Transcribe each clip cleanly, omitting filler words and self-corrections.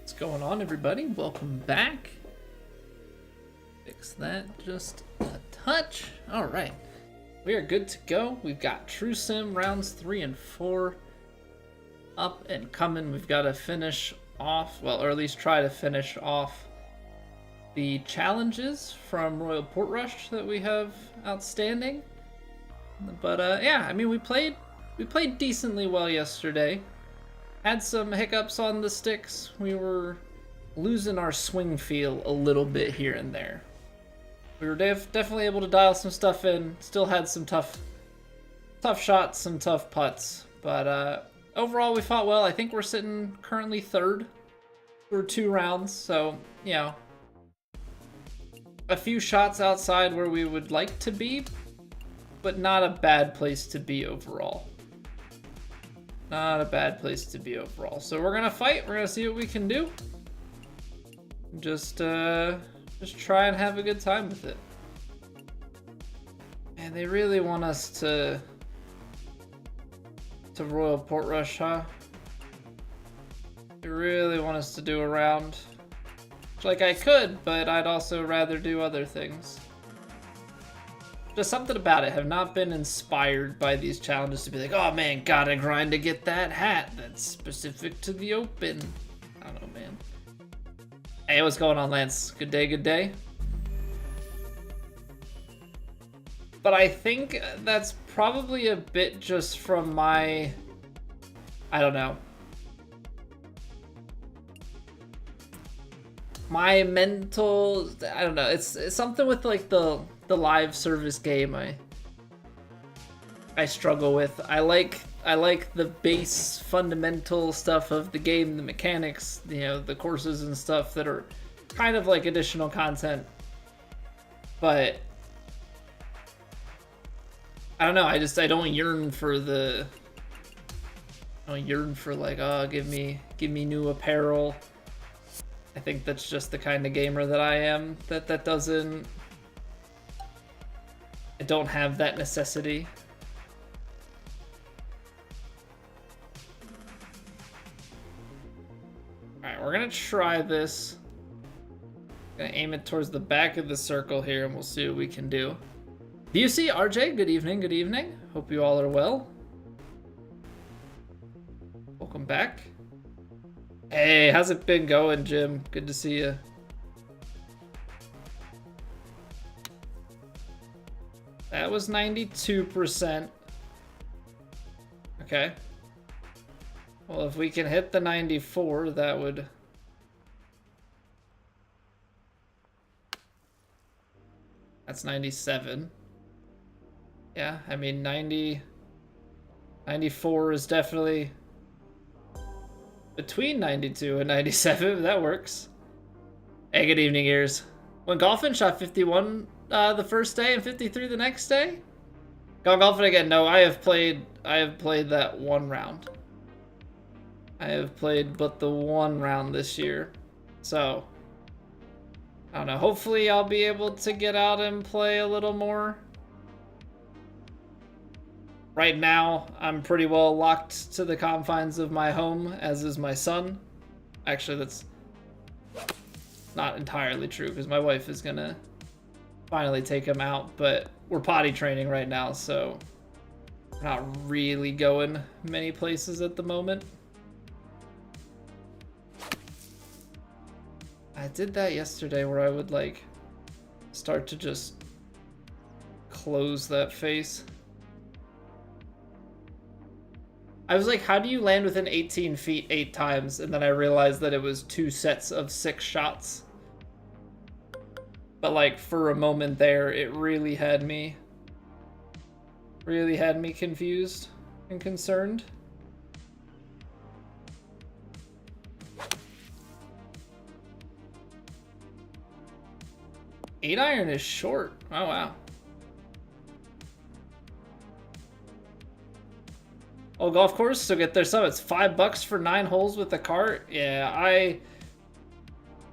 What's going on, everybody? Welcome back. Fix that just a touch. All right, we are good to go. We've got True Sim rounds 3 and 4 up and coming. We've got to finish off, well, or at least try to finish off the challenges from Royal Portrush that we have outstanding. But yeah, I mean, we played decently well yesterday. Had some hiccups on the sticks. We were losing our swing feel a little bit here and there. We were definitely able to dial some stuff in. Still had some tough shots, some tough putts. But overall, we fought well. I think we're sitting currently third through 2 rounds. So, you know, a few shots outside where we would like to be, but not a bad place to be overall. Not a bad place to be overall. So we're gonna fight. We're gonna see what we can do. Just try and have a good time with it. And they really want us to Royal Portrush, huh? They really want us to do a round. Like, I could, but I'd also rather do other things. Just something about it. Have not been inspired by these challenges to be like, oh man, gotta grind to get that hat that's specific to the Open. I don't know, man. Hey, what's going on, Lance? Good day, good day. But I think that's probably a bit just from my, I don't know, my mental, I don't know. It's something with like the live service game I struggle with. I like the base fundamental stuff of the game, the mechanics, you know, the courses and stuff that are kind of like additional content. But I don't know, I don't yearn for like, oh, give me new apparel. I think that's just the kind of gamer that I am. That doesn't, I don't have that necessity. Alright, we're gonna try this. Gonna aim it towards the back of the circle here and we'll see what we can do. Do you see RJ? Good evening, good evening. Hope you all are well. Welcome back. Hey, how's it been going, Jim? Good to see you. That was 92%. Okay. Well, if we can hit the 94, that would... That's 97. Yeah, I mean, 94 is definitely between 92 and 97. That works. Hey, good evening, ears. Went golfing, shot 51 the first day and 53 the next day. Gone golfing again? No, I have played that one round. I have played but the one round this year. So, I don't know. Hopefully I'll be able to get out and play a little more. Right now, I'm pretty well locked to the confines of my home, as is my son. Actually, that's not entirely true, because my wife is gonna finally take him out, but we're potty training right now, so we're not really going many places at the moment. I did that yesterday where I would like start to just close that face. I was like, how do you land within 18 feet 8 times? And then I realized that it was 2 sets of 6 shots. But like for a moment there, it really had me confused and concerned. Eight iron is short. Oh, wow. Oh, golf course, so get there some. It's $5 for 9 holes with the cart. Yeah,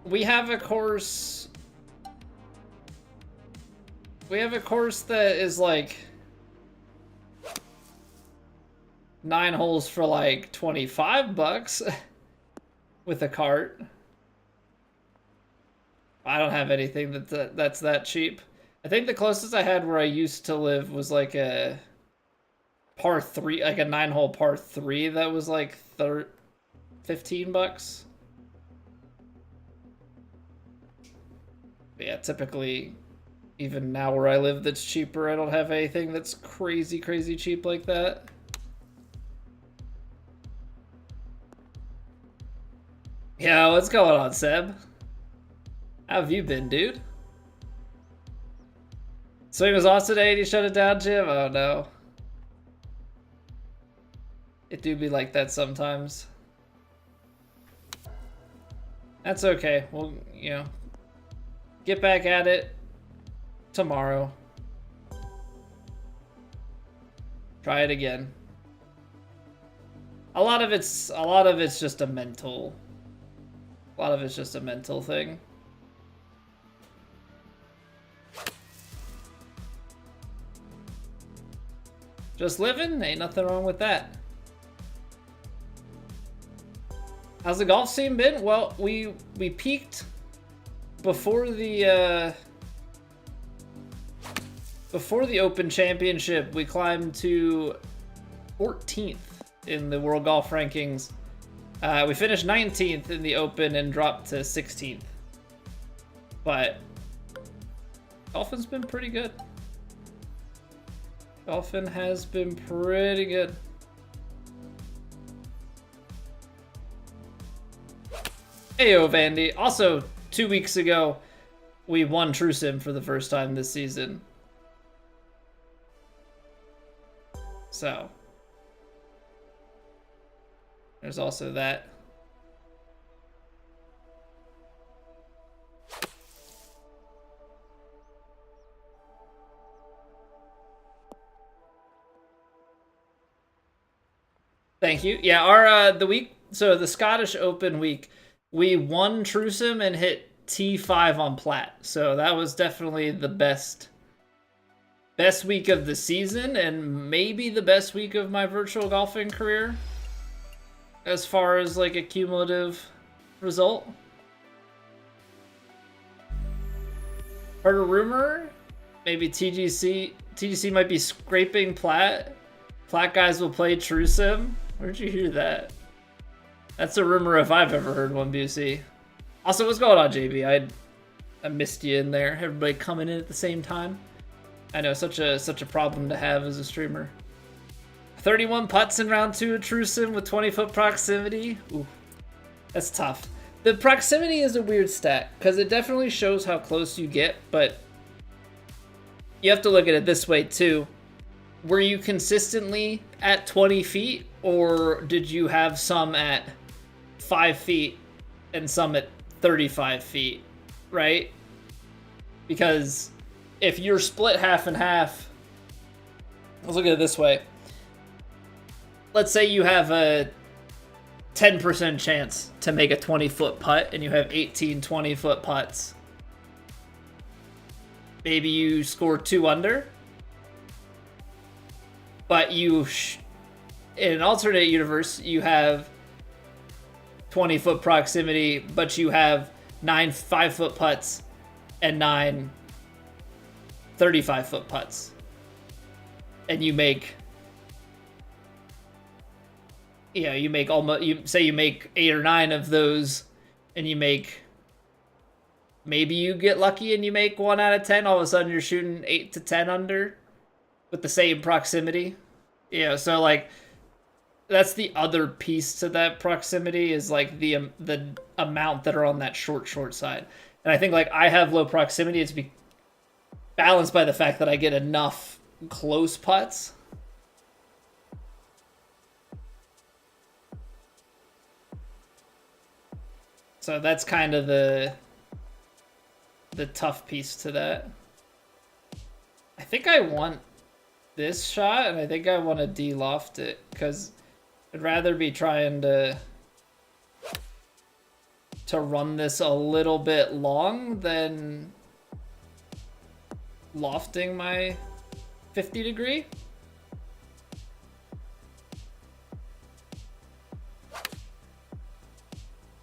we have a course. We have a course that is like 9 holes for like $25 with a cart. I don't have anything that's that cheap. I think the closest I had where I used to live was like a par 3, like a 9-hole par 3 that was like $15. But yeah, typically, even now where I live that's cheaper, I don't have anything that's crazy cheap like that. Yeah, what's going on, Seb? How have you been, dude? Swing was off today and you shut it down, Jim? Oh no. It do be like that sometimes. That's okay. We'll, you know, get back at it tomorrow. Try it again. A lot of it's just a mental thing. Just living, ain't nothing wrong with that. How's the golf scene been? Well, we peaked before the Open Championship. We climbed to 14th in the World Golf Rankings. We finished 19th in the Open and dropped to 16th. But golfing's been pretty good. Golfing has been pretty good. Heyo, Vandy. Also, 2 weeks ago, we won True Sim for the first time this season. So, there's also that. Thank you. Yeah, our the Scottish Open week, we won True Sim and hit T5 on plat. So that was definitely the best week of the season and maybe the best week of my virtual golfing career as far as like a cumulative result. Heard a rumor, maybe TGC might be scraping plat. Plat guys will play True Sim. Where'd you hear that? That's a rumor if I've ever heard one, Busey. Also, what's going on, JB? I missed you in there. Everybody coming in at the same time. I know, such a problem to have as a streamer. 31 putts in round 2 of True Sim with 20-foot proximity. Ooh, that's tough. The proximity is a weird stat because it definitely shows how close you get, but you have to look at it this way too. Were you consistently at 20 feet, or did you have some at 5 feet and some at 35 feet, right? Because if you're split half and half, let's look at it this way. Let's say you have a 10% chance to make a 20-foot putt and you have 18 20-foot putts. Maybe you score 2 under. But in an alternate universe, you have 20-foot proximity, but you have 9 5-foot putts and 9 35-foot putts. And you make, you make almost, you make 8 or 9 of those, and maybe you get lucky and you make 1 out of 10. All of a sudden, you're shooting 8 to 10 under with the same proximity. So like that's the other piece to that proximity is like the amount that are on that short side. And I think like I have low proximity. It's balanced by the fact that I get enough close putts. So that's kind of the tough piece to that. I think I want this shot, and I think I want to de-loft it, because I'd rather be trying to run this a little bit long than lofting my 50 degree.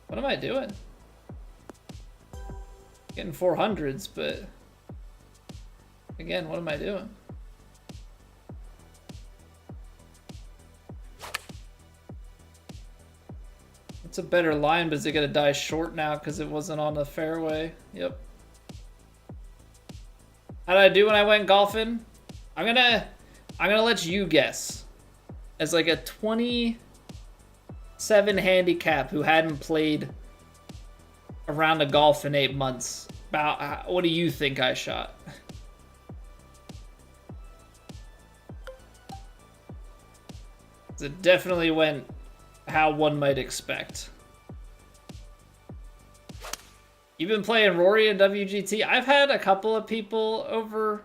What am I doing? Getting 400s, but again, what am I doing? It's a better line, but is it gonna die short now because it wasn't on the fairway? Yep. How did I do when I went golfing? I'm gonna let you guess. As like a 27 handicap who hadn't played a round of golf in 8 months. About what do you think I shot? It definitely went how one might expect. You've been playing Rory and WGT. I've had a couple of people over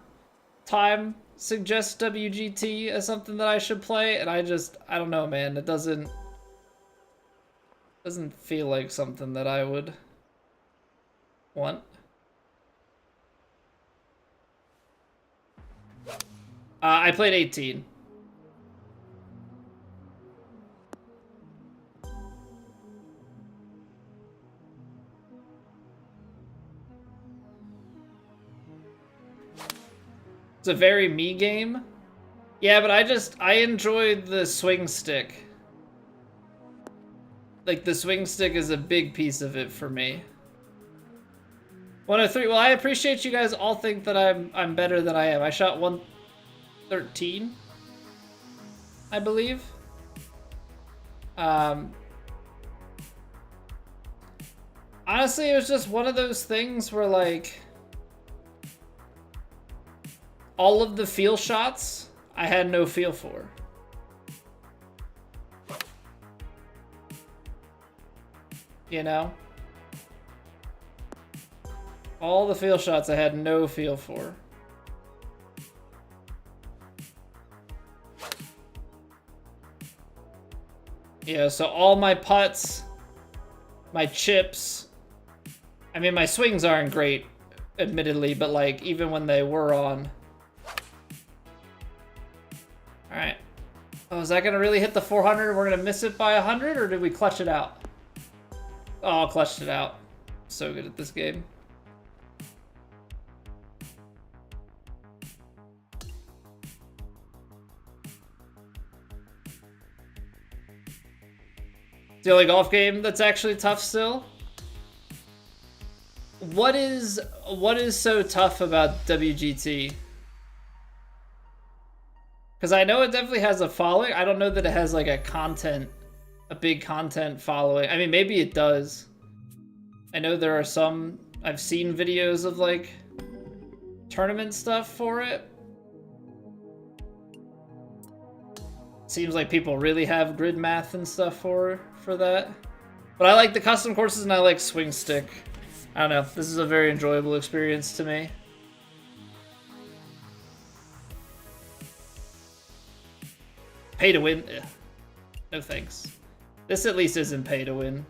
time suggest WGT as something that I should play, and I don't know, man. It doesn't feel like something that I would want. I played 18. It's a very me game. Yeah, but I enjoyed the swing stick. Like, the swing stick is a big piece of it for me. 103. Well, I appreciate you guys all think that I'm better than I am. I shot 113, I believe. Honestly, it was just one of those things where, like, all of the feel shots I had no feel for. You know? All the feel shots I had no feel for. Yeah, so all my putts, my chips, I mean, my swings aren't great, admittedly, but like, even when they were on. Alright. Oh, is that gonna really hit the 400? We're gonna miss it by 100, or did we clutch it out? Oh, clutched it out. So good at this game. The only golf game that's actually tough still? What is so tough about WGT? Because I know it definitely has a following. I don't know that it has like a big content following. I mean, maybe it does. I know there are some, I've seen videos of like tournament stuff for it. Seems like people really have grid math and stuff for that. But I like the custom courses and I like swing stick. I don't know. This is a very enjoyable experience to me. Pay to win? Ugh. No thanks. This at least isn't pay to win.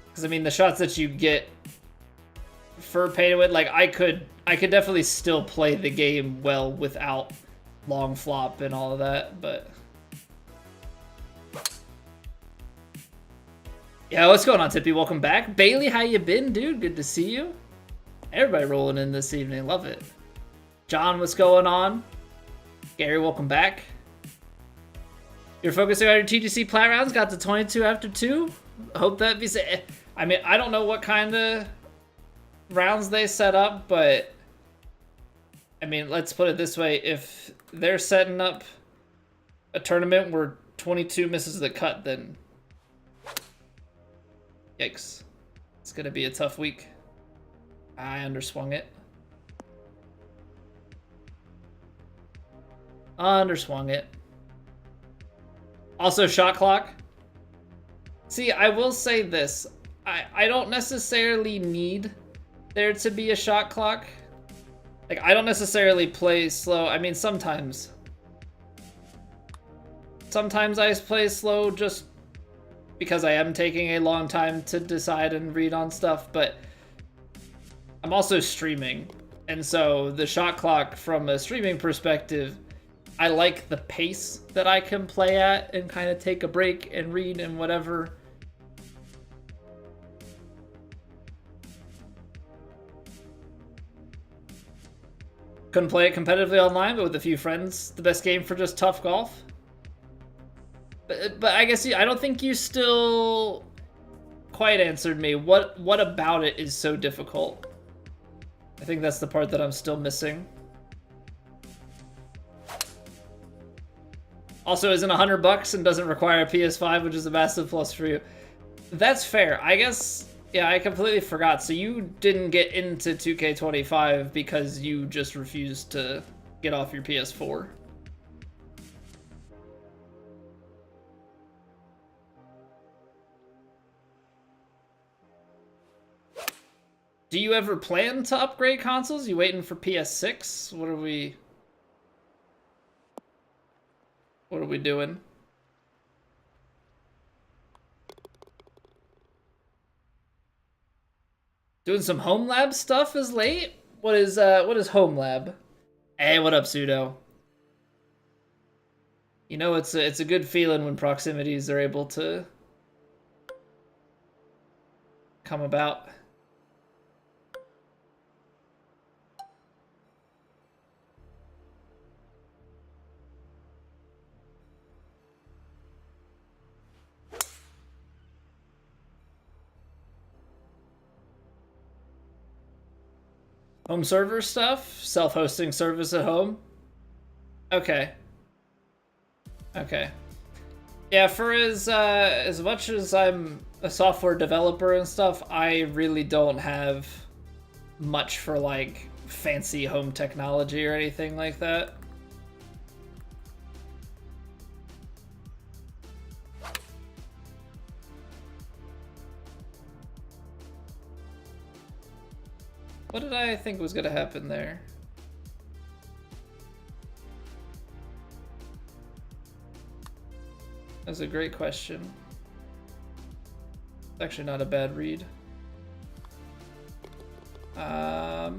Because I mean, the shots that you get for pay to win, like I could definitely still play the game well without long flop and all of that, but yeah, what's going on, Tippy? Welcome back. Bailey, how you been, dude? Good to see you. Everybody rolling in this evening. Love it. John, what's going on? Gary, welcome back. You're focusing on your TGC plat rounds. Got to 22 after 2. Hope that be said. I mean, I don't know what kind of rounds they set up, but I mean, let's put it this way. If they're setting up a tournament where 22 misses the cut, then yikes. It's going to be a tough week. I underswung it. Underswung it. Also, shot clock. See, I will say this. I don't necessarily need there to be a shot clock. Like, I don't necessarily play slow. I mean, sometimes. Sometimes I play slow just because I am taking a long time to decide and read on stuff, but I'm also streaming. And so the shot clock from a streaming perspective, I like the pace that I can play at and kind of take a break and read and whatever. Couldn't play it competitively online, but with a few friends, the best game for just tough golf. But I guess I don't think you still quite answered me. What about it is so difficult? I think that's the part that I'm still missing. Also, isn't $100 and doesn't require a PS5, which is a massive plus for you. That's fair. I guess, yeah, I completely forgot. So you didn't get into 2K25 because you just refused to get off your PS4. Do you ever plan to upgrade consoles? You waiting for PS6? What are we doing? Doing some home lab stuff is late? What is home lab? Hey, what up, Pseudo? You know, it's a good feeling when proximities are able to come about. Home server stuff? Self-hosting service at home? Okay. Okay. Yeah, for as much as I'm a software developer and stuff, I really don't have much for like fancy home technology or anything like that. What did I think was gonna happen there? That's a great question. It's actually not a bad read. Well,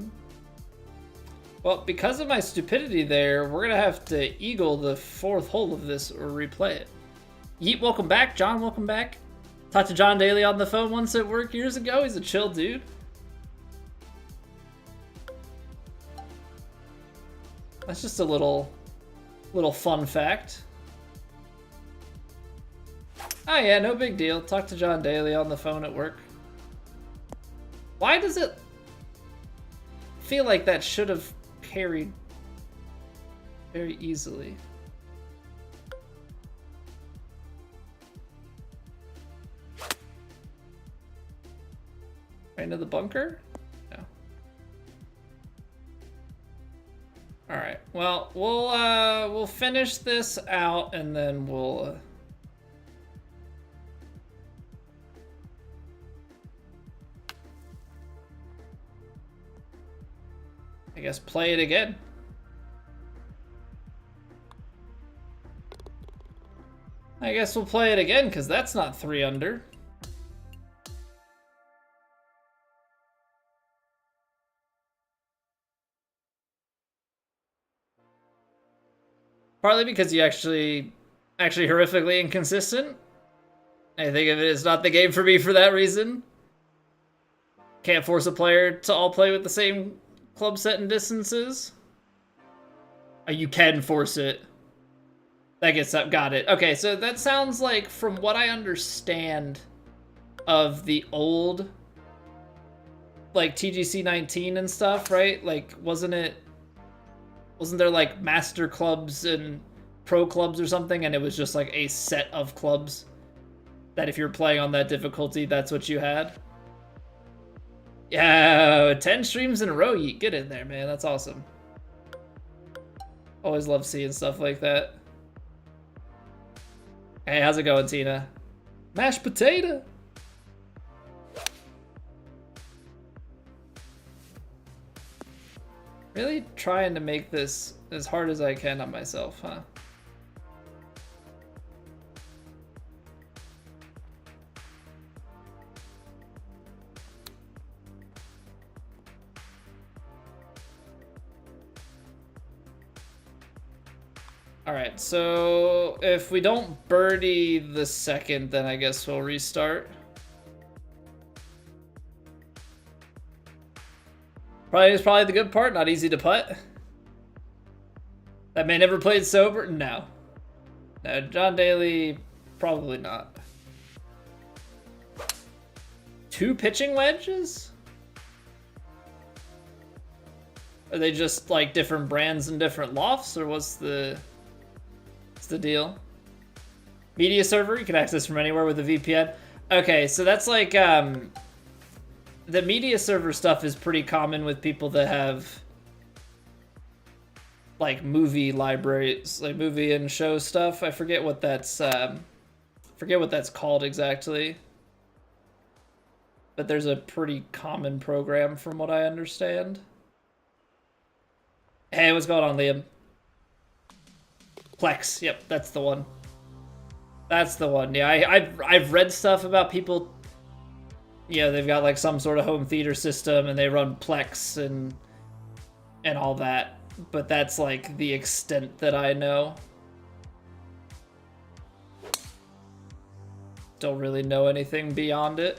because of my stupidity there, we're gonna have to eagle the fourth hole of this or replay it. Yeet, welcome back. John, welcome back. Talked to John Daly on the phone once at work years ago. He's a chill dude. That's just a little fun fact. Oh yeah, no big deal. Talk to John Daly on the phone at work. Why does it feel like that should have carried very easily? Right into the bunker? No. All right. Well, we'll finish this out and then we'll. I guess play it again. I guess we'll play it again because that's not 3 under. Partly because you actually horrifically inconsistent. I think of it as not the game for me for that reason. Can't force a player to all play with the same club set and distances. You can force it. That gets up. Got it. Okay, so that sounds like, from what I understand of the old, like TGC 19 and stuff, right? Like, wasn't there like master clubs and pro clubs or something, and it was just like a set of clubs that if you're playing on that difficulty, that's what you had? Yeah, 10 streams in a row, you get in there, man. That's awesome. Always love seeing stuff like that. Hey, how's it going, Tina? Mashed potato! Really trying to make this as hard as I can on myself, huh? Alright, so if we don't birdie the second, then I guess we'll restart. Probably the good part, not easy to putt. That man never played sober? No. No, John Daly, probably not. 2 pitching wedges? Are they just like different brands and different lofts, or what's the deal? Media server you can access from anywhere with a VPN. Okay, so that's like the media server stuff is pretty common with people that have like movie libraries, like movie and show stuff. I forget what that's called exactly. But there's a pretty common program from what I understand. Hey, what's going on, Liam? Plex, yep, that's the one. That's the one. Yeah, I've read stuff about people. Yeah, they've got like some sort of home theater system and they run Plex and all that. But that's like the extent that I know. Don't really know anything beyond it.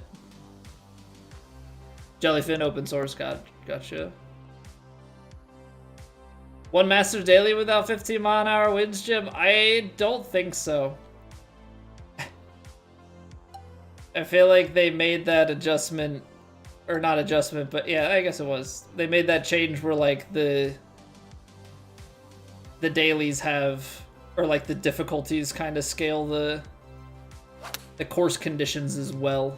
Jellyfin open source, gotcha. 1 Masters daily without 15-mile-an-hour winds, Jim? I don't think so. I feel like they made that adjustment, or not adjustment, but yeah, I guess it was. They made that change where like the dailies have, or like the difficulties kind of scale the course conditions as well.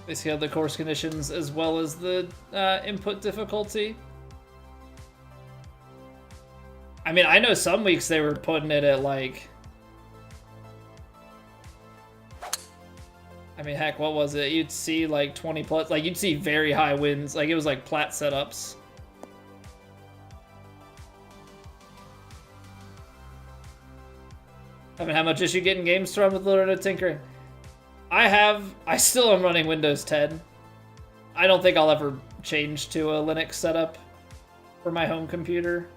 They scale the course conditions as well as the input difficulty. I mean, I know some weeks they were putting it at like... I mean, heck, what was it? You'd see like 20 plus, like you'd see very high winds. Like it was like plat setups. I mean, how much is you getting games to run with Little Tinkering? I still am running Windows 10. I don't think I'll ever change to a Linux setup for my home computer.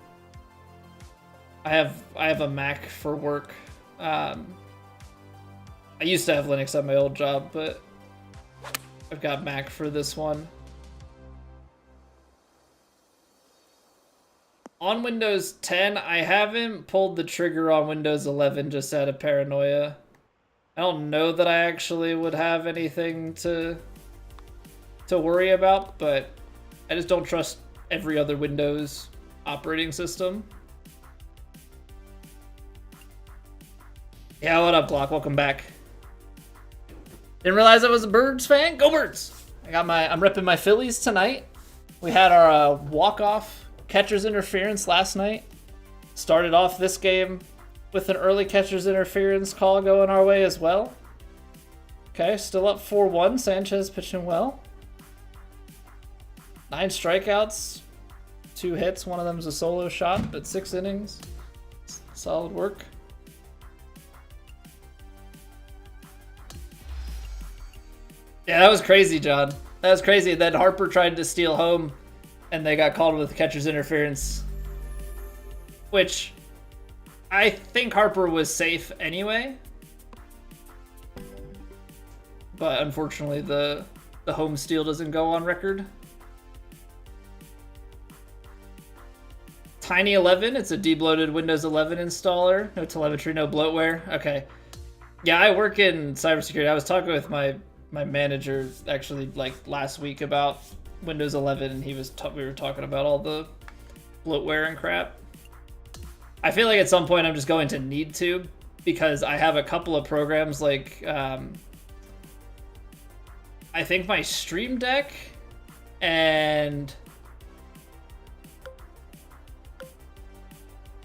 I have a Mac for work. I used to have Linux at my old job, but I've got Mac for this one. On Windows 10, I haven't pulled the trigger on Windows 11 just out of paranoia. I don't know that I actually would have anything to worry about, but I just don't trust every other Windows operating system. Yeah, what up, Glock? Welcome back. Didn't realize I was a Birds fan. Go Birds! I'm ripping my Phillies tonight. We had our walk-off catcher's interference last night. Started off this game with an early catcher's interference call going our way as well. Okay, still up 4-1. Sanchez pitching well. 9 strikeouts, 2 hits. One of them's a solo shot, but 6 innings. Solid work. Yeah, that was crazy, John. That was crazy. Then Harper tried to steal home, and they got called with catcher's interference. Which... I think Harper was safe anyway, but unfortunately the home steal doesn't go on record. Tiny 11, it's a debloated Windows 11 installer. No telemetry, no bloatware. Okay. Yeah, I work in cybersecurity. I was talking with my manager actually like last week about Windows 11, and we were talking about all the bloatware and crap. I feel like at some point I'm just going to need to, because I have a couple of programs like I think my Stream Deck and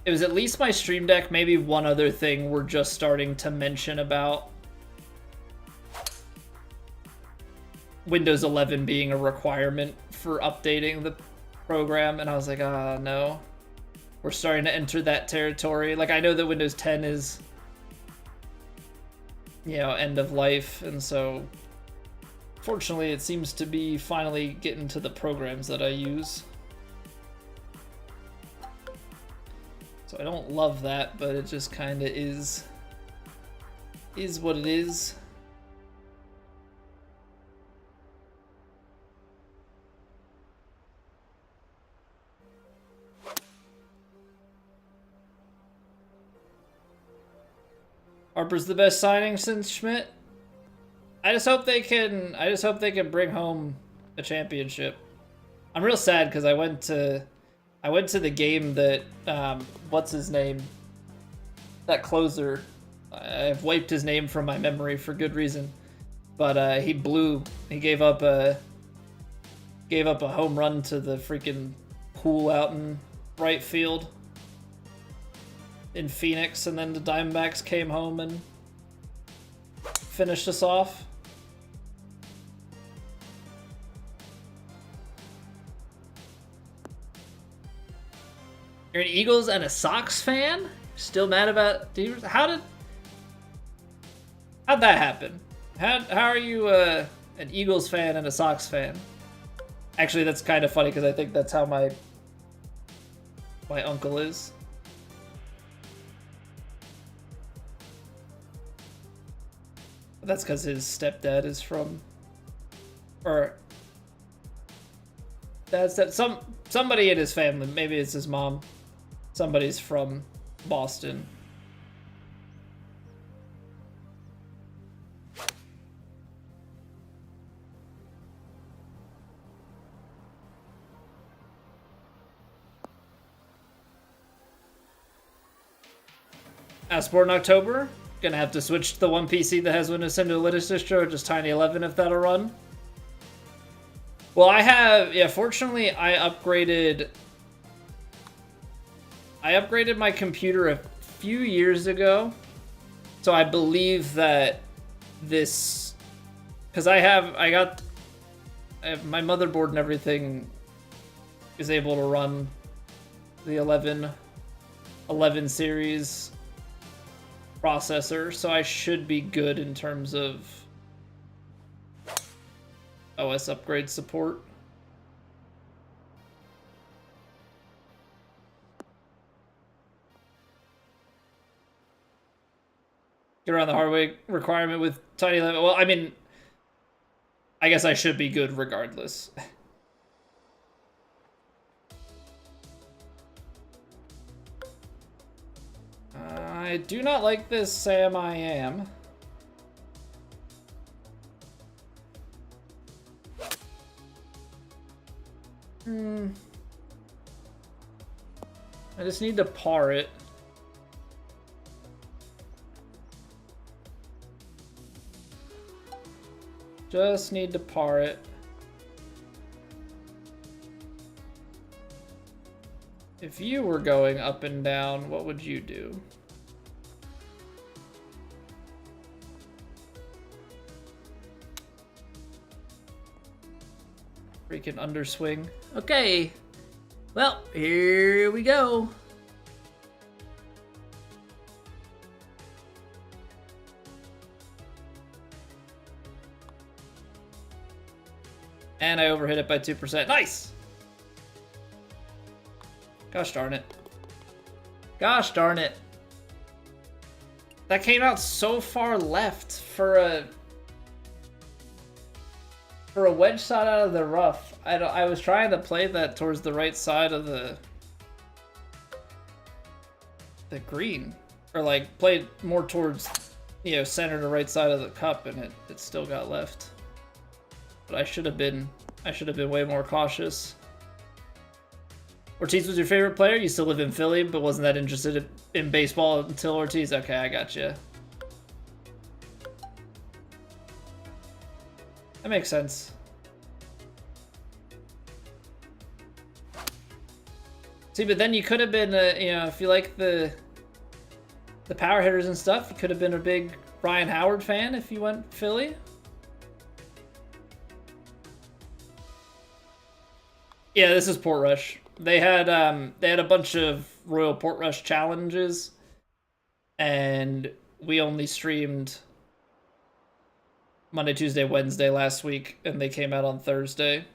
it was at least my Stream Deck, maybe one other thing we're just starting to mention about Windows 11 being a requirement for updating the program, and I was like, no. We're starting to enter that territory. Like, I know that Windows 10 is, you know, end of life, and so fortunately it seems to be finally getting to the programs that I use. So I don't love that, but it just kind of is is what it is. Harper's the best signing since Schmidt. I just hope they can bring home a championship. I'm real sad because I went to the game that what's his name? That closer. I've wiped his name from my memory for good reason. But he gave up a home run to the freaking pool out in right field in Phoenix, and then the Diamondbacks came home and finished us off. You're an Eagles and a Sox fan? Still mad about Devers? How'd that happen? How are you an Eagles fan and a Sox fan? Actually, that's kind of funny because I think that's how my uncle is. But that's because his stepdad is from, or somebody in his family. Maybe it's his mom. Somebody's from Boston. Sport in October. Gonna have to switch to the one PC that has Windows 10 to a Linux distro, or just Tiny 11 if that'll run. Well, fortunately I upgraded my computer a few years ago. So I believe that this, because I have my motherboard and everything is able to run the 11 series processor, so I should be good in terms of OS upgrade support. Get around the hardware requirement with Tiny 11. Well, I mean, I guess I should be good regardless. I do not like this Sam I Am. I just need to par it. Just need to par it. If you were going up and down, what would you do? Freaking underswing. Okay. Well, here we go. And I overhit it by 2%. Nice! Gosh darn it. Gosh darn it. That came out so far left for a wedge shot out of the rough. I was trying to play that towards the right side of the green, or like play more towards, center to right side of the cup, and it still got left. But I should have been way more cautious. Ortiz was your favorite player? You still live in Philly, but wasn't that interested in baseball until Ortiz? Okay, I got you. That makes sense. See, but then you could have been, if you like the power hitters and stuff, you could have been a big Ryan Howard fan if you went Philly. Yeah, this is Portrush. They had a bunch of Royal Portrush challenges, and we only streamed Monday, Tuesday, Wednesday last week, and they came out on Thursday.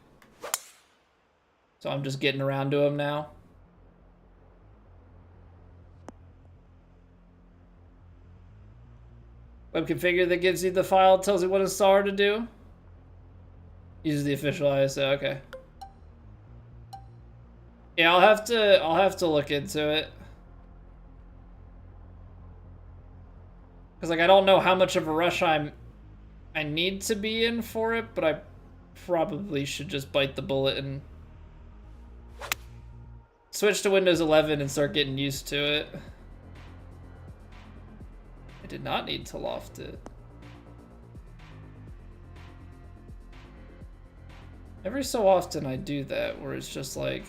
So I'm just getting around to them now. Web configure that gives you the file, tells you what installer to do. Use the official ISO. Okay. Yeah, I'll have to look into it. Cause like I don't know how much of a rush I need to be in for it, but I probably should just bite the bullet and switch to Windows 11 and start getting used to it. I did not need to loft it. Every so often I do that where it's just like,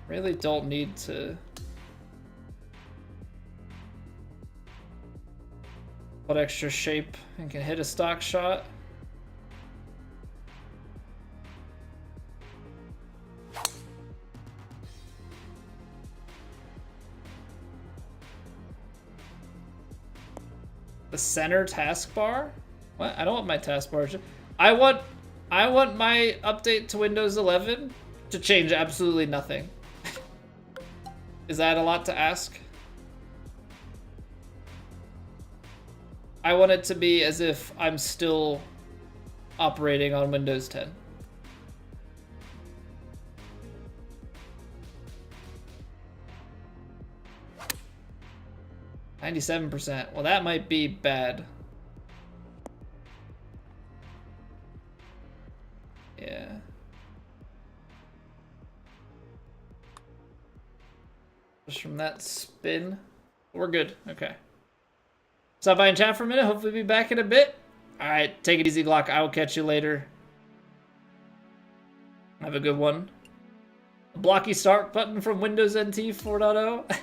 really don't need to put extra shape and can hit a stock shot. The center taskbar? What? I don't want my taskbar. I want my update to Windows 11 to change absolutely nothing. Is that a lot to ask? I want it to be as if I'm still operating on Windows 10. %. Well, that might be bad. Yeah. Just from that spin. We're good. Okay. Stop by and chat for a minute. Hopefully be back in a bit. Alright, take it easy, Glock. I will catch you later. Have a good one. A blocky start button from Windows NT 4.0.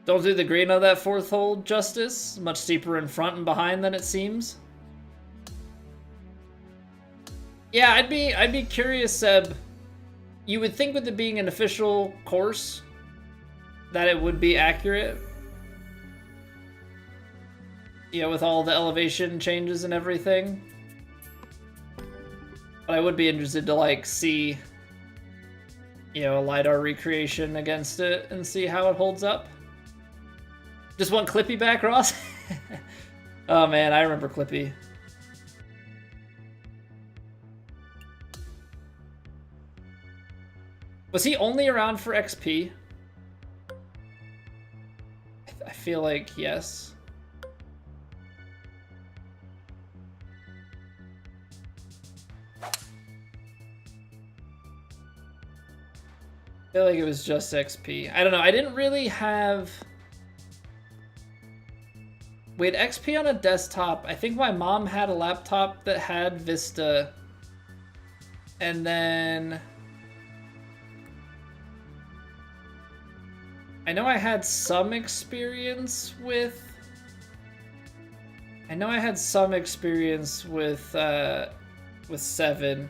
Don't do the green on that fourth hole, Justice. Much steeper in front and behind than it seems. Yeah, I'd be curious, Seb. You would think with it being an official course that it would be accurate. You know, with all the elevation changes and everything. But I would be interested to like see, you know, a LiDAR recreation against it and see how it holds up. Just want Clippy back, Ross? Oh man, I remember Clippy. Was he only around for XP? I feel like yes. I feel like it was just XP. I don't know. I didn't really have... We had XP on a desktop. I think my mom had a laptop that had Vista. And then... I know I had some experience with... I know I had some experience with 7.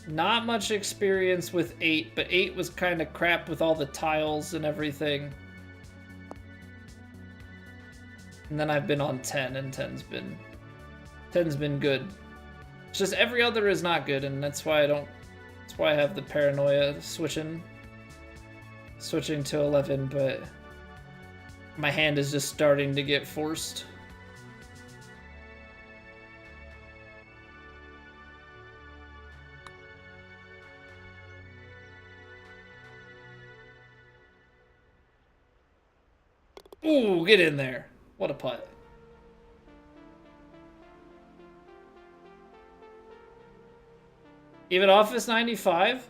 Not much experience with 8, but 8 was kind of crap with all the tiles and everything. And then I've been on 10, and 10's been good. It's just every other is not good, and that's why I have the paranoia switching to 11, but my hand is just starting to get forced. Ooh, get in there. What a putt. Even Office 95?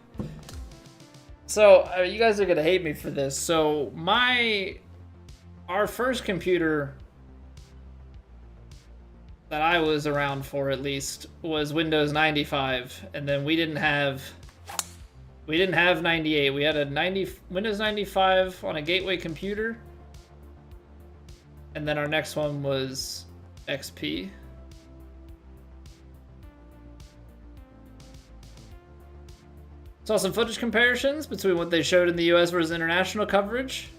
So, you guys are gonna hate me for this. So, our first computer that I was around for, at least, was Windows 95, and then we didn't have 98. We had a Windows 95 on a gateway computer, and then our next one was XP. Saw some footage comparisons between what they showed in the US versus international coverage.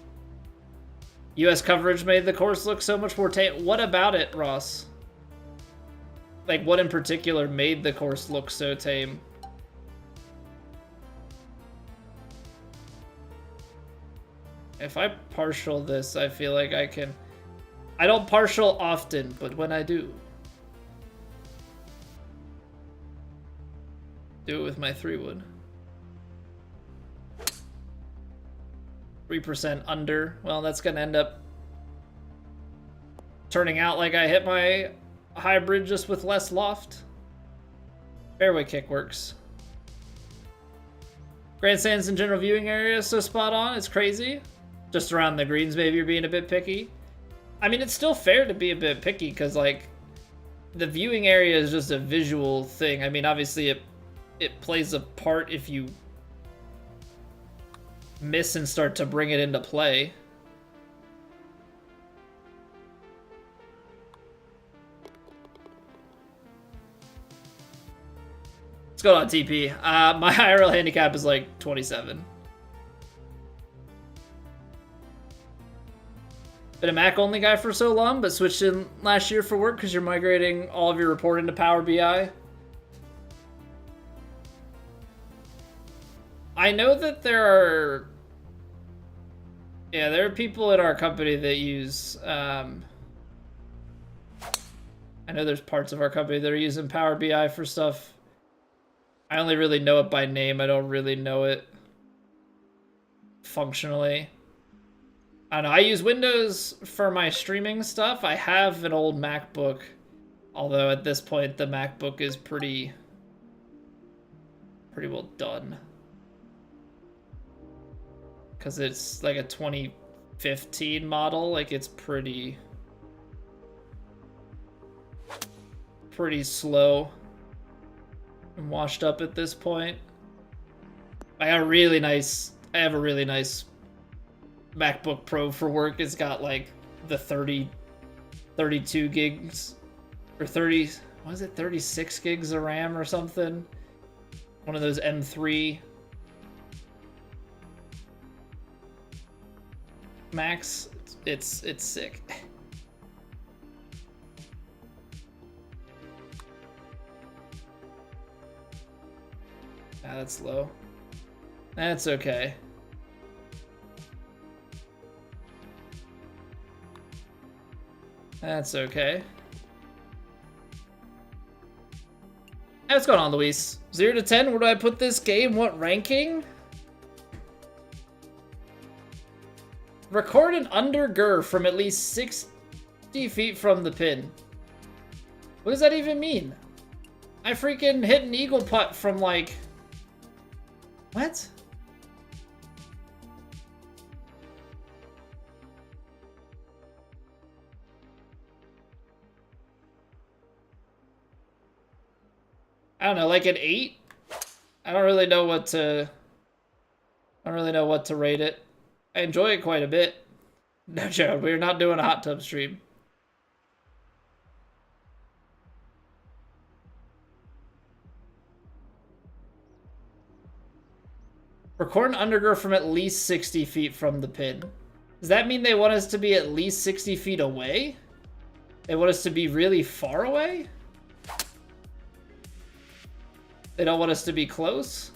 US coverage made the course look so much more tame. What about it, Ross? Like, what in particular made the course look so tame? If I partial this, I feel like I can... I don't partial often, but when I do it with my 3-wood. 3% under. Well, that's gonna end up turning out like I hit my hybrid just with less loft. Fairway kick works. Grandstands and general viewing area is so spot on, it's crazy. Just around the greens, maybe you're being a bit picky. I mean, it's still fair to be a bit picky, because, like, the viewing area is just a visual thing. I mean, obviously, it plays a part if you miss and start to bring it into play. What's going on, TP? My IRL handicap is like 27. Been a Mac only guy for so long, but switched in last year for work because you're migrating all of your reporting to Power BI. I know that there are people in our company that use I know there's parts of our company that are using Power BI for stuff. I only really know it by name. I don't really know it functionally. I don't know. I use Windows for my streaming stuff. I have an old MacBook, although at this point the MacBook is pretty well done, because it's like a 2015 model. Like, it's pretty slow and washed up at this point. I have a really nice MacBook Pro for work. It's got like the 32 gigs or 36 gigs of RAM or something. One of those M3 Macs. It's sick. Ah, that's low. That's okay. That's okay. Hey, what's going on, Luis? 0 to 10, where do I put this game? What ranking? Record an under-gur from at least 60 feet from the pin. What does that even mean? I freaking hit an eagle putt from like... What? I don't know, like an 8? I don't really know what to rate it. I enjoy it quite a bit. No, Jared, we're not doing a hot tub stream. Record an undergur from at least 60 feet from the pin. Does that mean they want us to be at least 60 feet away? They want us to be really far away? They don't want us to be close?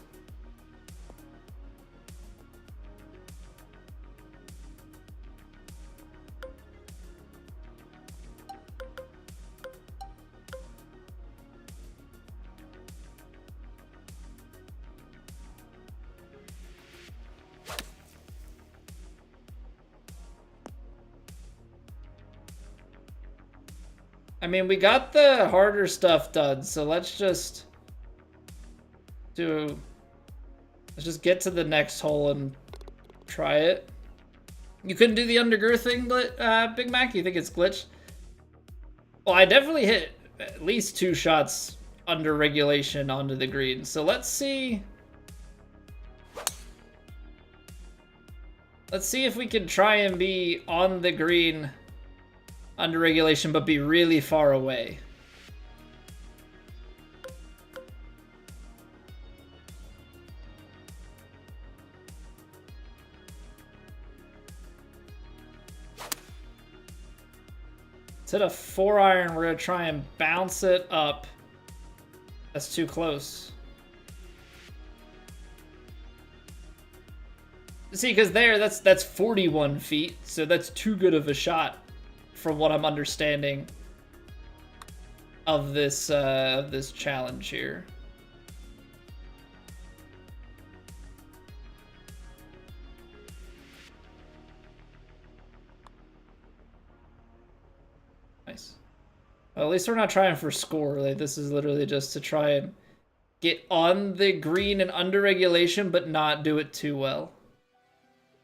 I mean, we got the harder stuff done, so let's just get to the next hole and try it. You couldn't do the undergur thing, Big Mac? You think it's glitched? Well, I definitely hit at least 2 shots under regulation onto the green, so let's see. Let's see if we can try and be on the green under regulation, but be really far away. Let's hit a 4-iron. We're going to try and bounce it up. That's too close. See, because that's 41 feet, so that's too good of a shot, from what I'm understanding of this challenge here. Nice. Well, at least we're not trying for score. Like, this is literally just to try and get on the green and under regulation, but not do it too well.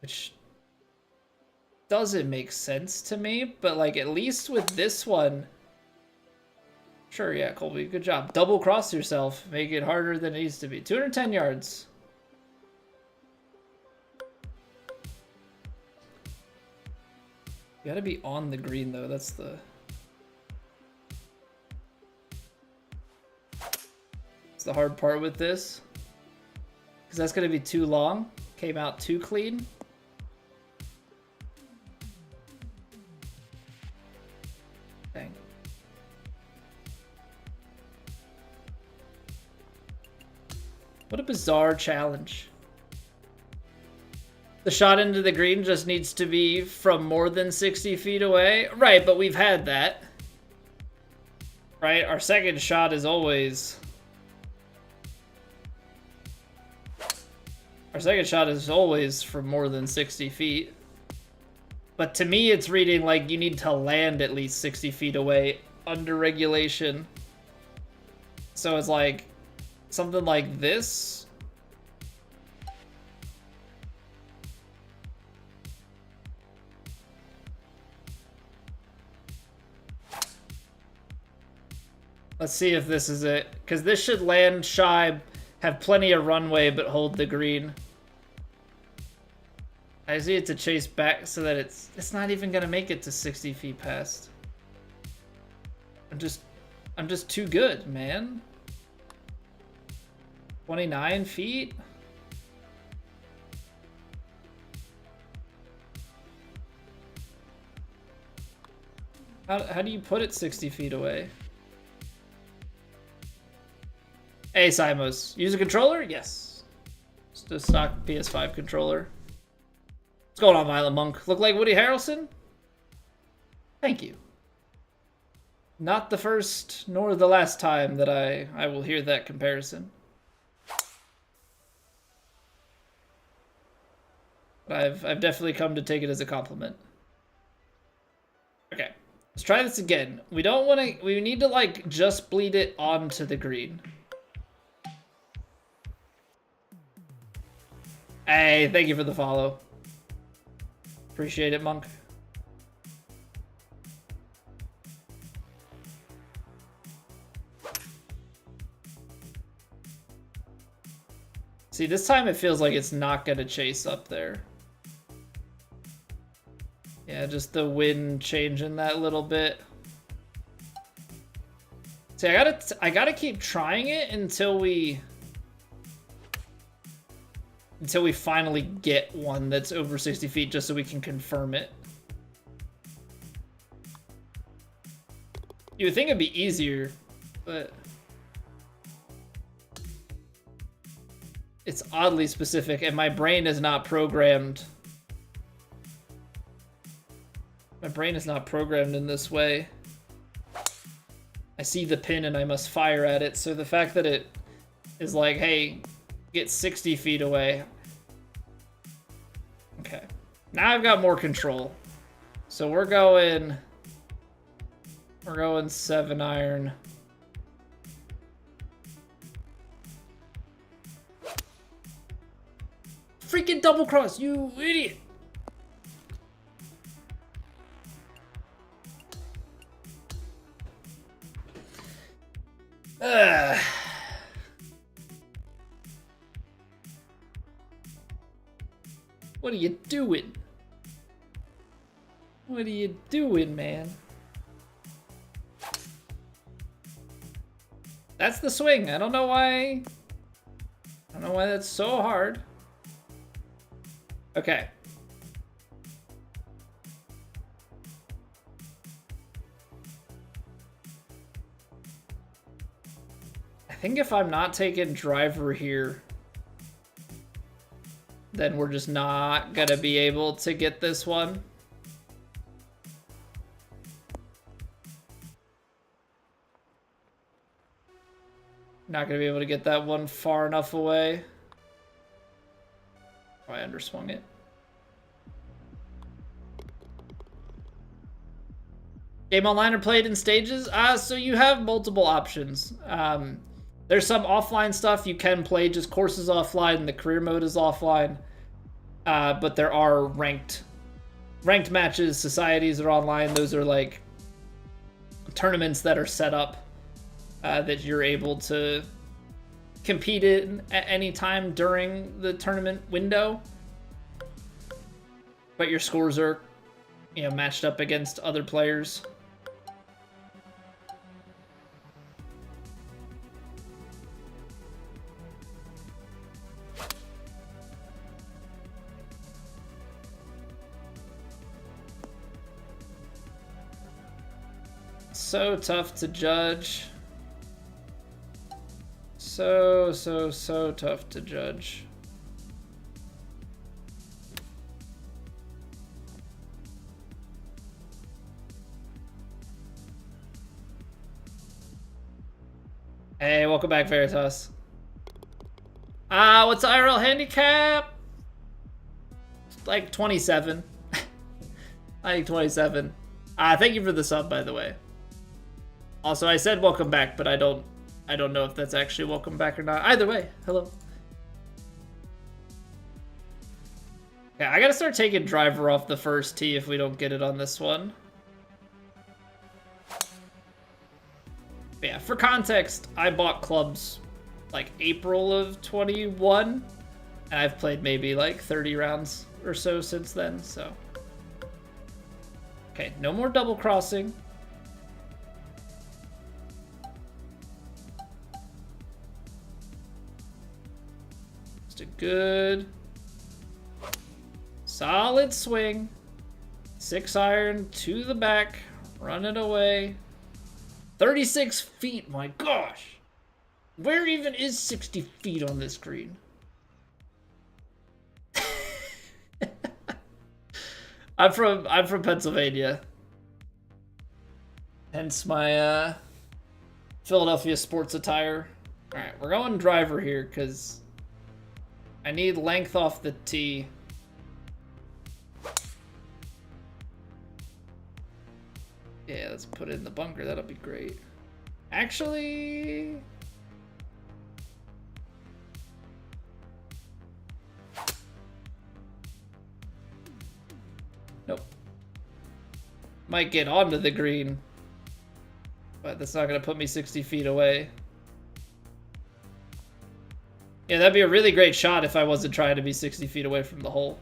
Which doesn't make sense to me, but like at least with this one, sure, yeah, Colby, good job. Double cross yourself, make it harder than it needs to be. 210 yards. You gotta be on the green though, that's the hard part with this. Because that's gonna be too long. Came out too clean. Dang. What a bizarre challenge. The shot into the green just needs to be from more than 60 feet away. Right, but we've had that. Right? Our second shot is always... Our second shot is always from more than 60 feet. But to me, it's reading like you need to land at least 60 feet away under regulation. So it's like something like this. Let's see if this is it. Because this should land shy, have plenty of runway, but hold the green. I just need it to chase back so that it's not even gonna make it to 60 feet past. I'm just too good, man. 29 feet? How do you put it 60 feet away? Hey, Simos. Use a controller? Yes. Just a stock PS5 controller. What's going on, Violent Monk? Look like Woody Harrelson? Thank you. Not the first nor the last time that I will hear that comparison. But I've definitely come to take it as a compliment. Okay. Let's try this again. We need to like just bleed it onto the green. Hey, thank you for the follow. Appreciate it, Monk. See, this time it feels like it's not gonna chase up there. Yeah, just the wind changing that little bit. See, I gotta keep trying it until we finally get one that's over 60 feet, just so we can confirm it. You would think it'd be easier, but it's oddly specific, and my brain is not programmed. My brain is not programmed in this way. I see the pin and I must fire at it, so the fact that it is like, hey, get 60 feet away. Okay. Now I've got more control. So we're going 7-iron. Freaking double cross, you idiot. What are you doing? What are you doing, man? That's the swing. I don't know why that's so hard. Okay. I think if I'm not taking driver here, then we're just not gonna be able to get this one. Not gonna be able to get that one far enough away. Oh, I underswung it. Game online or played in stages? So you have multiple options. There's some offline stuff you can play, just courses offline, and the career mode is offline. But there are ranked matches, societies are online. Those are like tournaments that are set up that you're able to compete in at any time during the tournament window. But your scores are, you know, matched up against other players. So tough to judge. So tough to judge. Hey, welcome back, Veritas. What's IRL handicap? Like 27. I think 27. Thank you for the sub, by the way. Also, I said welcome back, but I don't know if that's actually welcome back or not. Either way, hello. Yeah, I gotta start taking driver off the first tee if we don't get it on this one. But yeah, for context, I bought clubs like April of 21, and I've played maybe like 30 rounds or so since then, so. Okay, no more double crossing. Just a good, solid swing. 6-iron to the back, run it away. 36 feet, my gosh. Where even is 60 feet on this green? I'm from Pennsylvania. Hence my Philadelphia sports attire. All right, we're going driver here because I need length off the tee. Yeah, let's put it in the bunker. That'll be great. Actually, nope. Might get onto the green, but that's not going to put me 60 feet away. Yeah, that'd be a really great shot if I wasn't trying to be 60 feet away from the hole.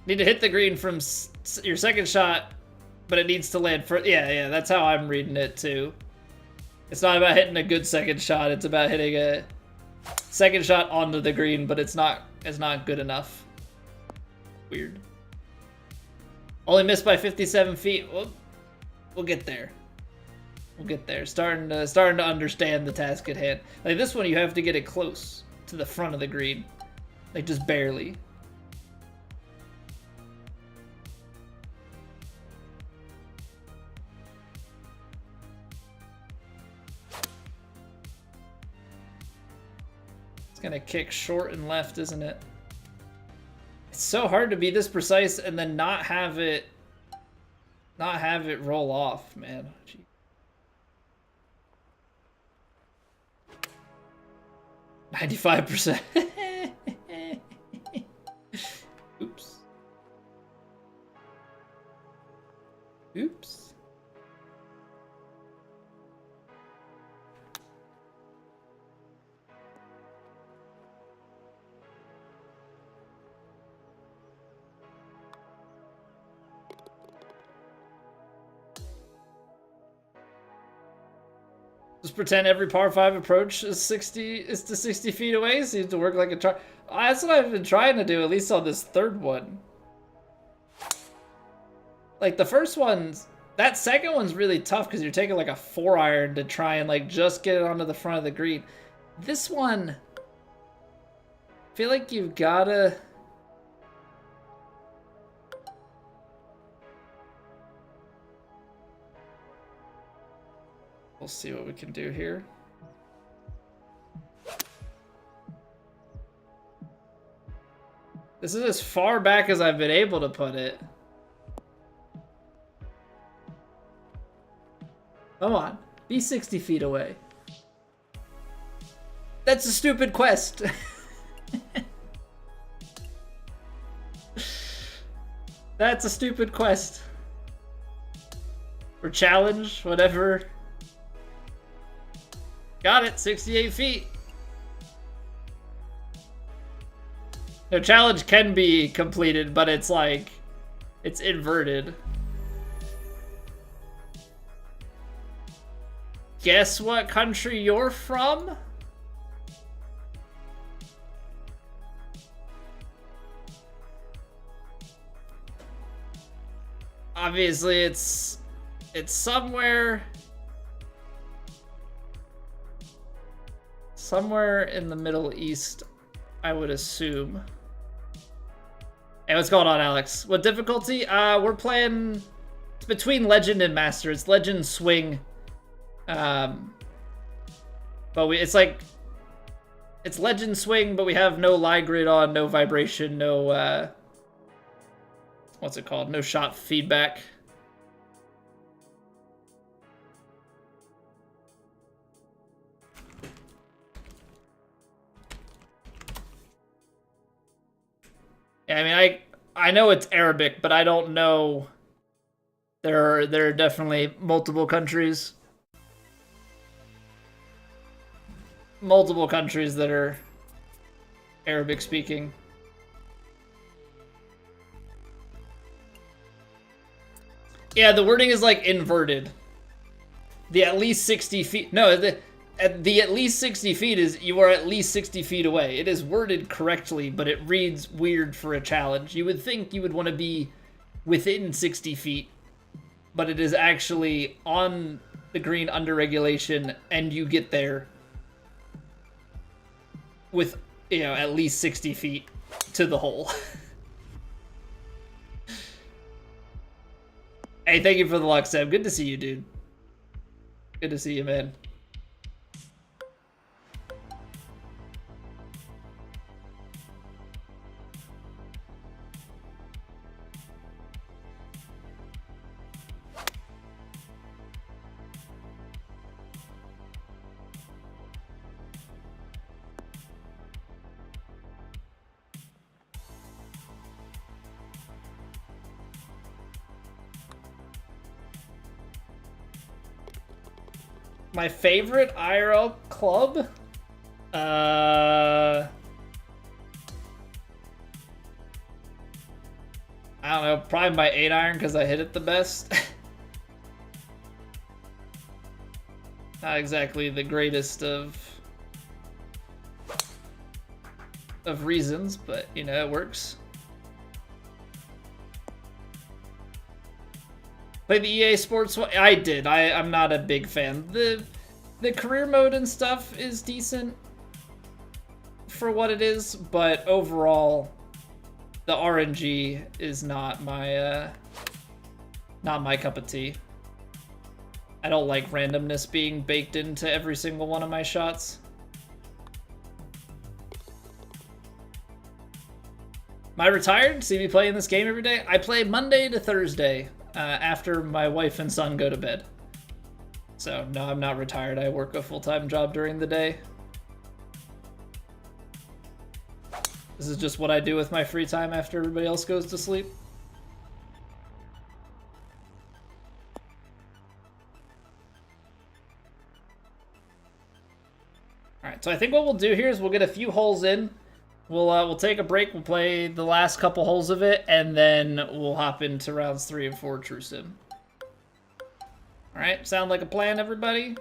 Need to hit the green from your second shot, but it needs to land for. Yeah, that's how I'm reading it too. It's not about hitting a good second shot. It's about hitting a second shot onto the green, but it's not good enough. Weird. Only missed by 57 feet. We'll get there. We'll get there. Starting to understand the task at hand. Like this one, you have to get it close to the front of the green, like just barely. It's gonna kick short and left, isn't it? It's so hard to be this precise and then not have it roll off, man. Jeez. 95%. Oops. Oops. Just pretend every par 5 approach is to 60 feet away. Seems to work like a charm. That's what I've been trying to do, at least on this third one. Like the first one's, that second one's really tough because you're taking like a 4-iron to try and like just get it onto the front of the green. This one, I feel like you've gotta. We'll see what we can do here. This is as far back as I've been able to put it. Come on, be 60 feet away. That's a stupid quest. That's a stupid quest. Or challenge, whatever. Got it, 68 feet. No, challenge can be completed, but it's like, it's inverted. Guess what country you're from? Obviously, it's somewhere in the Middle East, I would assume. Hey, what's going on, Alex? What difficulty? We're playing, it's between Legend and Master. It's Legend Swing. But it's Legend Swing, but we have no lie grid on, no vibration, no, what's it called? No shot feedback. Yeah, I mean, I know it's Arabic, but I don't know. There are definitely multiple countries. Multiple countries that are Arabic speaking. Yeah, the wording is like inverted. The at least 60 feet. No, the at least 60 feet is you are at least 60 feet away. It is worded correctly, but it reads weird for a challenge. You would think you would want to be within 60 feet, but it is actually on the green under regulation, and you get there with, you know, at least 60 feet to the hole. Hey, thank you for the luck, Seb. Good to see you, dude. Good to see you, man. My favorite IRL club? I don't know, probably my 8-iron because I hit it the best. Not exactly the greatest of reasons, but you know, it works. Play the EA Sports one? I did. I'm not a big fan. The career mode and stuff is decent for what it is, but overall, the RNG is not my cup of tea. I don't like randomness being baked into every single one of my shots. Am I retired? See me playing this game every day? I play Monday to Thursday. After my wife and son go to bed. So, no, I'm not retired. I work a full-time job during the day. This is just what I do with my free time after everybody else goes to sleep. Alright, so I think what we'll do here is we'll get a few holes in. We'll take a break, we'll play the last couple holes of it, and then we'll hop into rounds 3 and 4 True Sim. Alright, sound like a plan, everybody?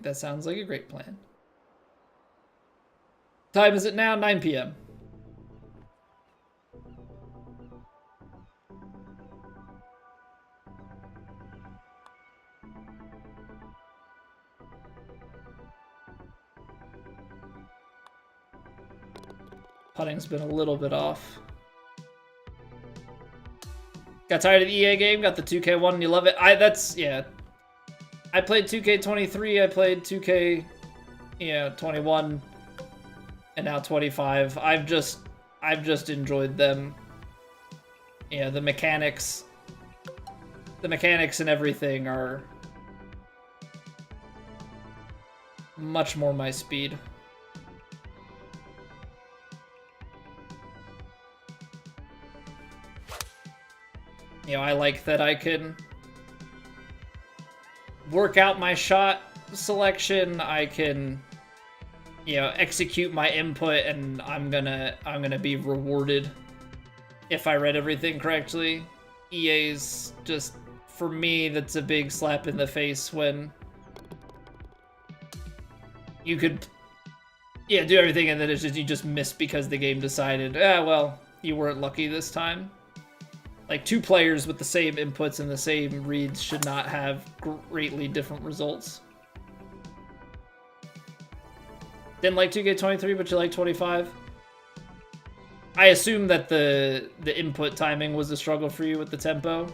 that sounds like a great plan. Time is it now? 9 p.m. Putting's been a little bit off. Got tired of the EA game, got the 2K one, and you love it. Yeah. I played 2K23, I played 2K, 21, and now 25. I've just enjoyed them. Yeah, the mechanics and everything are much more my speed. I like that I can work out my shot selection. I can, execute my input, and I'm gonna be rewarded if I read everything correctly. EA's just, for me, that's a big slap in the face when you could, do everything and then it's just you just miss because the game decided, well, you weren't lucky this time. Like, two players with the same inputs and the same reads should not have greatly different results. Didn't like 2K23, but you like 25? I assume that the input timing was a struggle for you with the tempo.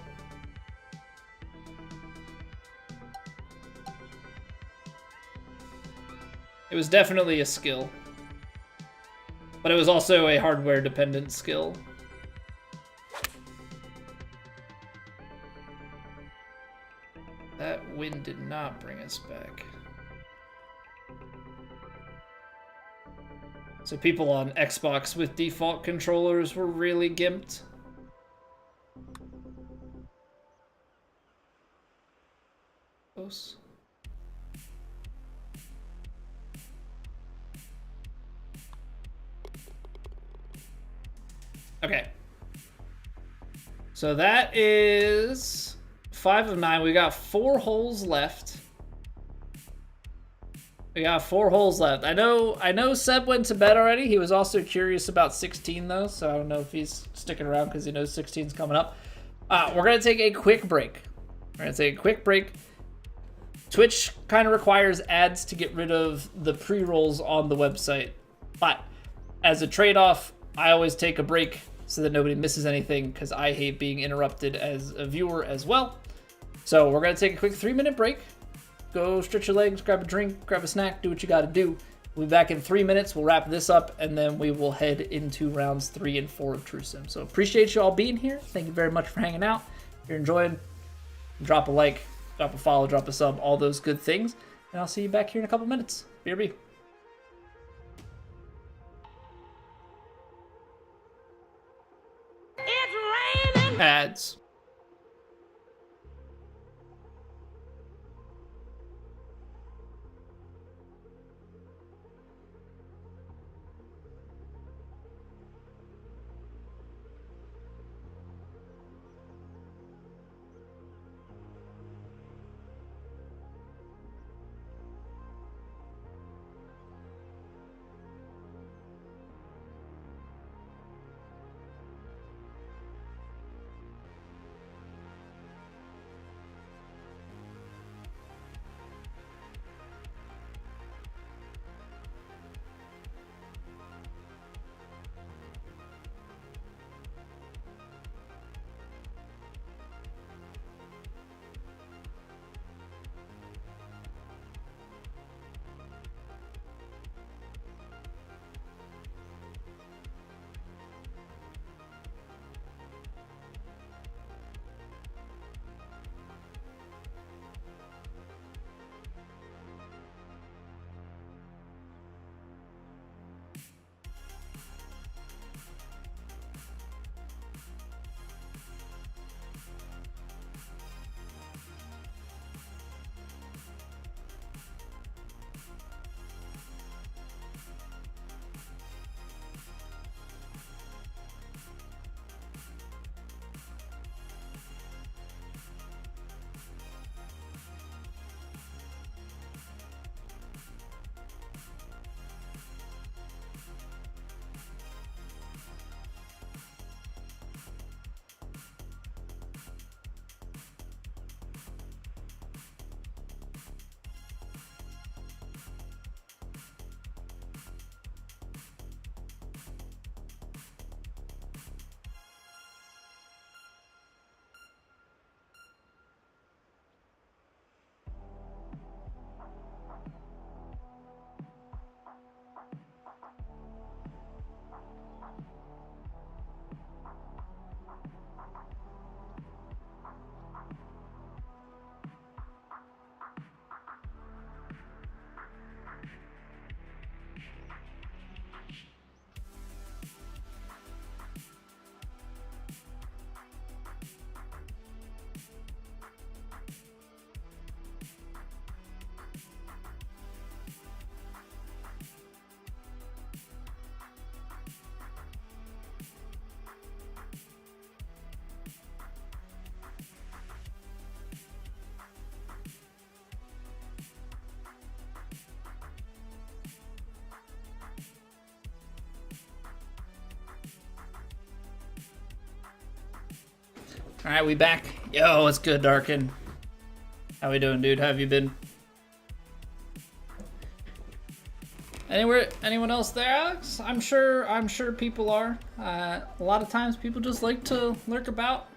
It was definitely a skill. But it was also a hardware-dependent skill. That wind did not bring us back. So people on Xbox with default controllers were really gimped. Close. Okay. So that is 5 of 9. We got 4 holes left. We got 4 holes left. I know Seb went to bed already. He was also curious about 16 though, so I don't know if he's sticking around because he knows 16 is coming up. We're gonna take a quick break. Twitch kind of requires ads to get rid of the pre-rolls on the website, but as a trade-off, I always take a break so that nobody misses anything because I hate being interrupted as a viewer as well. So we're gonna take a quick 3-minute break. Go stretch your legs, grab a drink, grab a snack, do what you gotta do. We'll be back in 3 minutes. We'll wrap this up, and then we will head into rounds 3 and 4 of True Sim. So appreciate you all being here. Thank you very much for hanging out. If you're enjoying, drop a like, drop a follow, drop a sub, all those good things. And I'll see you back here in a couple minutes. BRB. It's raining. Ads. All right, we back. Yo, what's good, Darkin? How we doing, dude? How have you been? Anyone else there, Alex? I'm sure people are. A lot of times people just like to lurk about.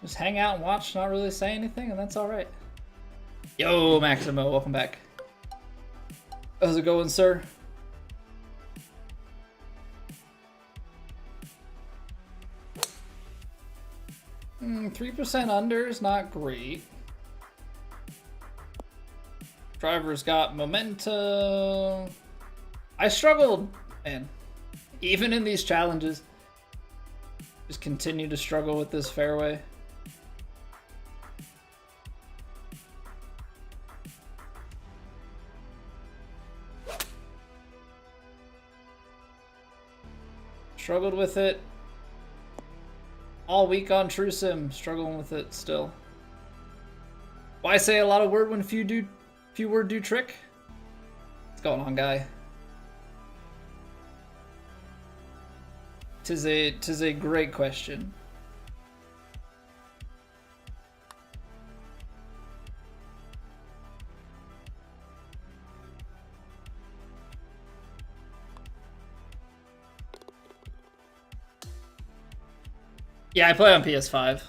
Just hang out and watch, not really say anything, and that's all right. Yo, Maximo, welcome back. How's it going, sir? Hmm, 3% under is not great. Driver's got momentum. I struggled, man. Even in these challenges, just continue to struggle with this fairway. Struggled with it all week on True Sim. Struggling with it still. Why say a lot of word when few word do trick? What's going on, guy? Tis a great question. Yeah, I play on PS5.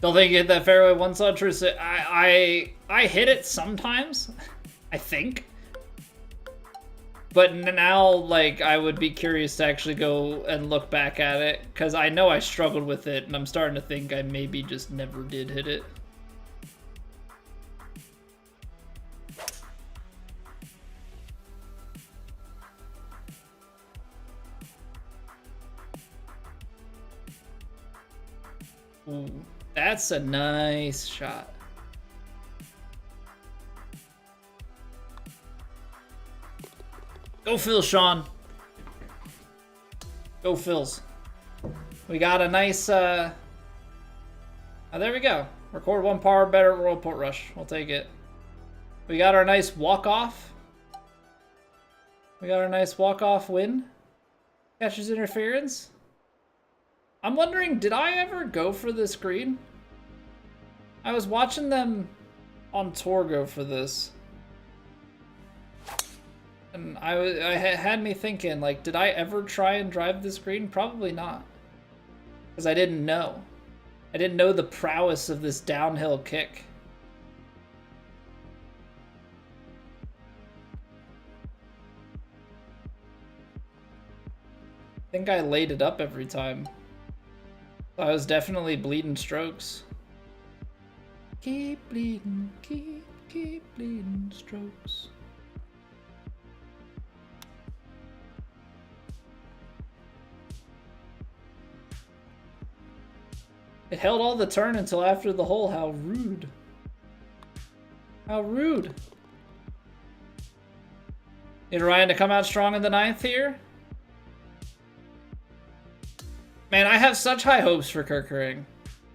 Don't think you hit that fairway once on True Sim. I hit it sometimes, I think. But now, like, I would be curious to actually go and look back at it, because I know I struggled with it, and I'm starting to think I maybe just never did hit it. Ooh, that's a nice shot. Go Phil, Sean. Go Phils. We got a nice, oh, there we go. Record one par better at Royal Port Rush. We'll take it. We got our nice walk-off. We got our nice walk-off win. Catches interference. I'm wondering, did I ever go for this green? I was watching them on tour go for this. And I had me thinking, like, did I ever try and drive this green? Probably not. Because I didn't know. I didn't know the prowess of this downhill kick. I think I laid it up every time. I was definitely bleeding strokes. Keep bleeding, keep bleeding strokes. It held all the turn until after the hole. How rude. How rude. Need Ryan to come out strong in the 9th here? Man, I have such high hopes for Kirkering.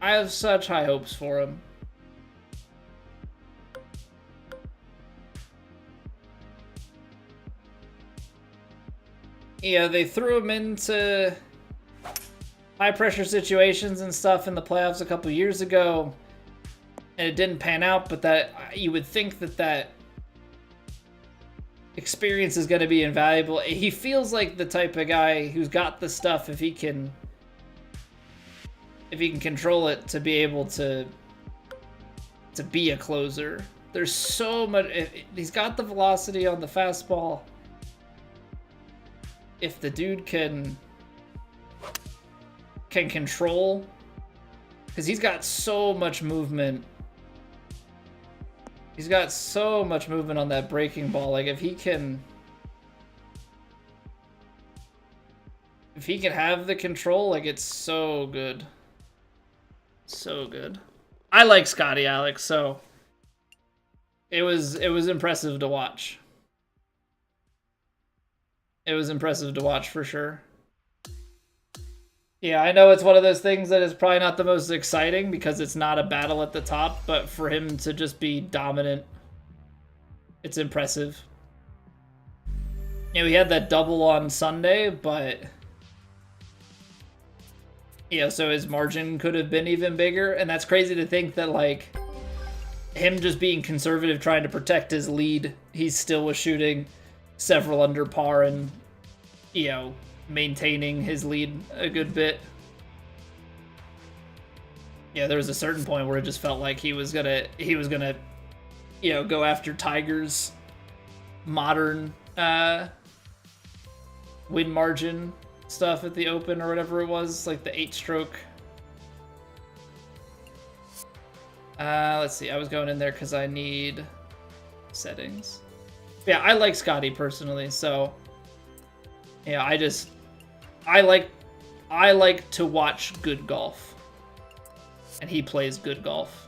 I have such high hopes for him. Yeah, they threw him into high pressure situations and stuff in the playoffs a couple years ago, and it didn't pan out, but that you would think that experience is going to be invaluable. He feels like the type of guy who's got the stuff if he can control it to be able to be a closer. There's so much. He's got the velocity on the fastball. If the dude can control, because he's got so much movement. He's got so much movement on that breaking ball. Like, if he can have the control, like, it's so good. So good. I like Scotty, Alex, so it was impressive to watch. It was impressive to watch for sure. Yeah, I know it's one of those things that is probably not the most exciting because it's not a battle at the top, but for him to just be dominant, it's impressive. Yeah, we had that double on Sunday, but you know, so his margin could have been even bigger. And that's crazy to think that, like, him just being conservative, trying to protect his lead, he still was shooting several under par and, you know, maintaining his lead a good bit. Yeah, there was a certain point where it just felt like he was gonna, you know, go after Tiger's modern win margin stuff at the Open or whatever it was, like the 8-stroke. Let's see. I was going in there because I need settings. Yeah, I like Scotty personally, so yeah, I like to watch good golf, and he plays good golf.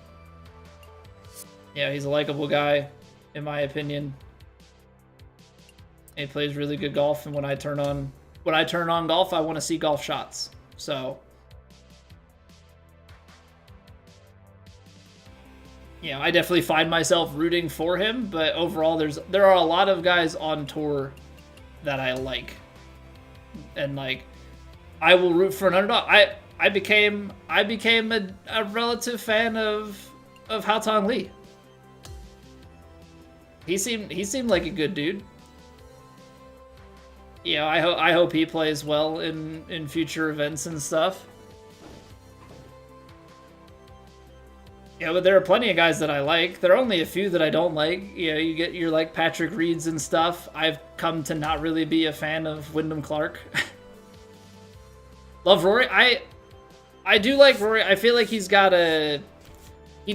Yeah, he's a likable guy, in my opinion. He plays really good golf, and when I turn on golf, I want to see golf shots. So, you know, I definitely find myself rooting for him, but overall, there are a lot of guys on tour that I like, and like, I will root for an underdog. I became a relative fan of Haotong Li. He seemed like a good dude. You know, I hope he plays well in future events and stuff. Yeah, but there are plenty of guys that I like. There are only a few that I don't like. You know, you're like Patrick Reeds and stuff. I've come to not really be a fan of Wyndham Clark. Love Rory. I do like Rory. I feel like he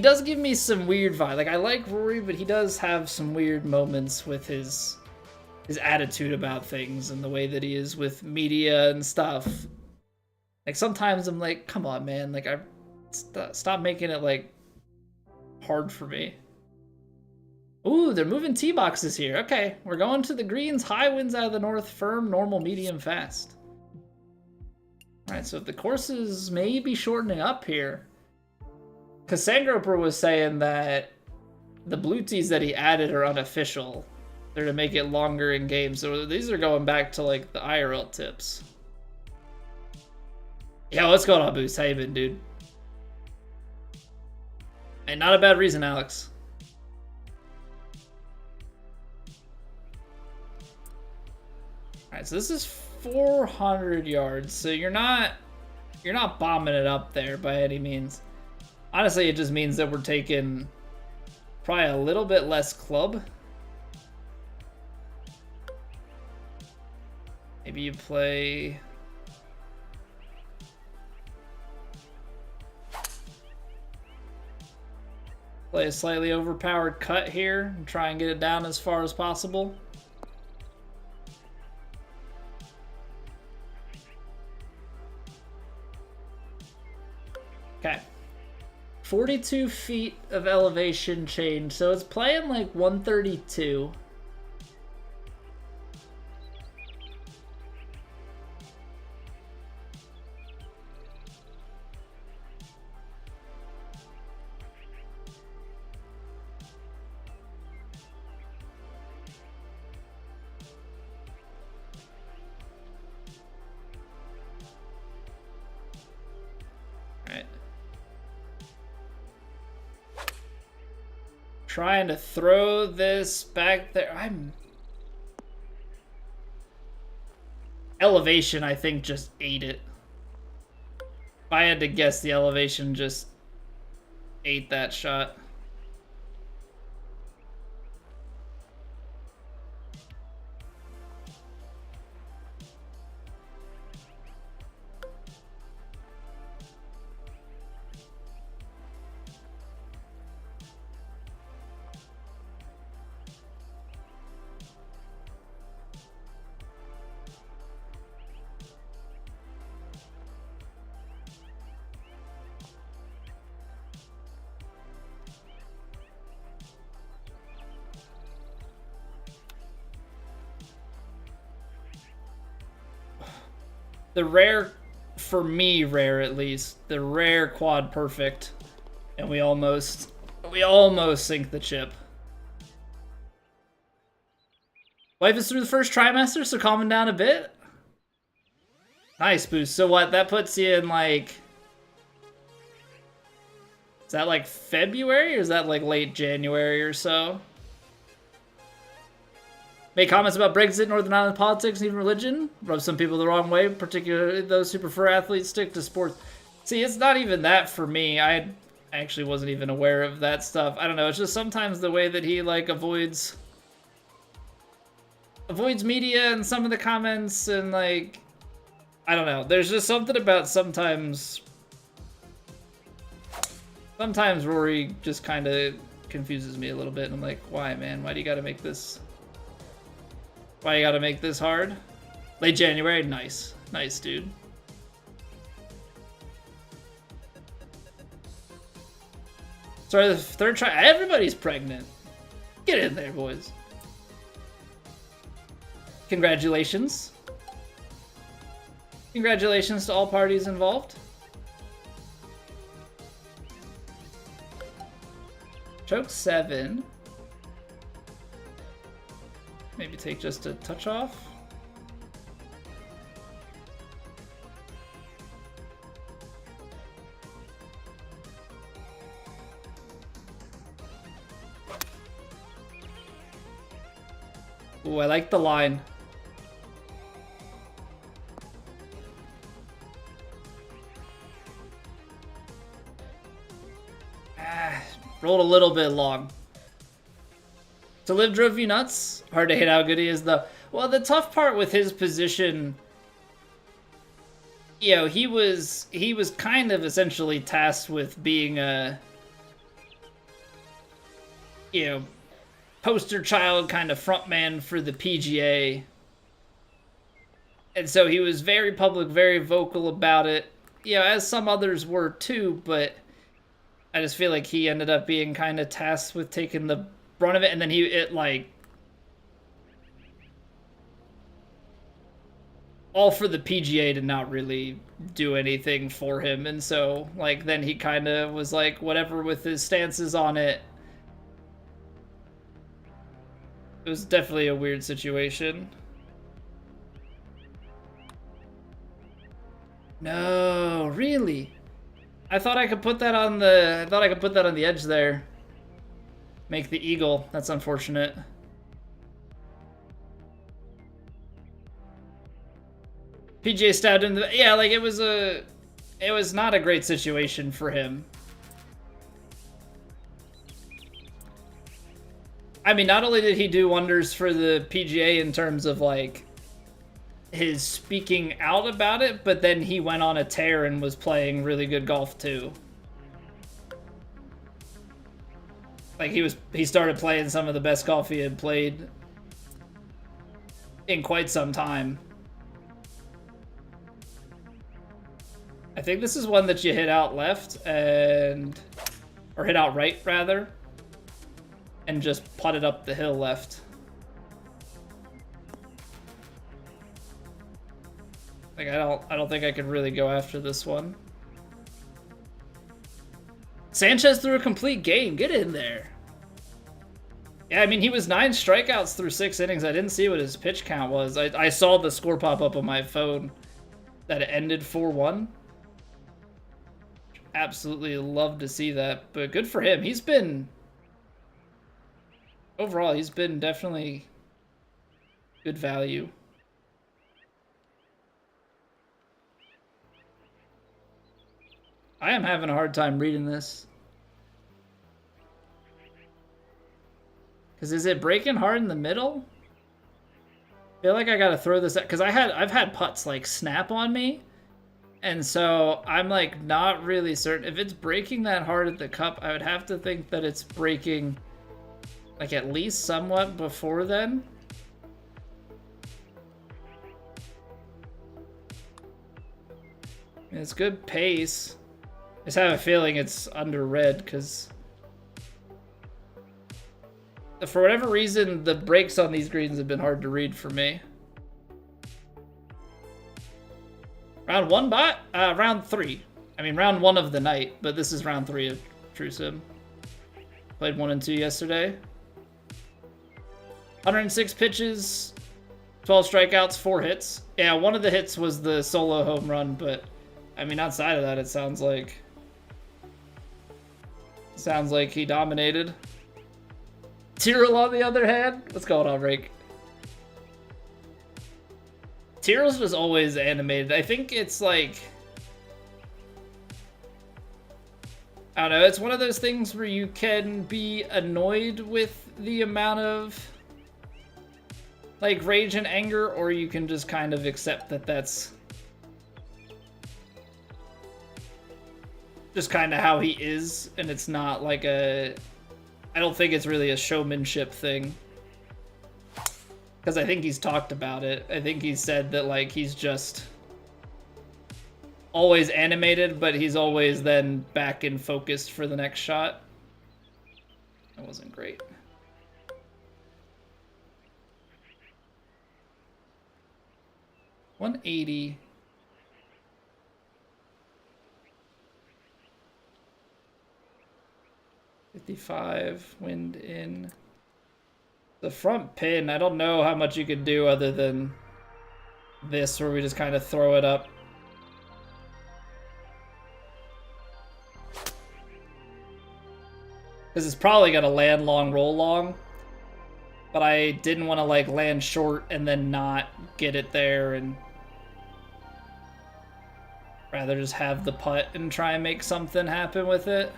does give me some weird vibe. Like, I like Rory, but he does have some weird moments with his attitude about things and the way that he is with media and stuff. Like, sometimes I'm like, come on, man. Like, stop making it, like, hard for me. Ooh, they're moving tee boxes here. Okay, we're going to the greens. High winds out of the north. Firm, normal, medium, fast. All right, so if the courses may be shortening up here, because Sandgroper was saying that the blue tees that he added are unofficial. They're to make it longer in games. So these are going back to, like, the IRL tips. Yo, what's going on, Boost? How you been, dude? Hey, not a bad reason, Alex. Alright, so this is 400 yards. So you're not bombing it up there by any means. Honestly, it just means that we're taking probably a little bit less club. Maybe you play... Play a slightly overpowered cut here and try and get it down as far as possible. Okay. 42 feet of elevation change, so it's playing like 132. Trying to throw this back there. Elevation, I think, just ate it. If I had to guess, the elevation just ate that shot. The rare, for me, rare at least, the rare quad perfect, and we almost sink the chip. Life is through the first trimester, so calming down a bit. Nice boost. So what? That puts you in like... Is that like February or is that like late January or so? Make comments about Brexit, Northern Ireland politics, and even religion. Rub some people the wrong way, particularly those who prefer athletes stick to sports. See, it's not even that for me. I actually wasn't even aware of that stuff. I don't know. It's just sometimes the way that he like avoids media and some of the comments and like, I don't know. There's just something about sometimes Rory just kind of confuses me a little bit. And I'm like, why, man? Why do you got to make this? Why you got to make this hard? Late January, nice, nice, dude. Sorry, the third try. Everybody's pregnant. Get in there, boys. Congratulations. Congratulations to all parties involved. Choke 7. Maybe take just a touch off. Ooh, I like the line. Rolled a little bit long. To live drove you nuts. Hard to hit how good he is, though. Well, the tough part with his position, you know, he was kind of essentially tasked with being a, you know, poster child kind of frontman for the PGA. And so he was very public, very vocal about it, you know, as some others were too, but I just feel like he ended up being kind of tasked with taking the brunt of it, and then all for the PGA to not really do anything for him, and so, like, then he kind of was like, whatever with his stances on it. It was definitely a weird situation. No, really? I thought I could put that on the edge there. Make the eagle. That's unfortunate. PGA stabbed in the... Yeah, like, it was not a great situation for him. I mean, not only did he do wonders for the PGA in terms of, like, his speaking out about it, but then he went on a tear and was playing really good golf, too. Like, he started playing some of the best golf he had played in quite some time. I think this is one that you hit out left or hit out right, rather, and just putted up the hill left. Like, I don't think I could really go after this one. Sanchez threw a complete game. Get in there. Yeah, I mean, he was 9 strikeouts through 6 innings. I didn't see what his pitch count was. I saw the score pop up on my phone that it ended 4-1. Absolutely love to see that, but good for him. Overall, he's been definitely good value. I am having a hard time reading this. Because is it breaking hard in the middle? I feel like I gotta throw this out, because I've had putts like snap on me. And so I'm like not really certain. If it's breaking that hard at the cup, I would have to think that it's breaking like at least somewhat before then. It's good pace. I just have a feeling it's under red because for whatever reason, the breaks on these greens have been hard to read for me. Round 1 bot? Round 3. I mean, round 1 of the night, but this is round 3 of True Sim. Played 1 and 2 yesterday. 106 pitches, 12 strikeouts, 4 hits. Yeah, one of the hits was the solo home run, but I mean, outside of that, it sounds like he dominated. Tyrrell, on the other hand, what's going on, Rake? Tyrrell's just always animated. I think it's like, I don't know, it's one of those things where you can be annoyed with the amount of like rage and anger, or you can just kind of accept that that's just kind of how he is, and it's not like a, I don't think it's really a showmanship thing. Because I think he's talked about it. I think he said that like he's just always animated, but he's always then back in focused for the next shot. That wasn't great. $180. $55, wind in. The front pin, I don't know how much you could do other than this, where we just kind of throw it up. Because it's probably going to land long, roll long. But I didn't want to like land short and then not get it there, and rather just have the putt and try and make something happen with it.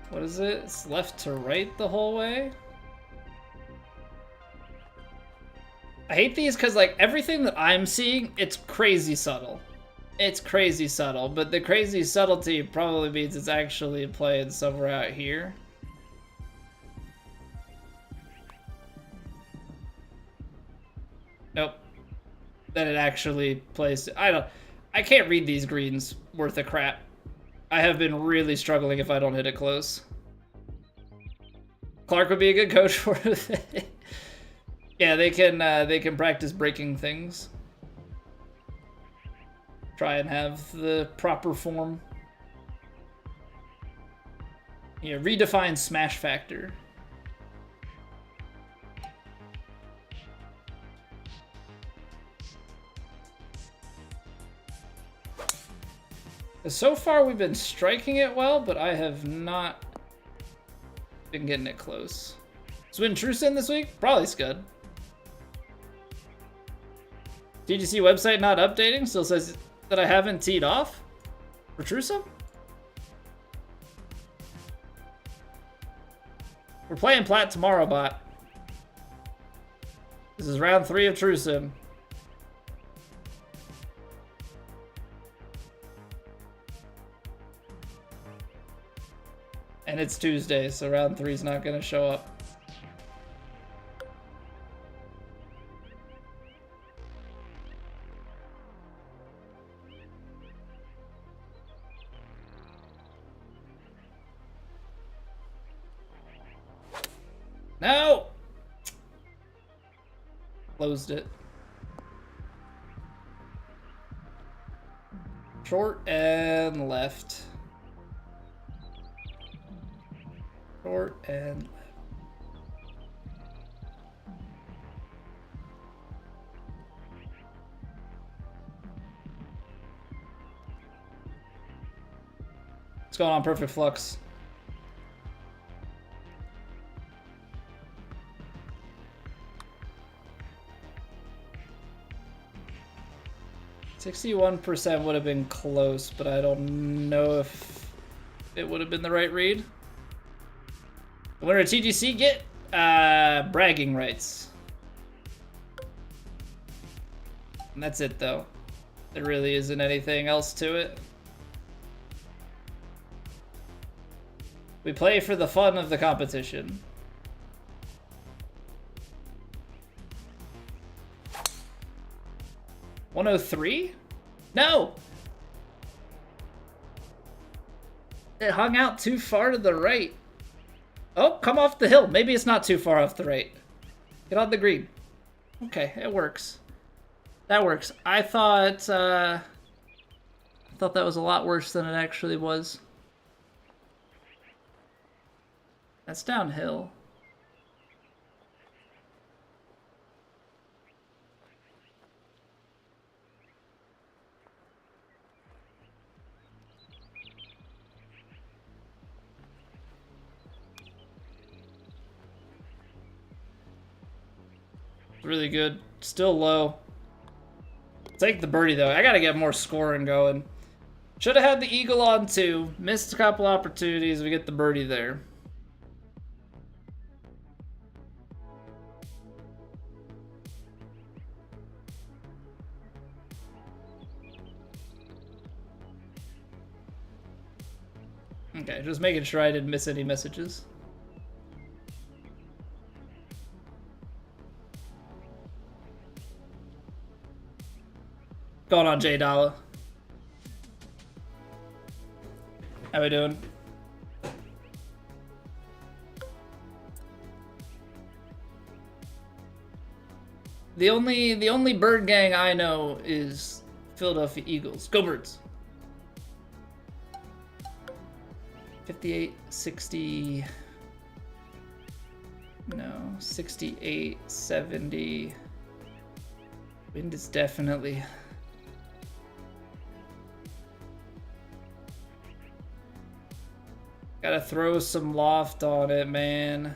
What is it? It's left to right the whole way? I hate these because, like, everything that I'm seeing, it's crazy subtle. It's crazy subtle, but the crazy subtlety probably means it's actually playing somewhere out here. Nope. Then it actually plays... I can't read these greens worth a crap. I have been really struggling if I don't hit it close. Clark would be a good coach for it. Yeah, they can practice breaking things. Try and have the proper form. Yeah, redefine smash factor. So far we've been striking it well, but I have not been getting it close. So win Trusin this week? Probably good. TGC website not updating, still says that I haven't teed off for Trusin. We're playing Plat tomorrow, bot. This is round 3 of Trusin. And it's Tuesday, so round 3 is not going to show up. No! Closed it. Short and left. Short and left. What's going on, Perfect Flux? %61% would have been close, but I don't know if it would have been the right read. What did TGC get? Bragging rights. And that's it, though. There really isn't anything else to it. We play for the fun of the competition. $103? No! It hung out too far to the right. Oh, come off the hill. Maybe it's not too far off the right. Get on the green. Okay, it works. That works. I thought that was a lot worse than it actually was. That's downhill. Really good. Still low. Take the birdie though. I gotta get more scoring going. Should have had the eagle on too. Missed a couple opportunities. We get the birdie there. Okay, just making sure I didn't miss any messages. Going on, J Dollar. How we doing? The only bird gang I know is Philadelphia Eagles. Go Birds. 58, 60. No, 68, 70. Wind is definitely. Gotta throw some loft on it, man.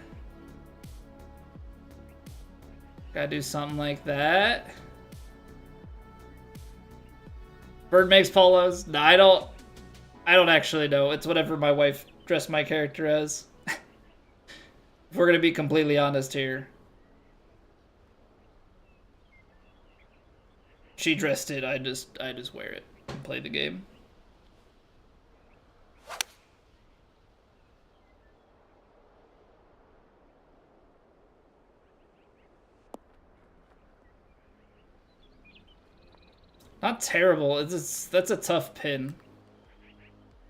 Gotta do something like that. Bird makes polos. No, I don't actually know. It's whatever my wife dressed my character as. If we're gonna be completely honest here. She dressed it, I just wear it and play the game. Not terrible. That's a tough pin.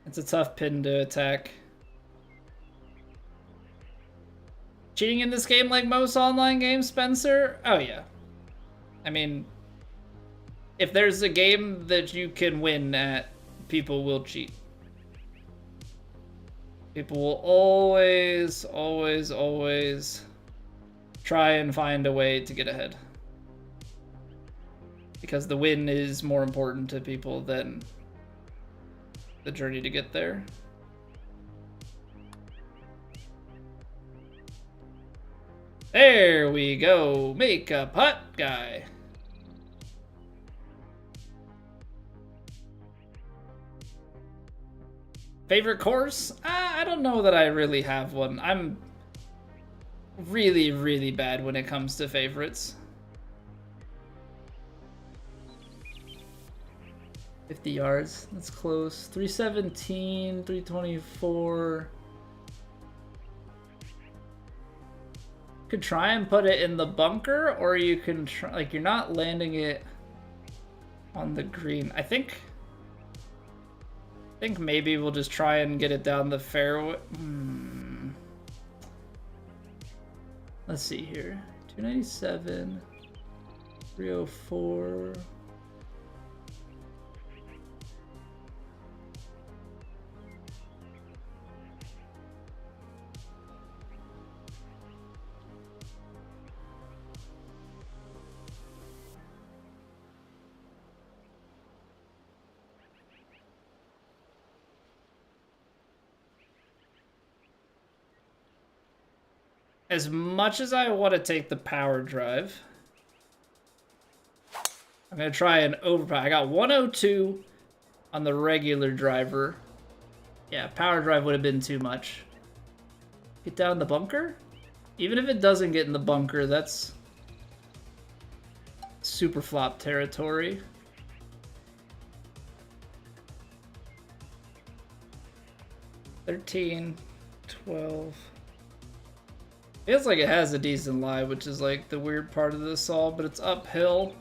It's a tough pin to attack. Cheating in this game like most online games, Spencer? Oh yeah. I mean, if there's a game that you can win at, people will cheat. People will always, always, always try and find a way to get ahead. Because the win is more important to people than the journey to get there. There we go. Make a putt, guy. Favorite course? I don't know that I really have one. I'm really, really bad when it comes to favorites. 50 yards, that's close. 317, 324. Could try and put it in the bunker, or you can try, like, you're not landing it on the green. I think maybe we'll just try and get it down the fairway. Let's see here. 297, 304. As much as I want to take the power drive, I'm going to try an overpower. I got 102 on the regular driver. Yeah, power drive would have been too much. Get down the bunker? Even if it doesn't get in the bunker, that's super flop territory. $13, $12. Feels like it has a decent lie, which is like the weird part of this all, but it's uphill.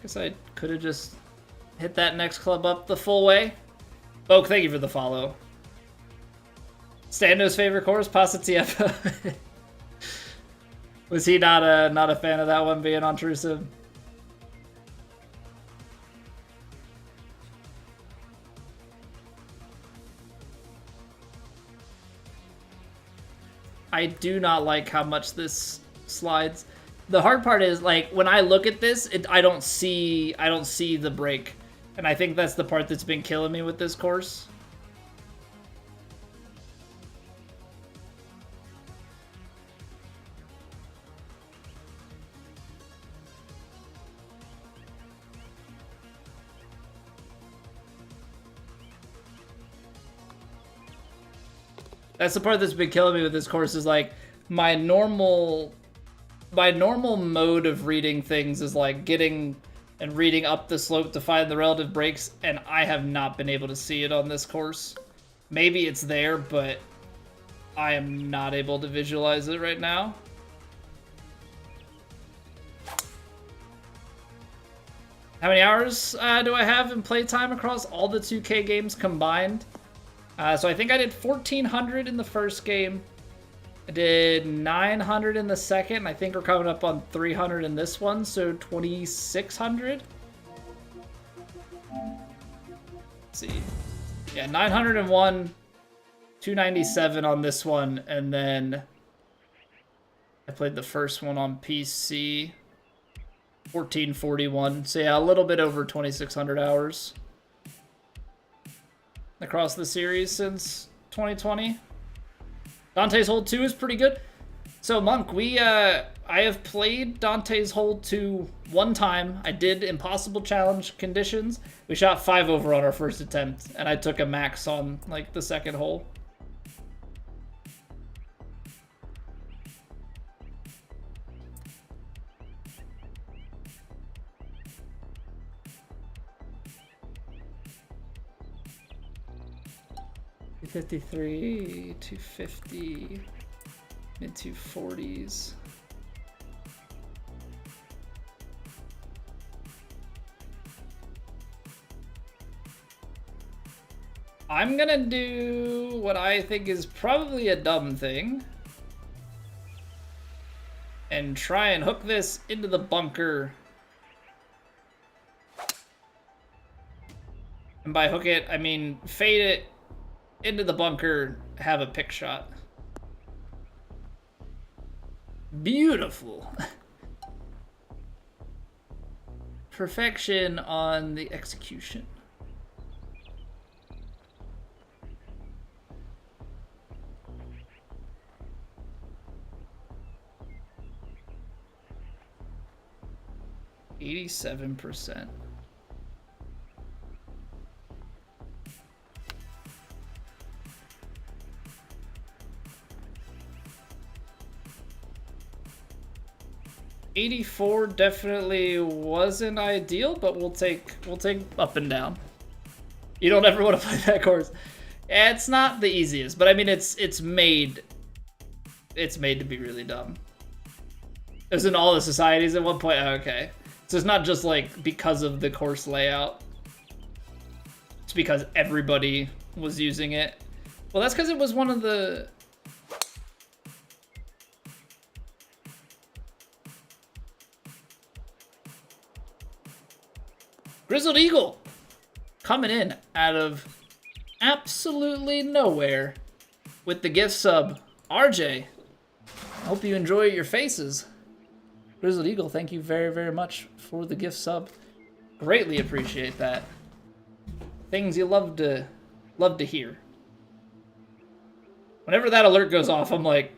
Guess I could have just hit that next club up the full way. Oak, thank you for the follow. Stando's favorite course, Pasatiempo. Was he not a fan of that one being on True Sim? I do not like how much this slides. The hard part is, like, when I look at this, I don't see the break. And I think that's the part that's been killing me with this course. That's the part that's been killing me with this course is, like, my normal mode of reading things is, like, getting and reading up the slope to find the relative breaks, and I have not been able to see it on this course. Maybe it's there, but I am not able to visualize it right now. How many hours do I have in playtime across all the 2K games combined? So I think I did 1,400 in the first game. I did 900 in the second. I think we're coming up on 300 in this one, so 2,600. Let's see. Yeah, 901, 297 on this one, and then I played the first one on PC, 1441. So yeah, a little bit over 2,600 hours across the series since 2020. Dante's Hold 2 is pretty good. So Monk, I have played Dante's Hold 2 one time. I did Impossible Challenge conditions. We shot 5 over on our first attempt, and I took a max on, like, the second hole. $253, 250, mid 240s. I'm gonna do what I think is probably a dumb thing and try and hook this into the bunker. And by hook it, I mean fade it into the bunker, have a pick shot. Beautiful. Perfection on the execution. %. 84 definitely wasn't ideal, but we'll take up and down. You don't ever want to play that course. It's not the easiest, but I mean it's made to be really dumb. It was in all the societies at one point. Oh, okay, so it's not just like because of the course layout. It's because everybody was using it. Well, that's because it was one of the. Grizzled Eagle coming in out of absolutely nowhere with the gift sub. RJ, I hope you enjoy your faces. Grizzled Eagle, thank you very, very much for the gift sub. Greatly appreciate that. Things you love to hear. Whenever that alert goes off, I'm like...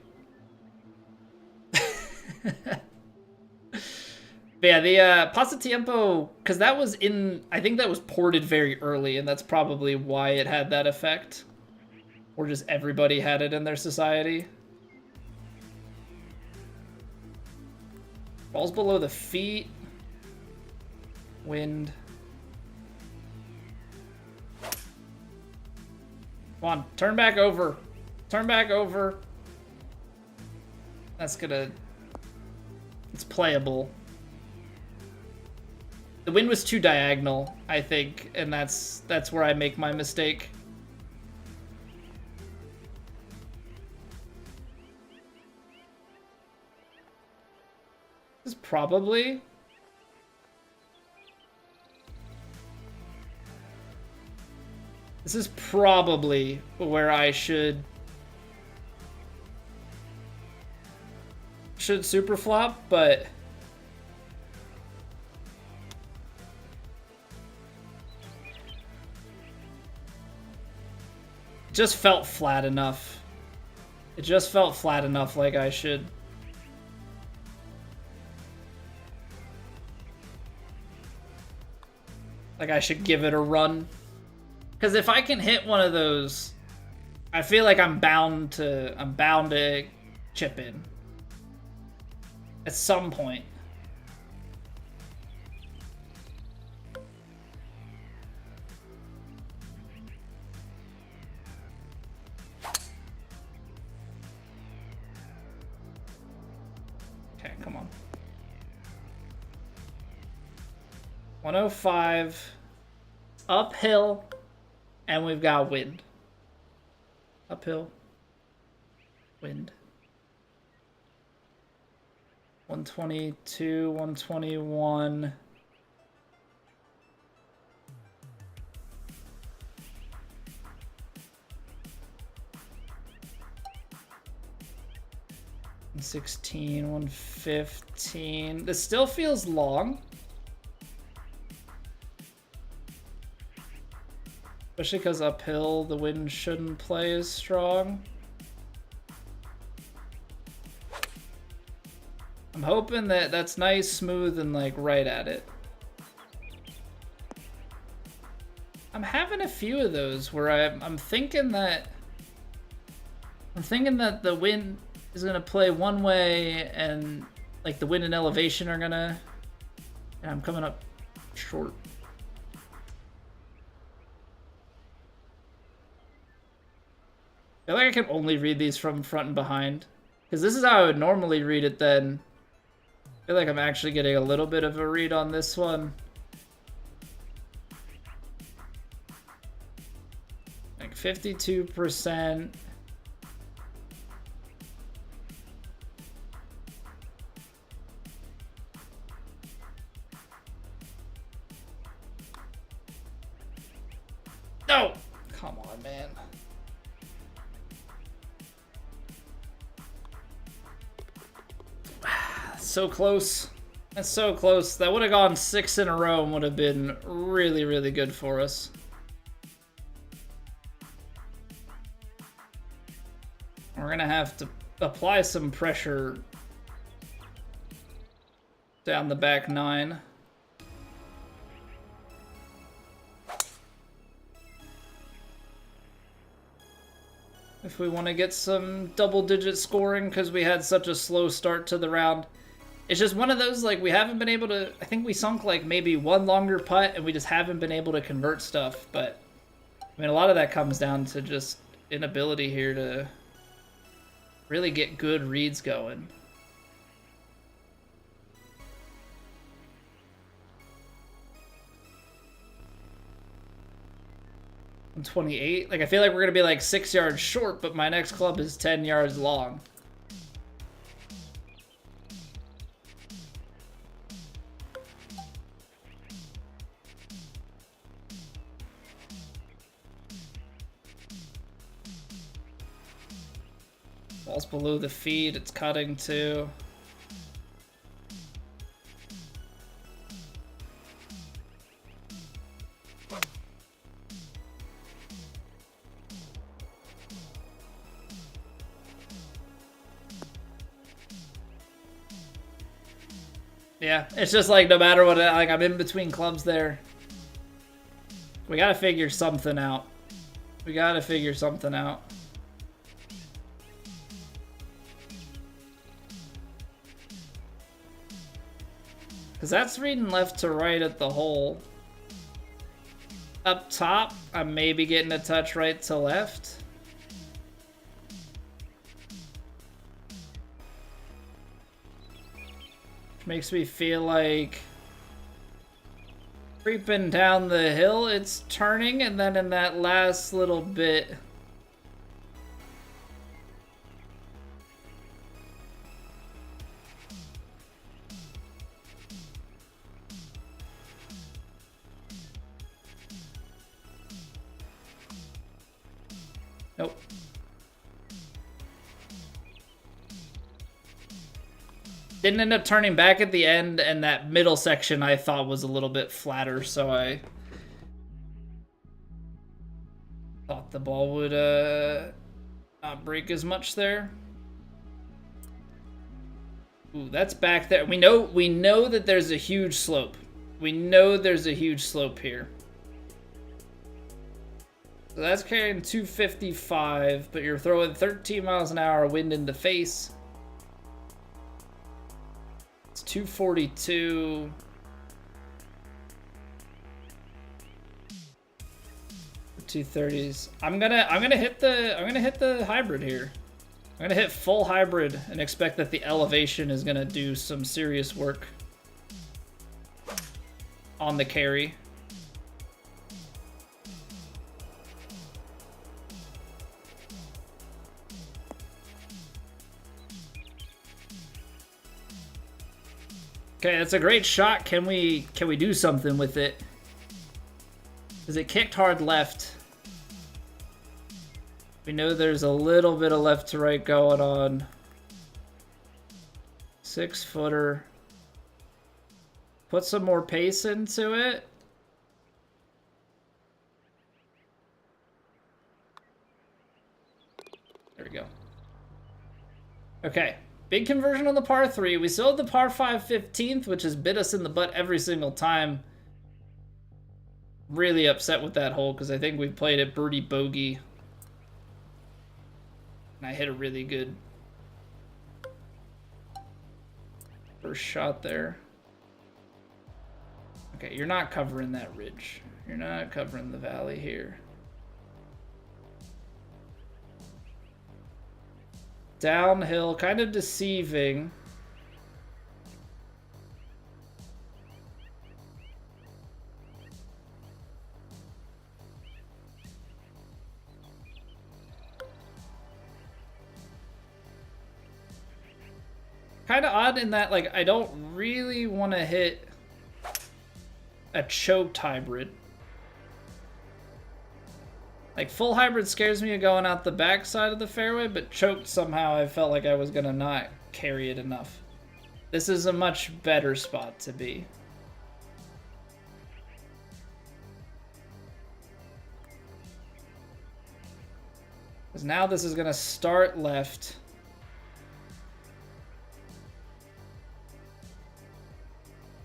But yeah, the Pasatiempo, because that was in, I think that was ported very early, and that's probably why it had that effect. Or just everybody had it in their society. Balls below the feet. Wind. Come on, turn back over. Turn back over. That's gonna... It's playable. The wind was too diagonal, I think, and that's where I make my mistake. This is probably... This is probably where I should super flop, but it just felt flat enough. It just felt flat enough like I should. Like I should give it a run. Because if I can hit one of those, I feel like I'm bound to chip in at some point. Okay, come on. 105 uphill. And we've got wind. Uphill. Wind. 122, 121. $116, 115. This still feels long. Especially because uphill, the wind shouldn't play as strong. I'm hoping that that's nice, smooth, and like right at it. I'm having a few of those where I'm thinking that the wind is gonna play one way and like the wind and elevation are gonna, and I'm coming up short. I feel like I can only read these from front and behind. Because this is how I would normally read it then. I feel like I'm actually getting a little bit of a read on this one. Like 52%. No! Come on, man. So close. That's so close. That would have gone 6 in a row and would have been really, really good for us. We're going to have to apply some pressure down the back 9. If we want to get some double-digit scoring, because we had such a slow start to the round. It's just one of those, like, we haven't been able to... I think we sunk, like, maybe one longer putt, and we just haven't been able to convert stuff. But, I mean, a lot of that comes down to just inability here to really get good reads going. I'm 28. Like, I feel like we're going to be, like, 6 yards short, but my next club is 10 yards long. Ball's below the feet, it's cutting too. Yeah, it's just like no matter what, like I'm in between clubs there. We gotta figure something out. We gotta figure something out. Because that's reading left to right at the hole. Up top, I'm maybe getting a touch right to left. Which makes me feel like creeping down the hill, it's turning, and then in that last little bit... Didn't end up turning back at the end, and that middle section I thought was a little bit flatter, so I thought the ball would not break as much there. Ooh, that's back there. We know that there's a huge slope. We know there's a huge slope here. So that's carrying 255, but you're throwing 13 miles an hour wind in the face. It's 242. For 230s. I'm gonna hit the hybrid here. I'm gonna hit full hybrid and expect that the elevation is gonna do some serious work on the carry. Okay, that's a great shot. Can we do something with it? Because it kicked hard left. We know there's a little bit of left to right going on. 6-footer. Put some more pace into it. There we go. Okay. Big conversion on the par 3. We still have the par 5 15th, which has bit us in the butt every single time. Really upset with that hole because I think we played it birdie bogey. And I hit a really good first shot there. Okay, you're not covering that ridge. You're not covering the valley here. Downhill, kind of deceiving. Kind of odd in that, like, I don't really want to hit a choked hybrid. Like, full hybrid scares me of going out the back side of the fairway, but choked somehow I felt like I was going to not carry it enough. This is a much better spot to be. Because now this is going to start left.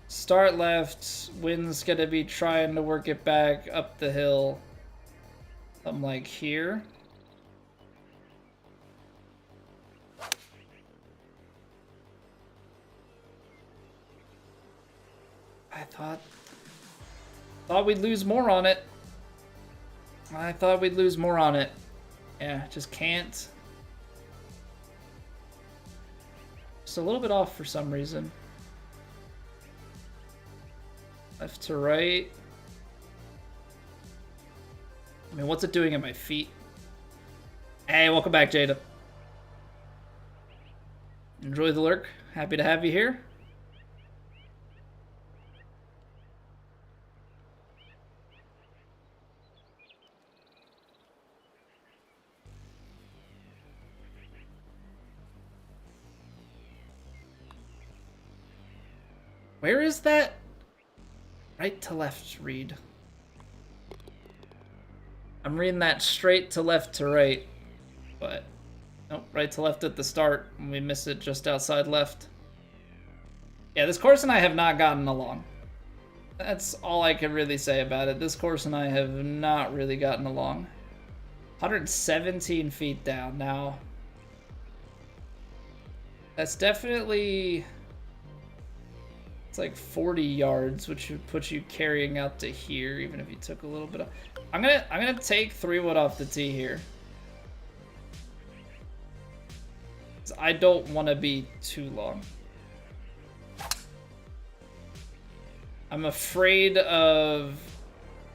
Start left, wind's going to be trying to work it back up the hill. Something like here. I thought we'd lose more on it. I thought we'd lose more on it. Yeah, just can't. Just a little bit off for some reason. Left to right. I mean, what's it doing at my feet? Hey, welcome back, Jada. Enjoy the lurk. Happy to have you here. Where is that right to left read? I'm reading that straight to left to right, but nope, right to left at the start, and we miss it just outside left. Yeah, this course and I have not gotten along. That's all I can really say about it. This course and I have not really gotten along. 117 feet down now. That's definitely... It's like 40 yards, which would put you carrying out to here, even if you took a little bit of... I'm gonna take 3-wood off the tee here. I don't want to be too long. I'm afraid of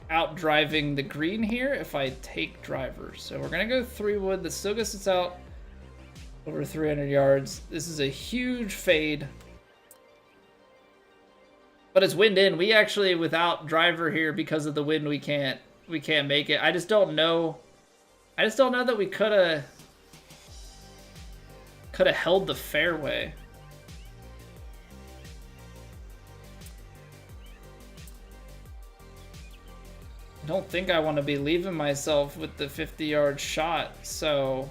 out-driving the green here if I take driver. So we're gonna go 3-wood. That still gets us out over 300 yards. This is a huge fade. But it's wind in. We actually, without driver here, because of the wind, we can't make it. I just don't know. I just don't know that we could have held the fairway. I don't think I want to be leaving myself with the 50-yard shot, so...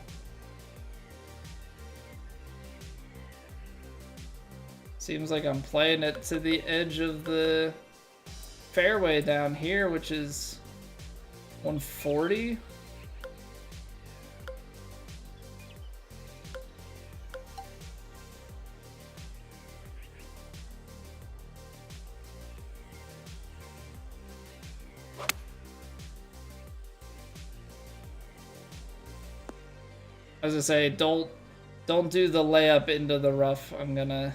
Seems like I'm playing it to the edge of the fairway down here, which is 140. As I say, don't do the layup into the rough. I'm gonna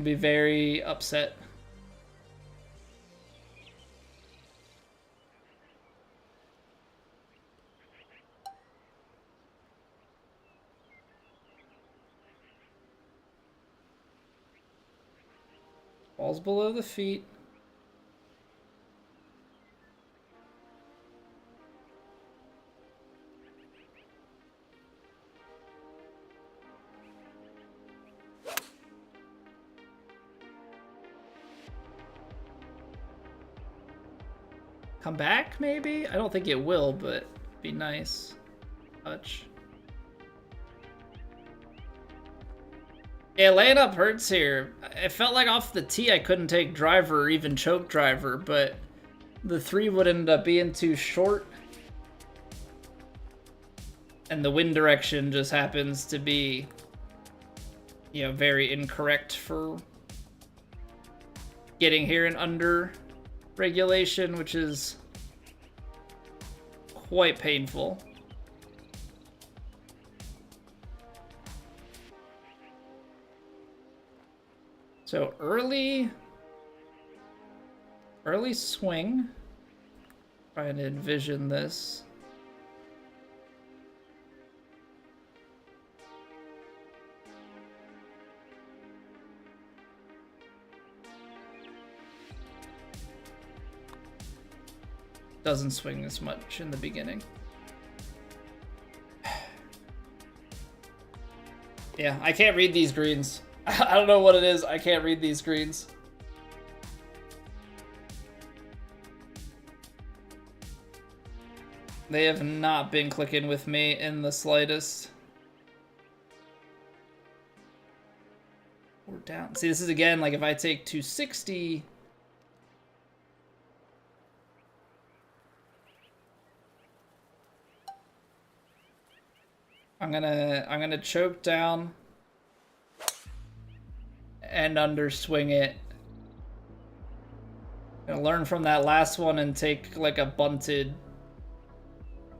be very upset. Ball's below the feet. Come back, maybe? I don't think it will, but be nice. Touch. Yeah, laying up hurts here. It felt like off the tee I couldn't take driver or even choke driver, but the 3 would end up being too short. And the wind direction just happens to be, you know, very incorrect for getting here and under regulation, which is quite painful. So early swing. Trying to envision this. Doesn't swing as much in the beginning. Yeah, I can't read these greens. I don't know what it is. I can't read these greens. They have not been clicking with me in the slightest. We're down. See, this is again, like if I take 260... I'm gonna choke down and underswing it. Gonna learn from that last one and take like a bunted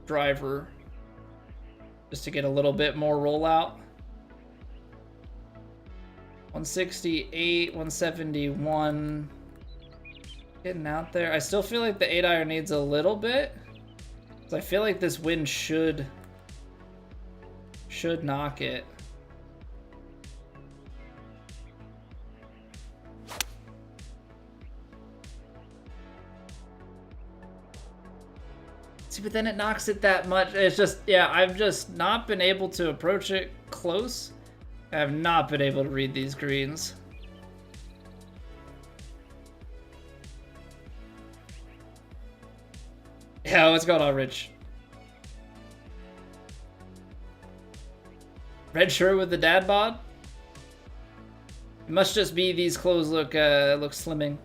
driver just to get a little bit more rollout. 168, 171. Getting out there. I still feel like the 8-iron needs a little bit. So I feel like this wind should knock it. See, but then it knocks it that much. It's just, yeah, I've just not been able to approach it close. I have not been able to read these greens. Yeah, what's going on, Rich? Red shirt with the dad bod? It must just be these clothes look slimming.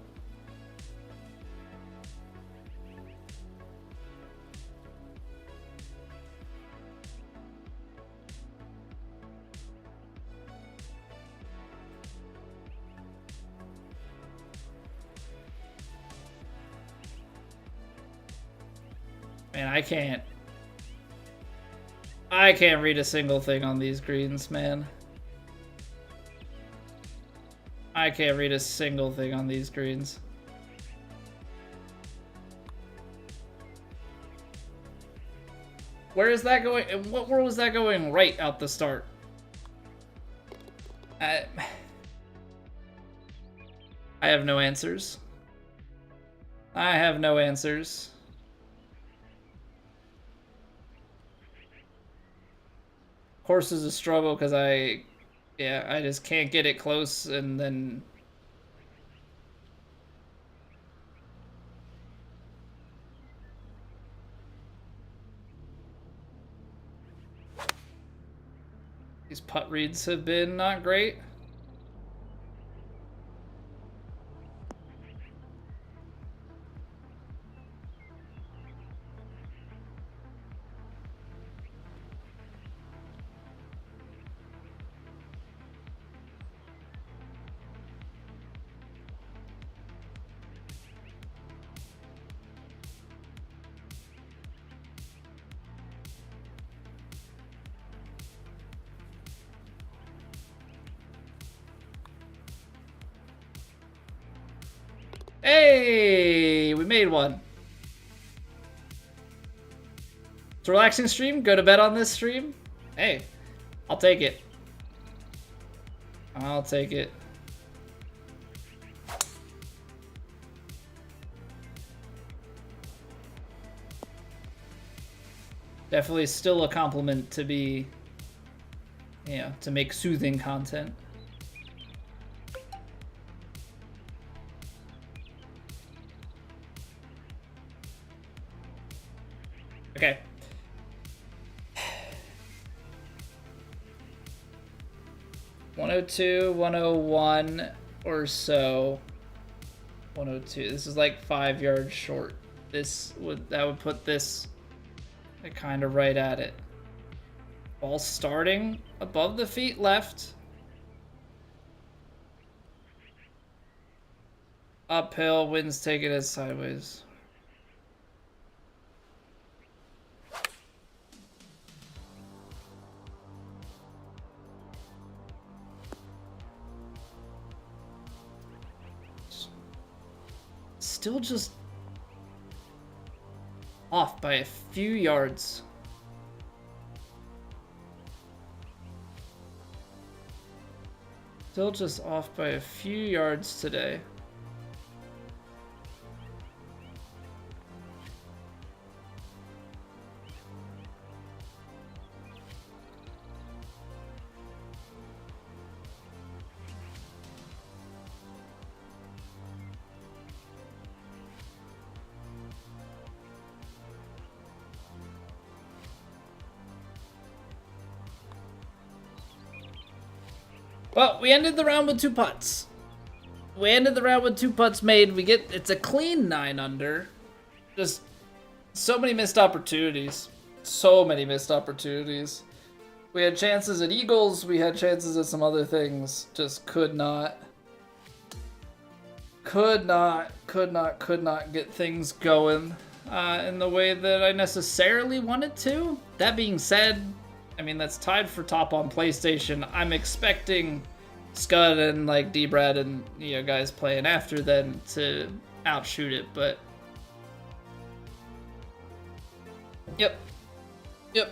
Man, I can't read a single thing on these greens, man. I can't read a single thing on these greens. Where is that going? In what world is that going right out the start? I have no answers. I have no answers. Course is a struggle because I just can't get it close, and then putt reads have been not great. Hey, we made one. It's a relaxing stream. Go to bed on this stream. Hey, I'll take it. I'll take it. Definitely still a compliment to be, yeah, to make soothing content. Okay. $102, 101 or so. 102. This is like 5 yards short. That would put this kind of right at it. Ball starting above the feet left. Uphill, wind's taking it sideways. Still just off by a few yards. Still just off by a few yards today. Well, we ended the round with 2 putts. We ended the round with 2 putts made. It's a clean 9 under. Just so many missed opportunities. So many missed opportunities. We had chances at eagles. We had chances at some other things. Just could not get things going in the way that I necessarily wanted to. That being said, I mean, that's tied for top on PlayStation. I'm expecting Scud and like D-Brad and guys playing after them to outshoot it, but yep. Got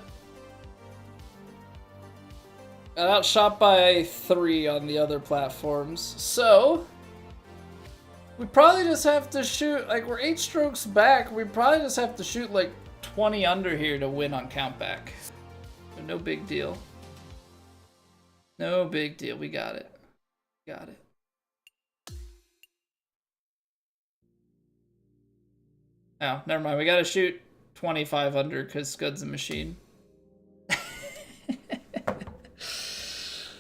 outshot by 3 on the other platforms, so we probably just have to shoot, like, we're 8 strokes back. We probably just have to shoot like 20 under here to win on countback. No big deal. No big deal. We got it. Got it. Oh, never mind. We gotta shoot 25 under because Scud's a machine.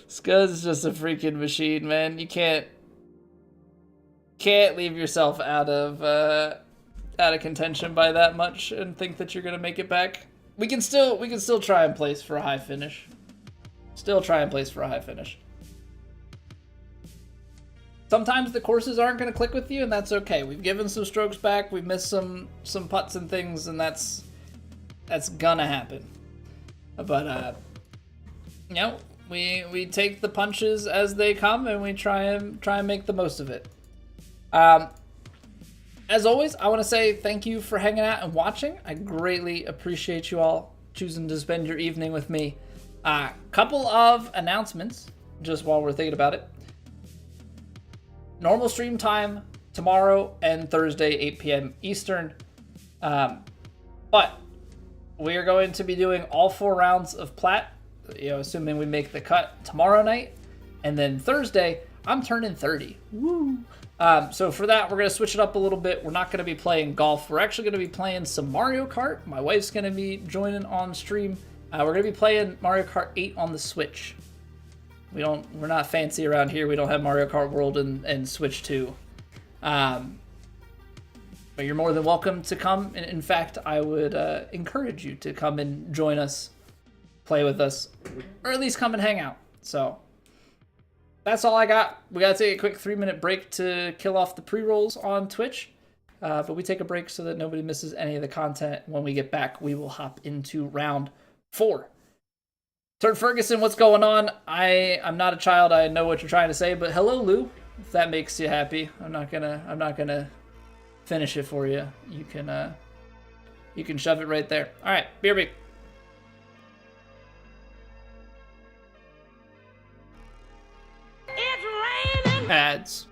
Scud's just a freaking machine, man. You can't leave yourself out of contention by that much and think that you're gonna make it back. We can still try and place for a high finish. Sometimes the courses aren't going to click with you, and that's okay. We've given some strokes back. We've missed some putts and things, and that's gonna happen. But we take the punches as they come, and we try and make the most of it. As always, I want to say thank you for hanging out and watching. I greatly appreciate you all choosing to spend your evening with me. Couple of announcements, just while we're thinking about it. Normal stream time tomorrow and Thursday, 8 p.m. Eastern. But we are going to be doing all 4 rounds of Plat, assuming we make the cut tomorrow night. And then Thursday, I'm turning 30. Woo! So for that, we're going to switch it up a little bit. We're not going to be playing golf. We're actually going to be playing some Mario Kart. My wife's going to be joining on stream. We're going to be playing Mario Kart 8 on the Switch. We're not fancy around here. We don't have Mario Kart World and Switch 2. But you're more than welcome to come. In fact, I would encourage you to come and join us, play with us, or at least come and hang out. So that's all I got. We got to take a quick 3-minute break to kill off the pre-rolls on Twitch. But we take a break so that nobody misses any of the content. When we get back, we will hop into round 4. Turd Ferguson, what's going on? I'm not a child. I know what you're trying to say, but hello, Lou. If that makes you happy, I'm not gonna finish it for you. You can shove it right there. All right, BRB. It's raining. Ads.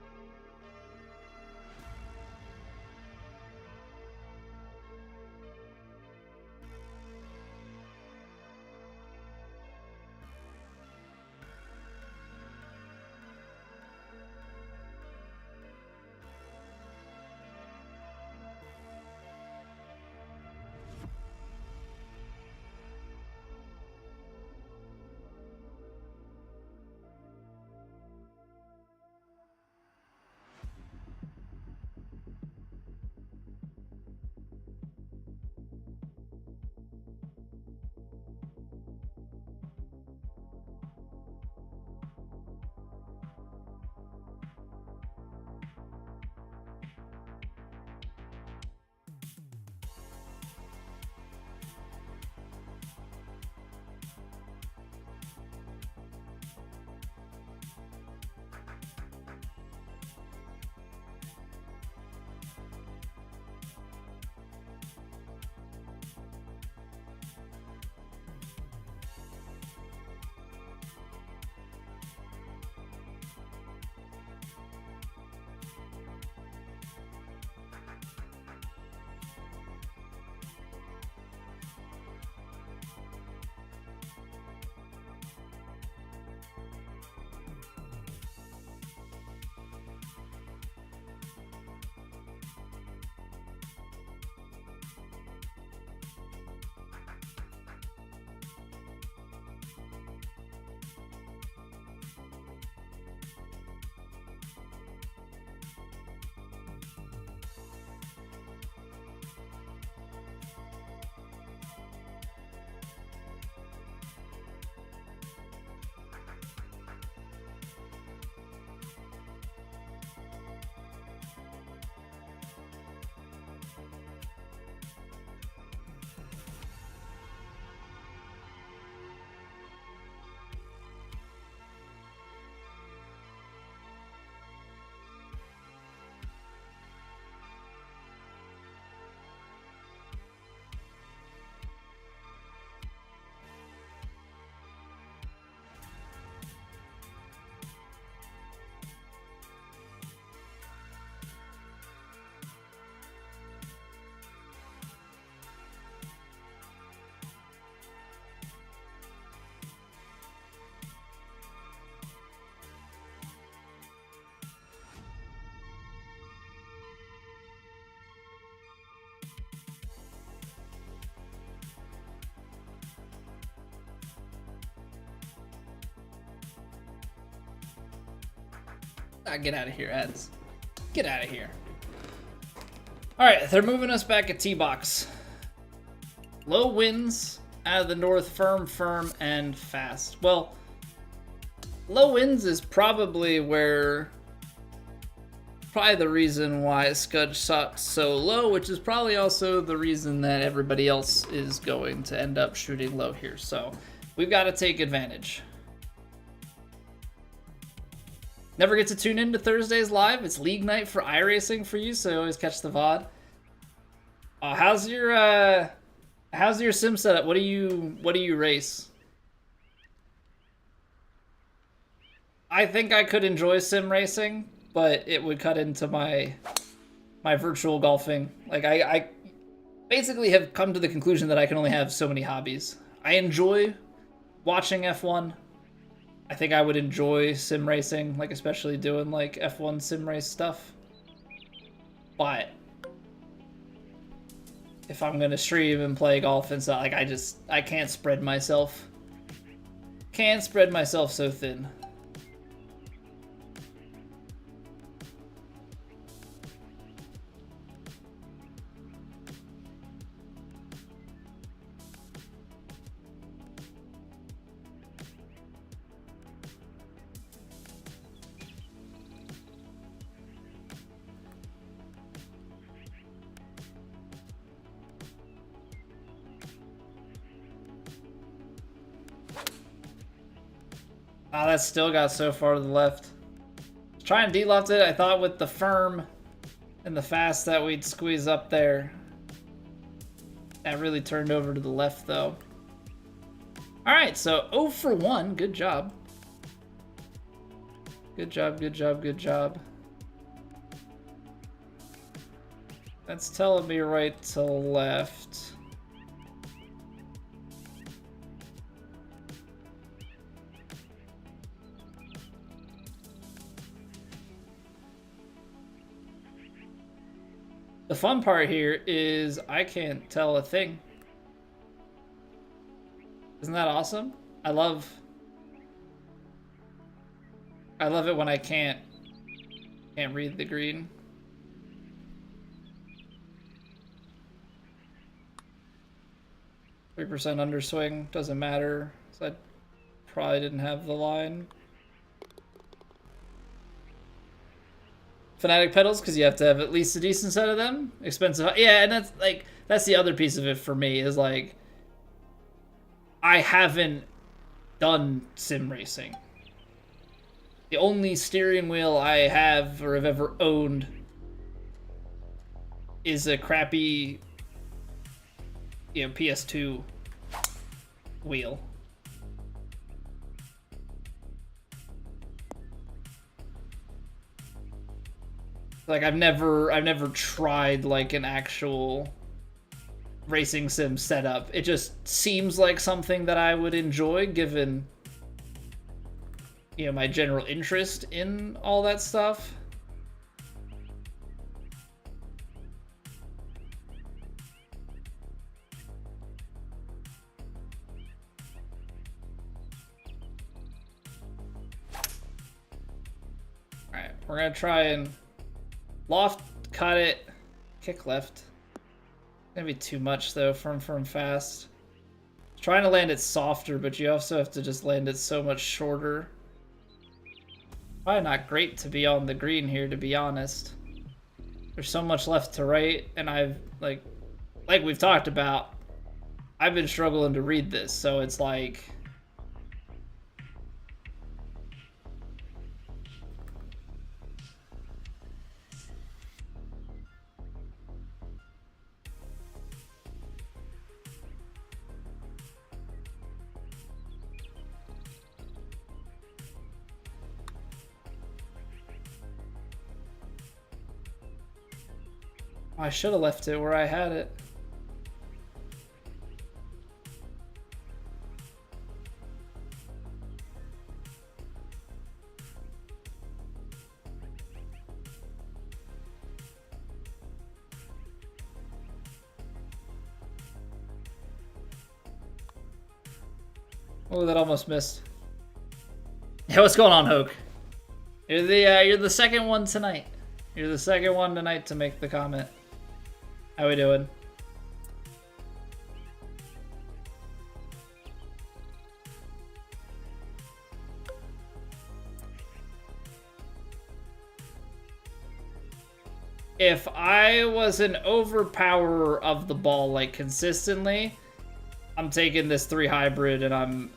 Get out of here, ads. Get out of here. All right, they're moving us back at T-Box. Low winds out of the north, firm, and fast. Well, low winds is probably the reason why Scud shot so low, which is probably also the reason that everybody else is going to end up shooting low here. So we've got to take advantage. Never get to tune in to Thursdays live. It's league night for iRacing for you, so always catch the VOD. How's your sim setup? What do you race? I think I could enjoy sim racing, but it would cut into my virtual golfing. Like I basically have come to the conclusion that I can only have so many hobbies. I enjoy watching F1. I think I would enjoy sim racing, like especially doing like F1 sim race stuff. But if I'm gonna stream and play golf and stuff, like I can't spread myself. Can't spread myself so thin. Oh, that still got so far to the left. Trying to deloft it, I thought with the firm and the fast that we'd squeeze up there. That really turned over to the left, though. Alright, so 0 for 1. Good job. Good job, good job, good job. That's telling me right to left. The fun part here is I can't tell a thing. Isn't that awesome? I love it when I can't read the green. %3 underswing, doesn't matter. So I probably didn't have the line. Fanatic pedals, because you have to have at least a decent set of them. Expensive. Yeah, and that's the other piece of it for me, is like, I haven't done sim racing. The only steering wheel I have or have ever owned is a crappy, PS2 wheel. Like I've never tried like an actual racing sim setup. It just seems like something that I would enjoy given my general interest in all that stuff. All right, we're gonna try and loft, cut it, kick left. Gonna be too much though, firm, fast. Trying to land it softer, but you also have to just land it so much shorter. Probably not great to be on the green here, to be honest. There's so much left to right, and I've, like we've talked about, I've been struggling to read this, so it's like... I should have left it where I had it. Oh, that almost missed. Yeah, what's going on, Hoke? You're the second one tonight. You're the second one tonight to make the comment. How we doing? If I was an overpowerer of the ball, like, consistently, I'm taking this 3 hybrid and I'm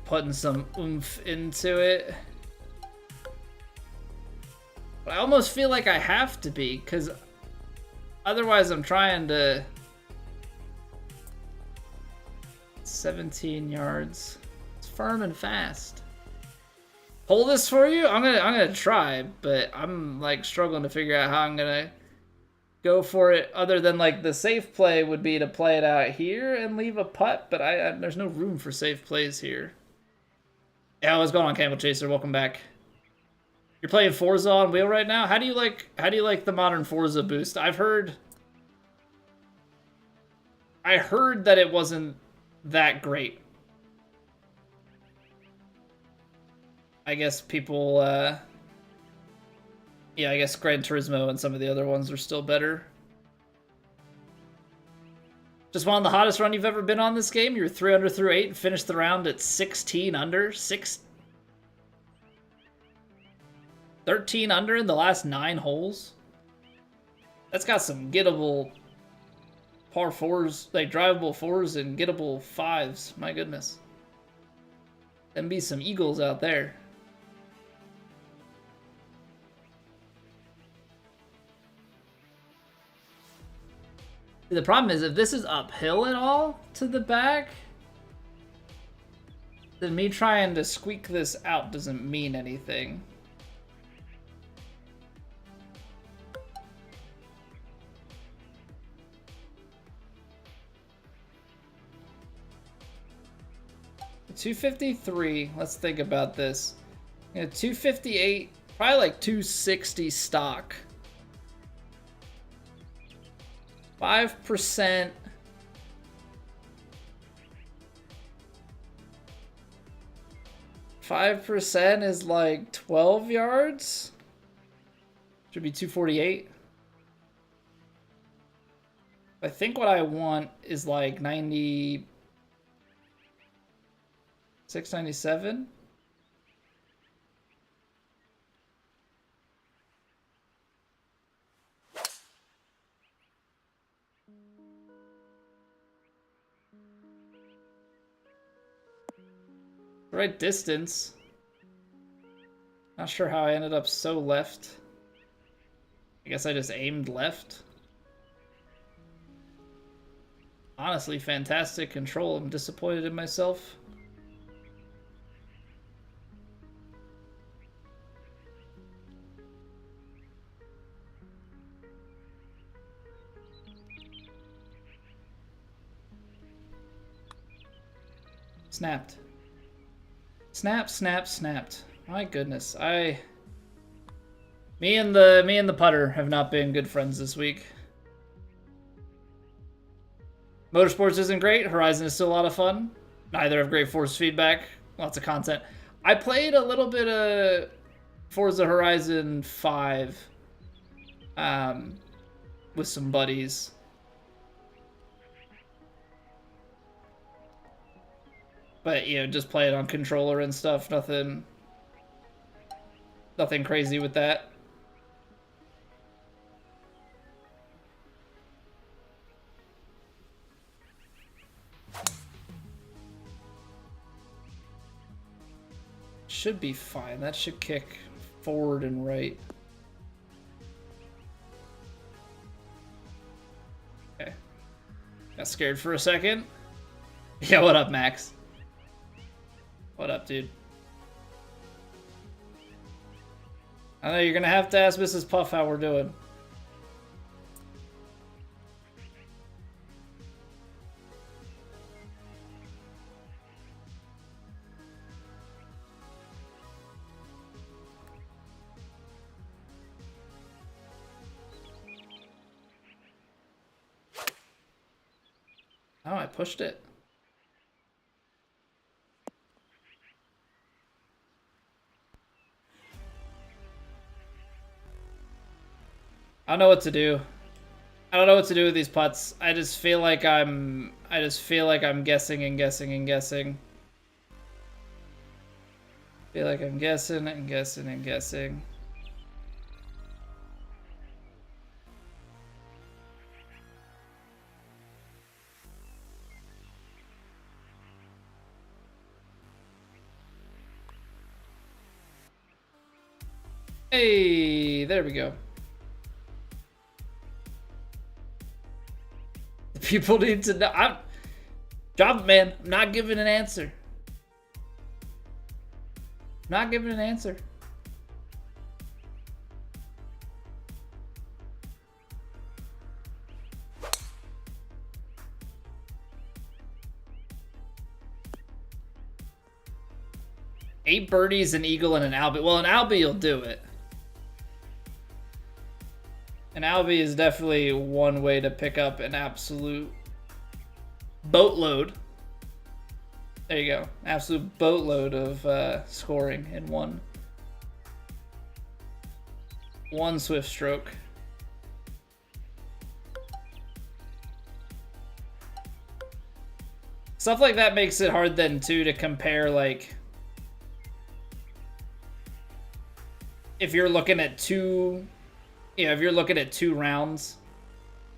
putting some oomph into it. But I almost feel like I have to be, because otherwise I'm trying to... 17 yards. It's firm and fast. Hold this for you? I'm gonna try, but I'm like struggling to figure out how I'm gonna go for it, other than like the safe play would be to play it out here and leave a putt, but there's no room for safe plays here. Yeah, what's going on, Camel Chaser? Welcome back. You're playing Forza on wheel right now? How do you like the modern Forza boost? I heard that it wasn't that great. I guess people yeah, I guess Gran Turismo and some of the other ones are still better. Just one of the hottest run you've ever been on this game. You're 3 under through 8 and finished the round at 16 under. 13 under in the last 9 holes. That's got some gettable par 4s, like drivable 4s and gettable 5s. My goodness. Them be some eagles out there. The problem is if this is uphill at all to the back, then me trying to squeak this out doesn't mean anything. $253. Let's think about this. You know, 258, probably like 260 stock. 5%. $5 is like 12 yards. Should be 248. I think what I want is like 96, 97. Right distance. Not sure how I ended up so left. I guess I just aimed left. Honestly, fantastic control. I'm disappointed in myself. Snapped. Snap, snap, snapped. My goodness, me and the putter have not been good friends this week. Motorsports isn't great. Horizon is still a lot of fun. Neither have great force feedback. Lots of content. I played a little bit of Forza Horizon 5 with some buddies. But, you know, just play it on controller and stuff. Nothing crazy with that. Should be fine. That should kick forward and right. Okay. Got scared for a second. Yeah, what up, Max? What up, dude? I know you're gonna have to ask Mrs. Puff how we're doing. Oh, I pushed it. I don't know what to do. I don't know what to do with these putts. I just feel like I'm guessing and guessing and guessing. Feel like I'm guessing and guessing and guessing. Hey, there we go. People need to know. Job, man. I'm not giving an answer. Not giving an answer. Eight birdies, an eagle, and an albie. Well, an albie will do it. An albie is definitely one way to pick up an absolute boatload. There you go. Absolute boatload of scoring in one swift stroke. Stuff like that makes it hard then too to compare, like if you're looking at two rounds,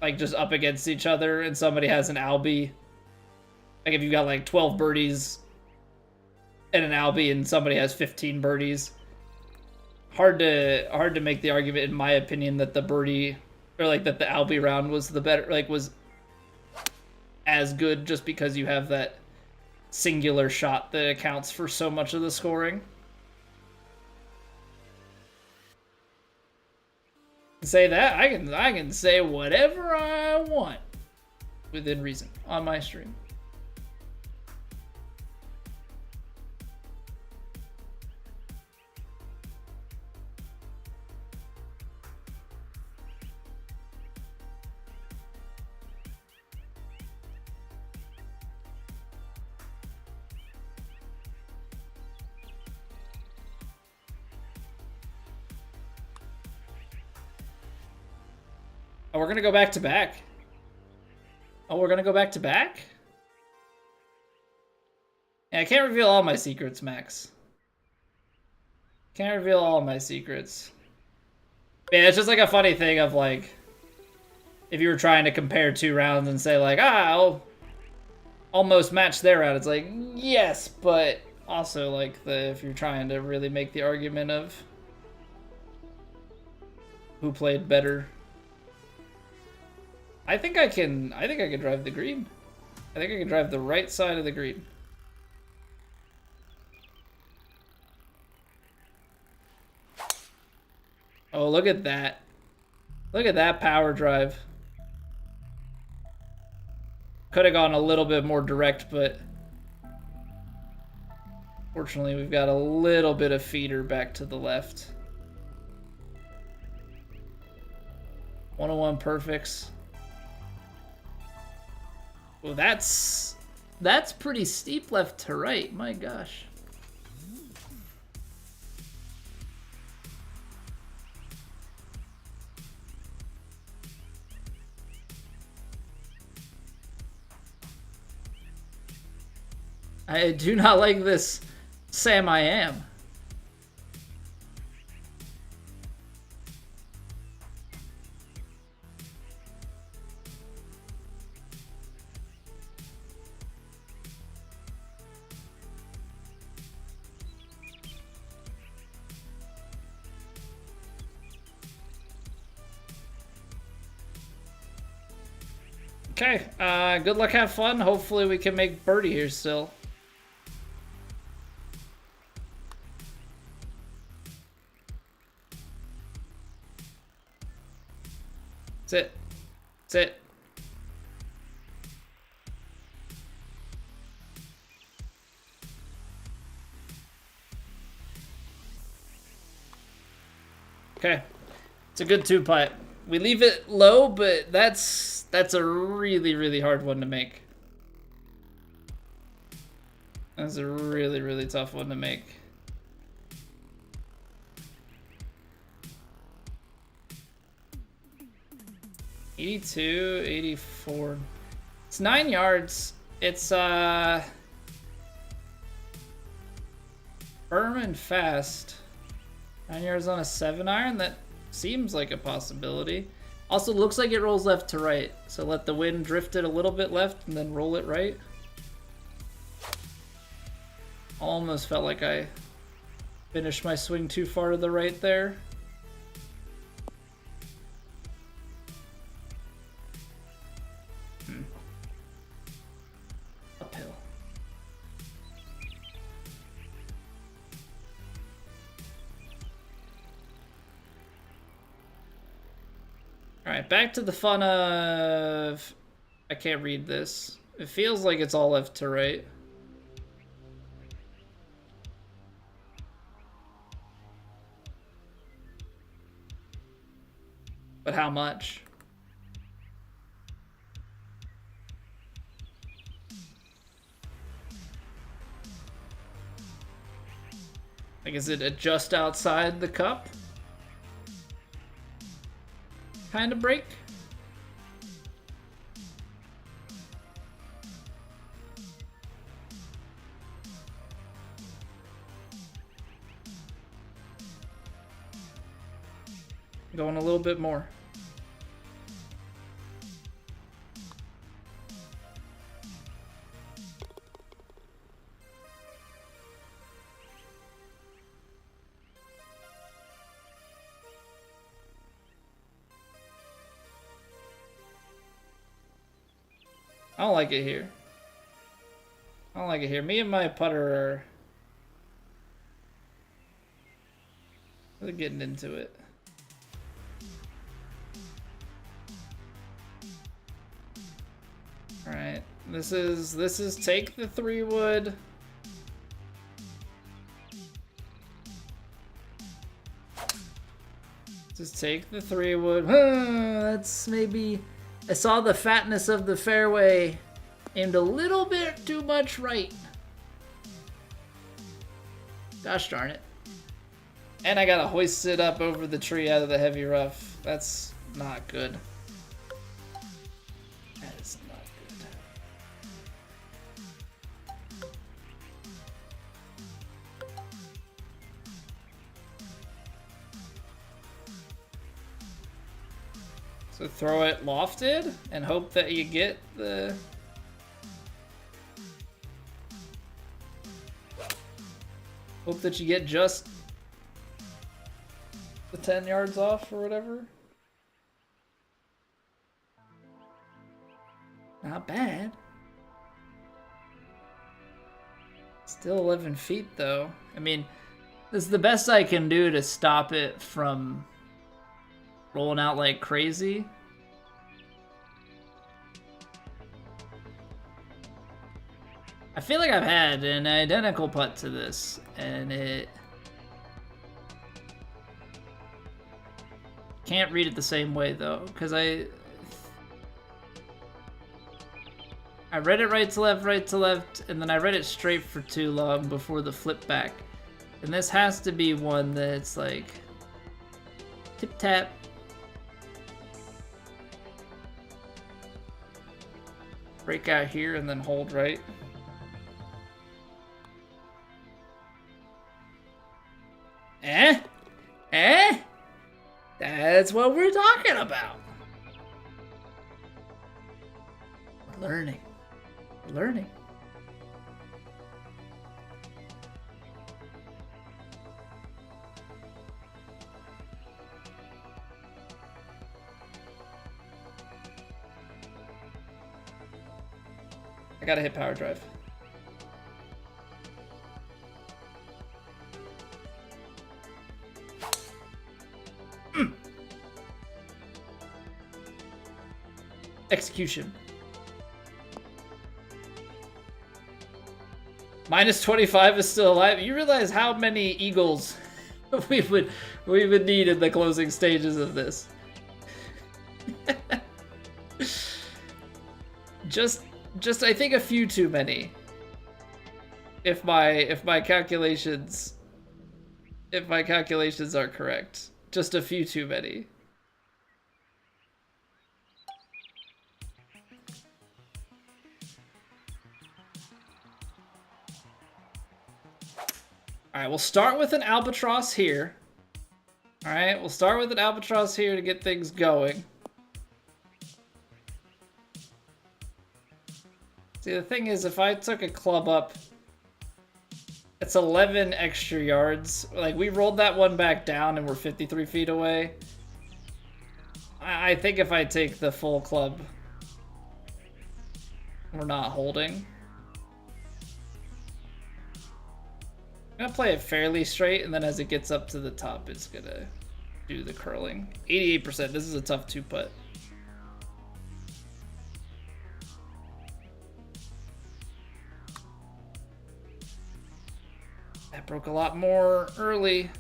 like just up against each other, and somebody has an albie, like if you got like 12 birdies and an Albie and somebody has 15 birdies. Hard to make the argument, in my opinion, that the birdie or like that the Albie round was the better, like was as good, just because you have that singular shot that accounts for so much of the scoring. Say that I can say whatever I want within reason on my stream. Oh, we're gonna go back to back. Oh, we're gonna go back to back? Yeah, I can't reveal all my secrets, Max. Can't reveal all my secrets. Yeah, it's just like a funny thing of like, if you were trying to compare 2 rounds and say like, I'll almost match their round. It's like, yes, but also like if you're trying to really make the argument of who played better. I think I can drive the green. I think I can drive the right side of the green. Oh, look at that. Look at that power drive. Could have gone a little bit more direct, but fortunately we've got a little bit of feeder back to the left. 101 perfects. Well, that's pretty steep left to right. My gosh. I do not like this, Sam. I am. Okay, good luck, have fun. Hopefully we can make birdie here still. That's it. That's it. Okay, it's a good 2-putt. We leave it low, but that's a really, really hard one to make. That's a really, really tough one to make. $82, $84. It's 9 yards. It's firm and fast. 9 yards on a 7-iron. That seems like a possibility. Also looks like it rolls left to right. So let the wind drift it a little bit left and then roll it right. Almost felt like I finished my swing too far to the right there. Uphill. Alright, back to the fun of... I can't read this. It feels like it's all left to right. But how much? Like, is it just outside the cup? Kind of break? Going a little bit more. don't like it here. I don't like it here. Me and my putter are really getting into it. All right, this is take the 3-wood. Just take the 3-wood. That's maybe, I saw the fatness of the fairway. Aimed a little bit too much right. Gosh darn it. And I gotta hoist it up over the tree out of the heavy rough. That's not good. That is not good. So throw it lofted and hope that you get the... Hope that you get just the 10 yards off or whatever. Not bad. Still 11 feet though. I mean, this is the best I can do to stop it from rolling out like crazy. I feel like I've had an identical putt to this, and it can't read it the same way though, because I read it right to left, and then I read it straight for too long before the flip back. And this has to be one that's like tip tap. Break out here and then hold right. That's what we're talking about. We're learning. We're learning. I gotta hit power drive. Execution. Minus 25 is still alive. You realize how many eagles we would need in the closing stages of this. just I think a few too many. If my calculations are correct. Just a few too many. All right, we'll start with an albatross here. All right, we'll start with an albatross here to get things going. See, the thing is, if I took a club up, it's 11 extra yards. Like, we rolled that one back down and we're 53 feet away. I think if I take the full club, we're not holding. I'm gonna play it fairly straight, and then as it gets up to the top, it's gonna do the curling. 88%. This is a tough 2-putt. That broke a lot more early.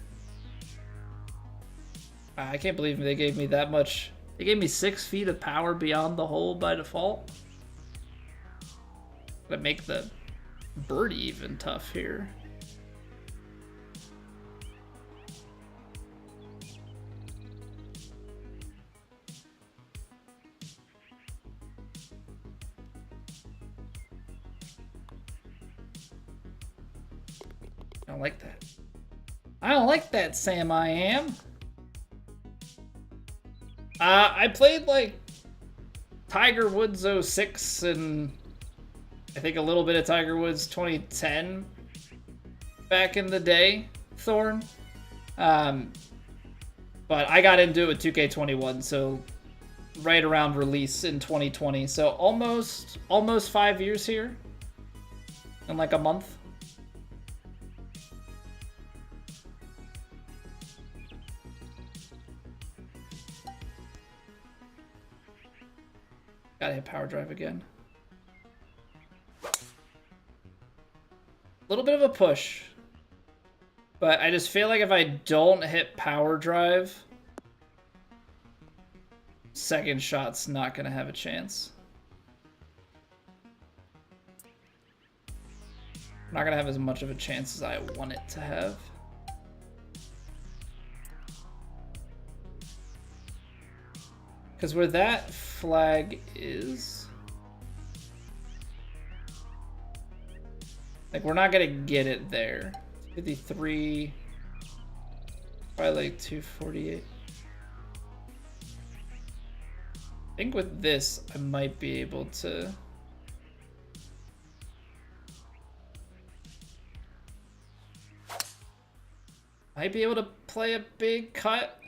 I can't believe they gave me that much. They gave me 6 feet of power beyond the hole by default. That make the birdie even tough here. I don't like that. I don't like that, Sam I am. I played like Tiger Woods 06 and I think a little bit of Tiger Woods 2010 back in the day, Thorn. But I got into it with 2K21, so right around release in 2020. So almost 5 years here in like a month. Gotta hit power drive again. A little bit of a push. But I just feel like if I don't hit power drive, second shot's not gonna have a chance. Not gonna have as much of a chance as I want it to have. Because where that flag is, like, we're not gonna get it there. 53, probably like 248. I think with this, I might be able to. Might be able to play a big cut.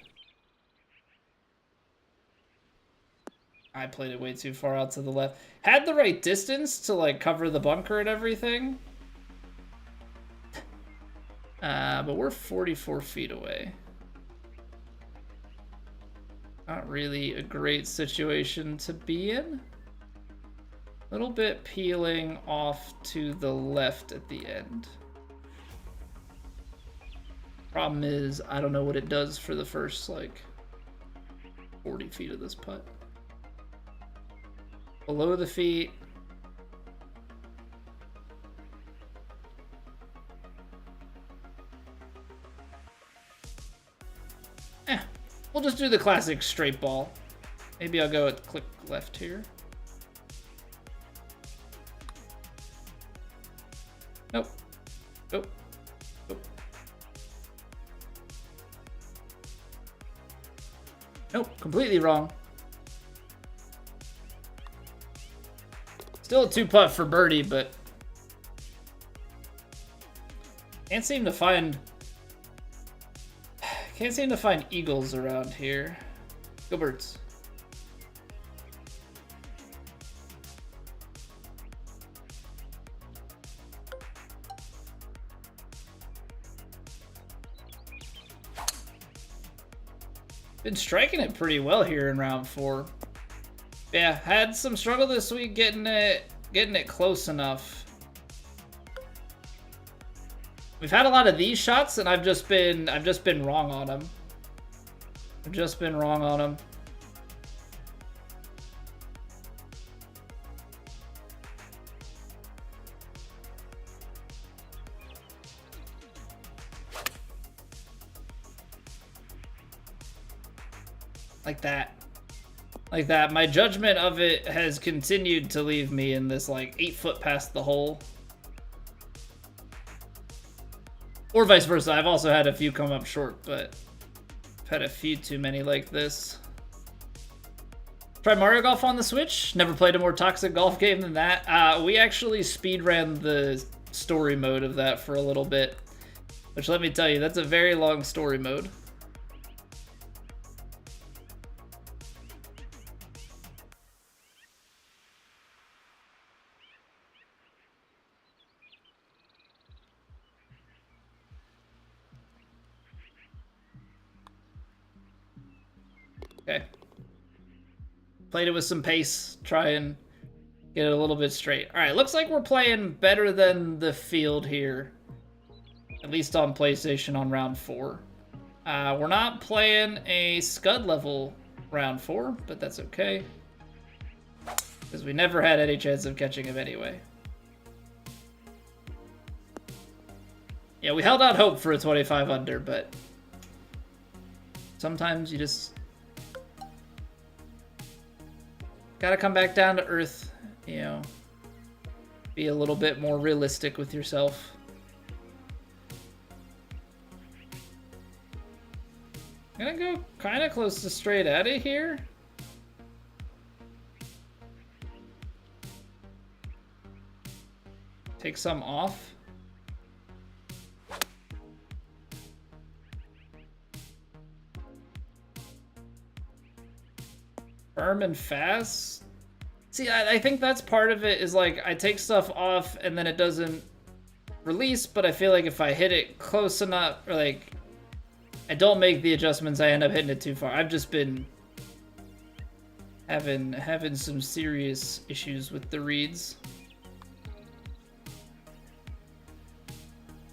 I played it way too far out to the left. Had the right distance to like cover the bunker and everything. But we're 44 feet away. Not really a great situation to be in. A little bit peeling off to the left at the end. Problem is, I don't know what it does for the first, like, 40 feet of this putt. Below the feet. We'll just do the classic straight ball. Maybe I'll go at click left here. Nope. Nope. Nope. Nope, completely wrong. Still a 2-putt for birdie, but can't seem to find eagles around here. Go birds. Been striking it pretty well here in round 4. Yeah, had some struggle this week getting it close enough. We've had a lot of these shots, and I've just been wrong on them. I've just been wrong on them. Like that. Like that. My judgment of it has continued to leave me in this, like, 8 foot past the hole. Or vice versa. I've also had a few come up short, but I've had a few too many like this. Tried Mario Golf on the Switch. Never played a more toxic golf game than that. We actually speedran the story mode of that for a little bit. Which, let me tell you, that's a very long story mode. Okay. Played it with some pace. Try and get it a little bit straight. All right, looks like we're playing better than the field here. At least on PlayStation on round 4. We're not playing a scud level round 4, but that's okay. Because we never had any chance of catching him anyway. Yeah, we held out hope for a 25 under, but sometimes you just gotta come back down to earth, you know, be a little bit more realistic with yourself. I'm gonna go kind of close to straight out of here. Take some off. Firm and fast. See, I think that's part of it, is like I take stuff off and then it doesn't release, but I feel like if I hit it close enough, or like I don't make the adjustments, I end up hitting it too far. I've just been having some serious issues with the reads.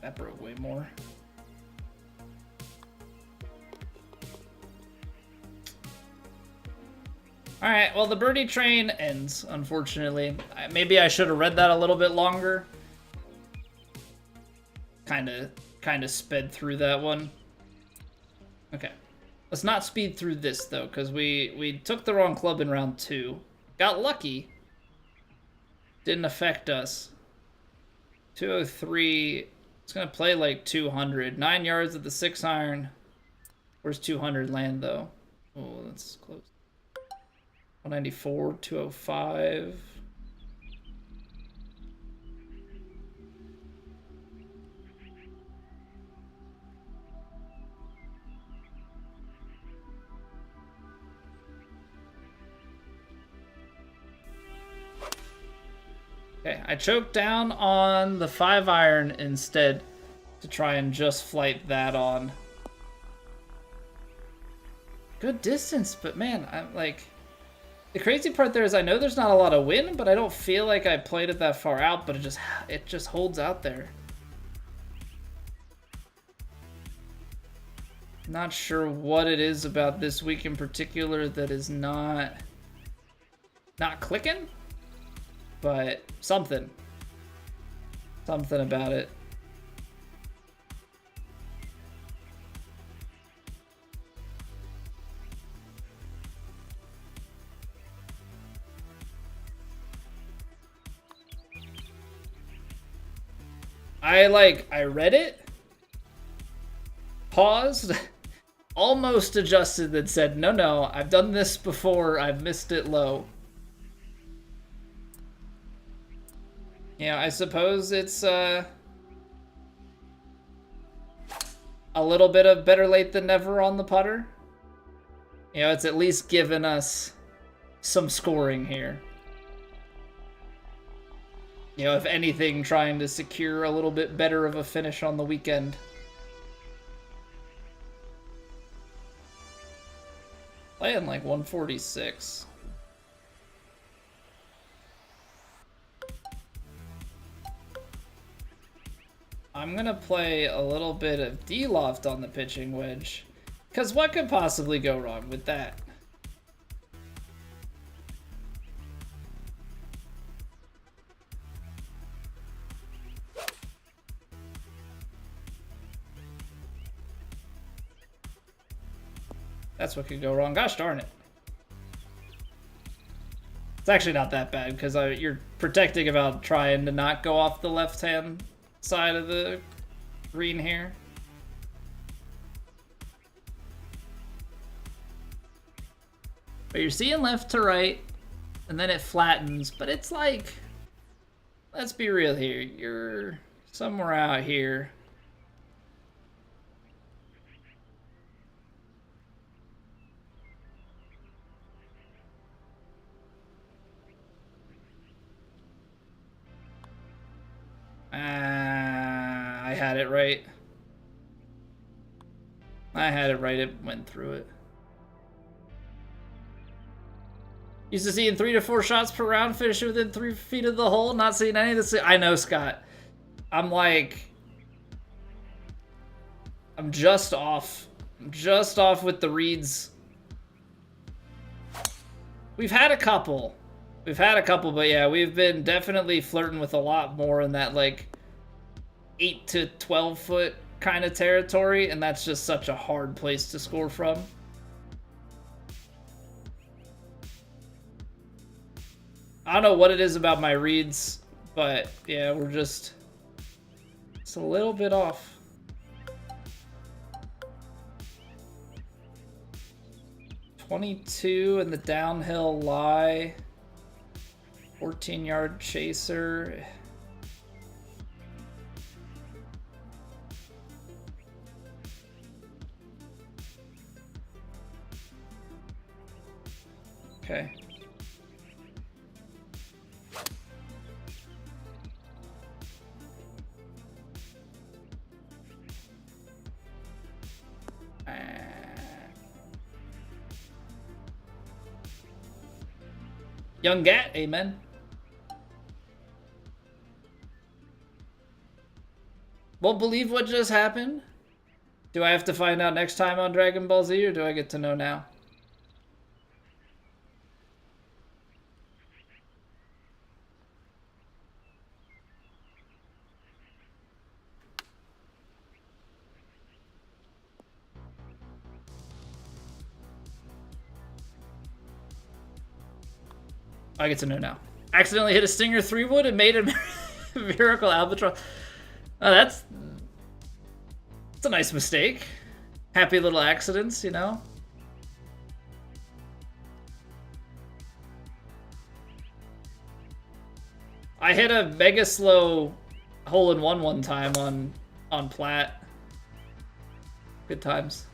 That broke way more. All right, well, the birdie train ends, unfortunately. Maybe I should have read that a little bit longer. Kind of sped through that one. Okay. Let's not speed through this, though, because we took the wrong club in round 2. Got lucky. Didn't affect us. 203. It's going to play like 200. 9 yards at the 6-iron. Where's 200 land, though? Oh, that's close. 194, 205. Okay, I choked down on the 5-iron instead to try and just flight that on. Good distance, but man, I'm like... The crazy part there is I know there's not a lot of wind, but I don't feel like I played it that far out, but it just holds out there. Not sure what it is about this week in particular that is not clicking, but something about it. I read it, paused, almost adjusted, then said, no, I've done this before, I've missed it low. Yeah, I suppose it's a little bit of better late than never on the putter. You know, it's at least given us some scoring here. You know, if anything, trying to secure a little bit better of a finish on the weekend. Playing like 146. I'm gonna play a little bit of D-loft on the pitching wedge. Because what could possibly go wrong with that? That's what could go wrong. Gosh darn it. It's actually not that bad because you're protecting about trying to not go off the left-hand side of the green here. But you're seeing left to right, and then it flattens, but it's like, let's be real here. You're somewhere out here. I had it right. I had it right. It went through it. Used to seeing 3 to 4 shots per round, finishing within 3 feet of the hole. Not seeing any of this. I know, Scott. I'm just off. I'm just off with the reads. We've had a couple, but yeah, we've been definitely flirting with a lot more in that like 8 to 12 foot kind of territory, and that's just such a hard place to score from. I don't know what it is about my reads, but yeah, we're just a little bit off. .22 in the downhill lie. 14-yard chaser. Okay. Young Gat, amen. Won't believe what just happened. Do I have to find out next time on Dragon Ball Z, or do I get to know now? I get to know now. Accidentally hit a Stinger 3-wood and made a Miracle Albatross. Oh, that's a nice mistake. Happy little accidents, you know? I hit a mega slow hole-in-one one time on Plat. Good times.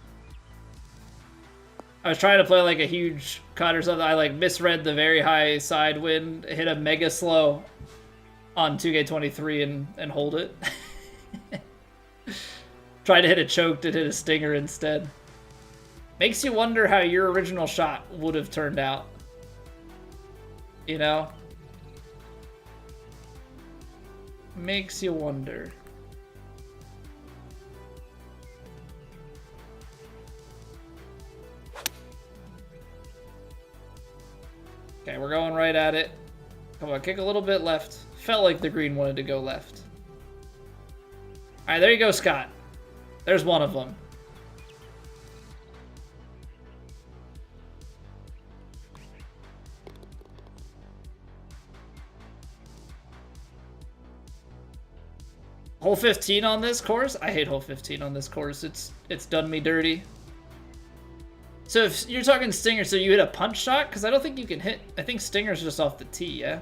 I was trying to play like a huge cut or something. I like misread the very high side wind, hit a mega slow on 2K23 and hold it. Tried to hit a choked and hit a stinger instead. Makes you wonder how your original shot would have turned out. You know? Makes you wonder. Okay, we're going right at it. Come on, kick a little bit left. Felt like the green wanted to go left. Alright, there you go, Scott. There's one of them. Hole 15 on this course? I hate hole 15 on this course. It's done me dirty. So if you're talking stinger, so you hit a punch shot? Because I don't think you can hit... I think stinger's just off the tee, yeah?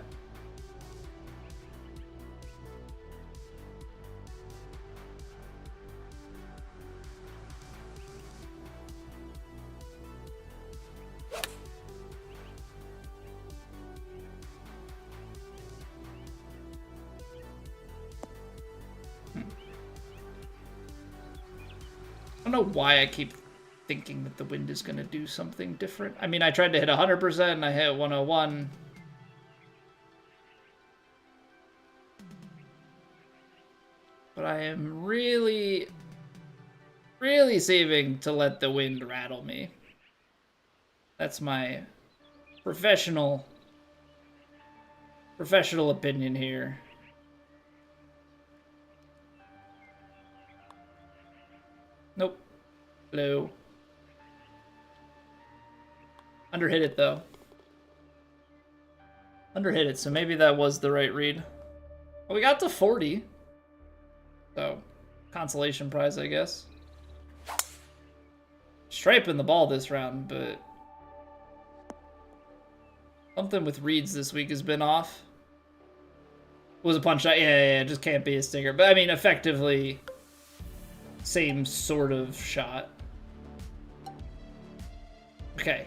I don't know why I keep thinking that the wind is going to do something different. I mean, I tried to hit 100% and I hit 101. But I am really, really saving to let the wind rattle me. That's my professional opinion here. Nope. Blue. Underhit it, though. Underhit it, so maybe that was the right read. Well, we got to 40. So, consolation prize, I guess. Striping the ball this round, but... something with reads this week has been off. Was a punch shot? Yeah, just can't be a stinger. But, I mean, effectively... same sort of shot. Okay.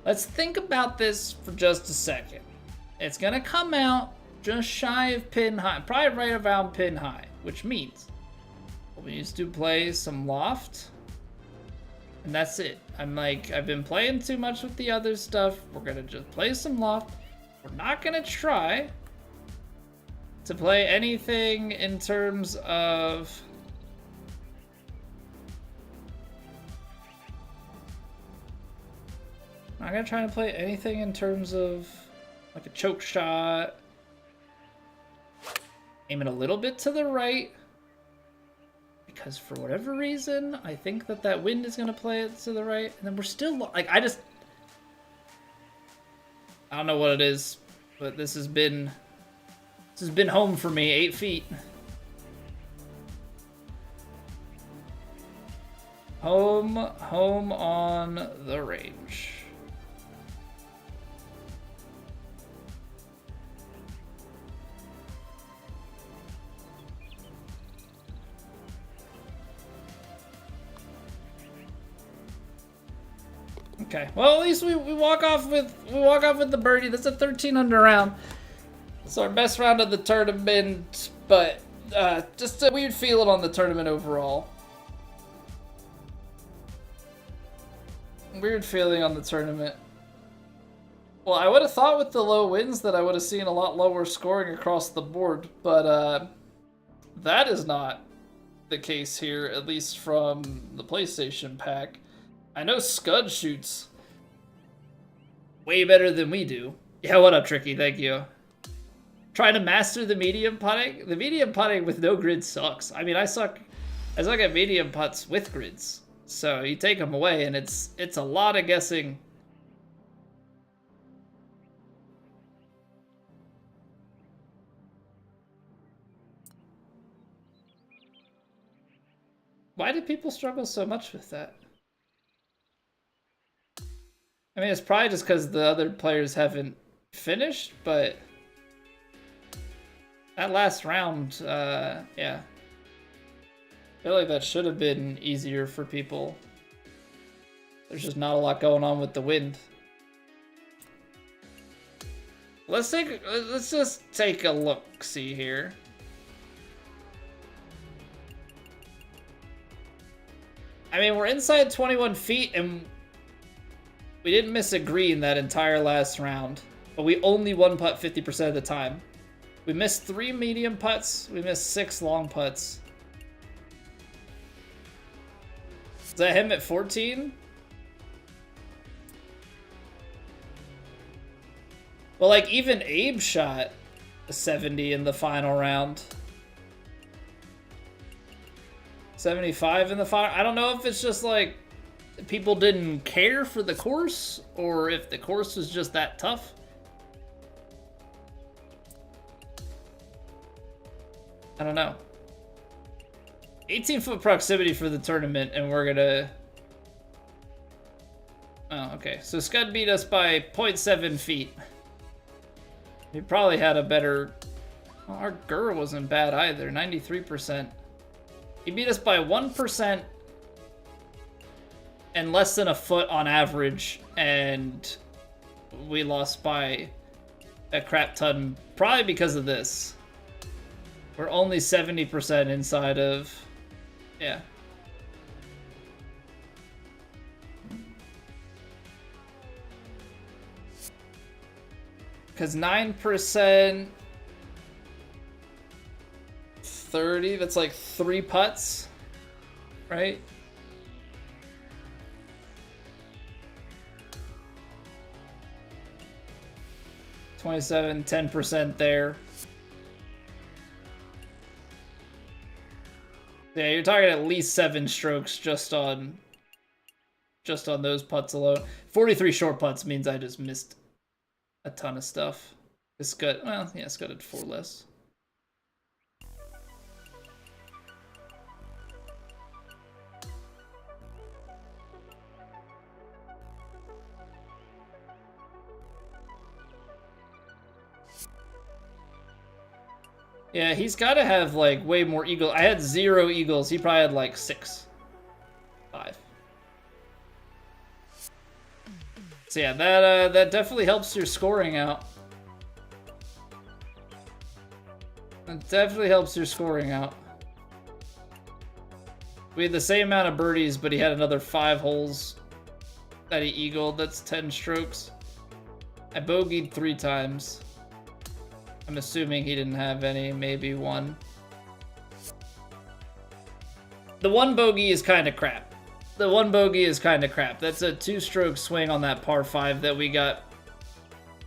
Let's think about this for just a second. It's gonna come out just shy of pin high, probably right around pin high, which means we used to play some loft, and that's it. I've been playing too much with the other stuff. We're gonna just play some loft. We're not gonna try to play anything in terms of I'm gonna try to play anything in terms of like a choke shot. Aiming a little bit to the right. Because for whatever reason, I think that wind is gonna play it to the right. And then we're still, like, I don't know what it is, but this has been home for me, 8 feet. Home on the range. Okay. Okay. Well, at least we walk off with the birdie. That's a 13 under round. It's our best round of the tournament, but just a weird feeling on the tournament overall. Weird feeling on the tournament. Well, I would have thought with the low winds that I would have seen a lot lower scoring across the board, but that is not the case here, at least from the PlayStation pack. I know Scud shoots way better than we do. Yeah, what up, Tricky? Thank you. Trying to master the medium putting? The medium putting with no grid sucks. I mean, I suck at medium putts with grids. So you take them away and it's a lot of guessing. Why do people struggle so much with that? I mean, it's probably just because the other players haven't finished, but that last round, yeah. I feel like that should have been easier for people. There's just not a lot going on with the wind. Let's just take a look-see here. I mean, we're inside 21 feet, and we didn't miss a green that entire last round, but we only one putt 50% of the time. We missed 3 medium putts. We missed 6 long putts. Is that him at 14? Well, like, even Abe shot a 70 in the final round. 75 in the final. I don't know if it's just like people didn't care for the course or if the course was just that tough. I don't know. 18-foot proximity for the tournament, and we're gonna... Oh, okay. So Scud beat us by 0.7 feet. He probably had a better... Well, our GUR wasn't bad either, 93%. He beat us by 1% and less than a foot on average, and we lost by a crap ton, probably because of this. We're only 70% inside of... Yeah. Because 9%... 30, that's like 3 putts, right? $27, 10% there. Yeah, you're talking at least 7 strokes just on those putts alone. 43 short putts means I just missed a ton of stuff. Scud, well, yeah, Scud had 4 less. Yeah, he's got to have, like, way more eagles. I had 0 eagles. He probably had, like, 6. 5. So, yeah, that definitely helps your scoring out. That definitely helps your scoring out. We had the same amount of birdies, but he had another 5 holes that he eagled. That's 10 strokes. I bogeyed 3 times. I'm assuming he didn't have any, maybe 1. The 1 bogey is kind of crap. The 1 bogey is kind of crap. That's a 2-stroke swing on that par 5 that we got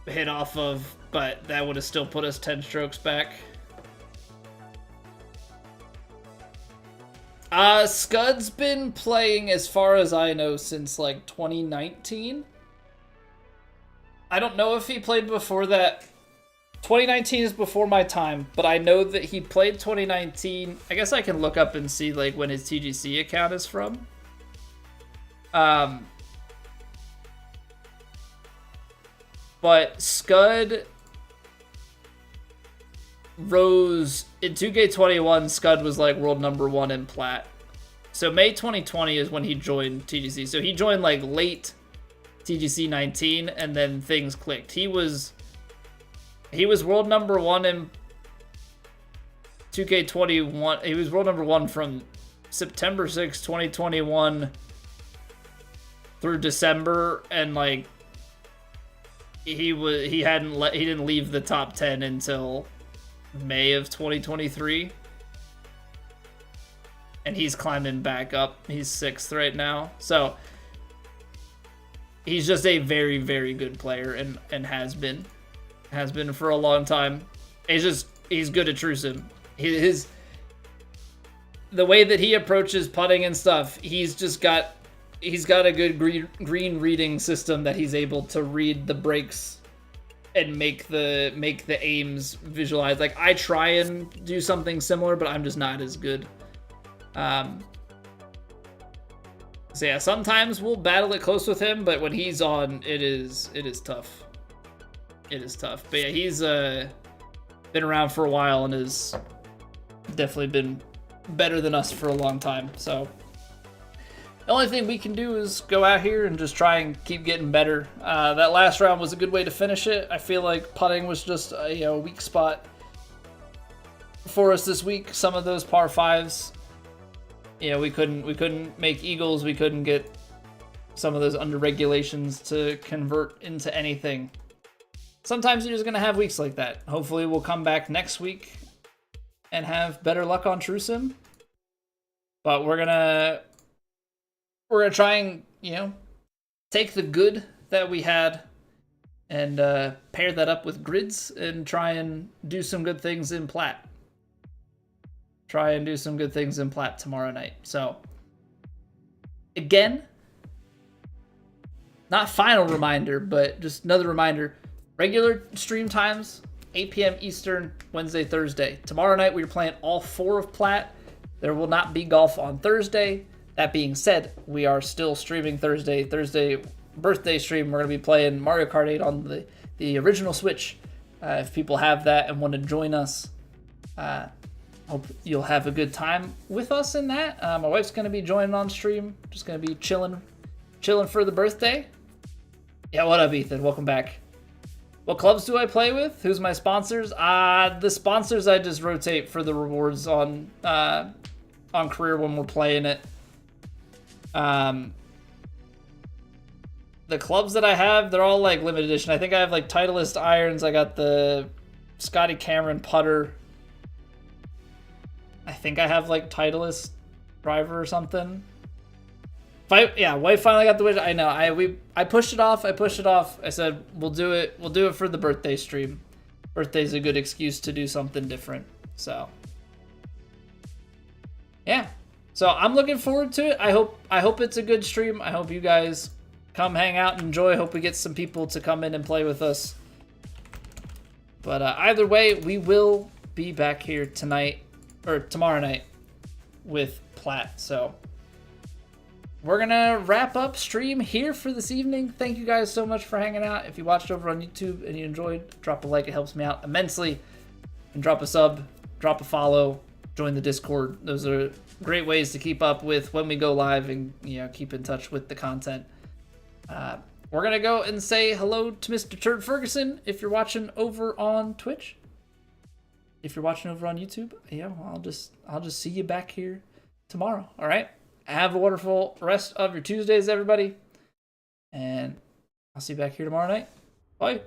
hit off of, but that would have still put us 10 strokes back. Scud's been playing, as far as I know, since like 2019. I don't know if he played before that. 2019 is before my time, but I know that he played 2019. I guess I can look up and see like when his TGC account is from. But Scud rose in 2K21. Scud was like world #1 in plat. So May 2020 is when he joined TGC. So he joined like late TGC 19, and then things clicked. He was world number 1 in 2K21. He was world number 1 from September 6, 2021 through December, and like he didn't leave the top 10 until May of 2023. And he's climbing back up. He's 6th right now. So he's just a very, very good player, and has been for a long time. He's good at true sim. The way that he approaches putting and stuff, he's got a good green reading system that he's able to read the breaks and make the aims visualize. Like, I try and do something similar, but I'm just not as good. So yeah, sometimes we'll battle it close with him, but when he's on, it is tough. It is tough. But yeah, he's been around for a while and has definitely been better than us for a long time. So the only thing we can do is go out here and just try and keep getting better. That last round was a good way to finish it. I feel like putting was just a weak spot for us this week. Some of those par 5s, we couldn't make eagles. We couldn't get some of those under regulations to convert into anything. Sometimes you're just gonna have weeks like that. Hopefully we'll come back next week and have better luck on True Sim. But we're gonna try and take the good that we had and pair that up with grids and try and do some good things in Plat. Tomorrow night. So, again, not final reminder, but just another reminder. Regular stream times, 8 p.m. Eastern, Wednesday, Thursday. Tomorrow night, we're playing all 4 of Plat. There will not be golf on Thursday. That being said, we are still streaming Thursday birthday stream. We're going to be playing Mario Kart 8 on the original Switch. If people have that and want to join us, hope you'll have a good time with us in that. My wife's going to be joining on stream. Just going to be chilling for the birthday. Yeah, what up, Ethan? Welcome back. What clubs do I play with? Who's my sponsors? The sponsors I just rotate for the rewards on career when we're playing it. The clubs that I have, they're all like limited edition. I think I have like Titleist irons. I got the Scotty Cameron putter. I think I have like Titleist driver or something. Wife finally got the wish. I know. I pushed it off. I said we'll do it. We'll do it for the birthday stream. Birthday's a good excuse to do something different. So yeah. So I'm looking forward to it. I hope it's a good stream. I hope you guys come hang out and enjoy. I hope we get some people to come in and play with us. But either way, we will be back here tonight or tomorrow night with Plat. So we're going to wrap up stream here for this evening. Thank you guys so much for hanging out. If you watched over on YouTube and you enjoyed, drop a like. It helps me out immensely. And drop a sub, drop a follow, join the Discord. Those are great ways to keep up with when we go live and keep in touch with the content. We're going to go and say hello to Mr. Turd Ferguson if you're watching over on Twitch. If you're watching over on YouTube, I'll just see you back here tomorrow. All right? Have a wonderful rest of your Tuesdays, everybody. And I'll see you back here tomorrow night. Bye.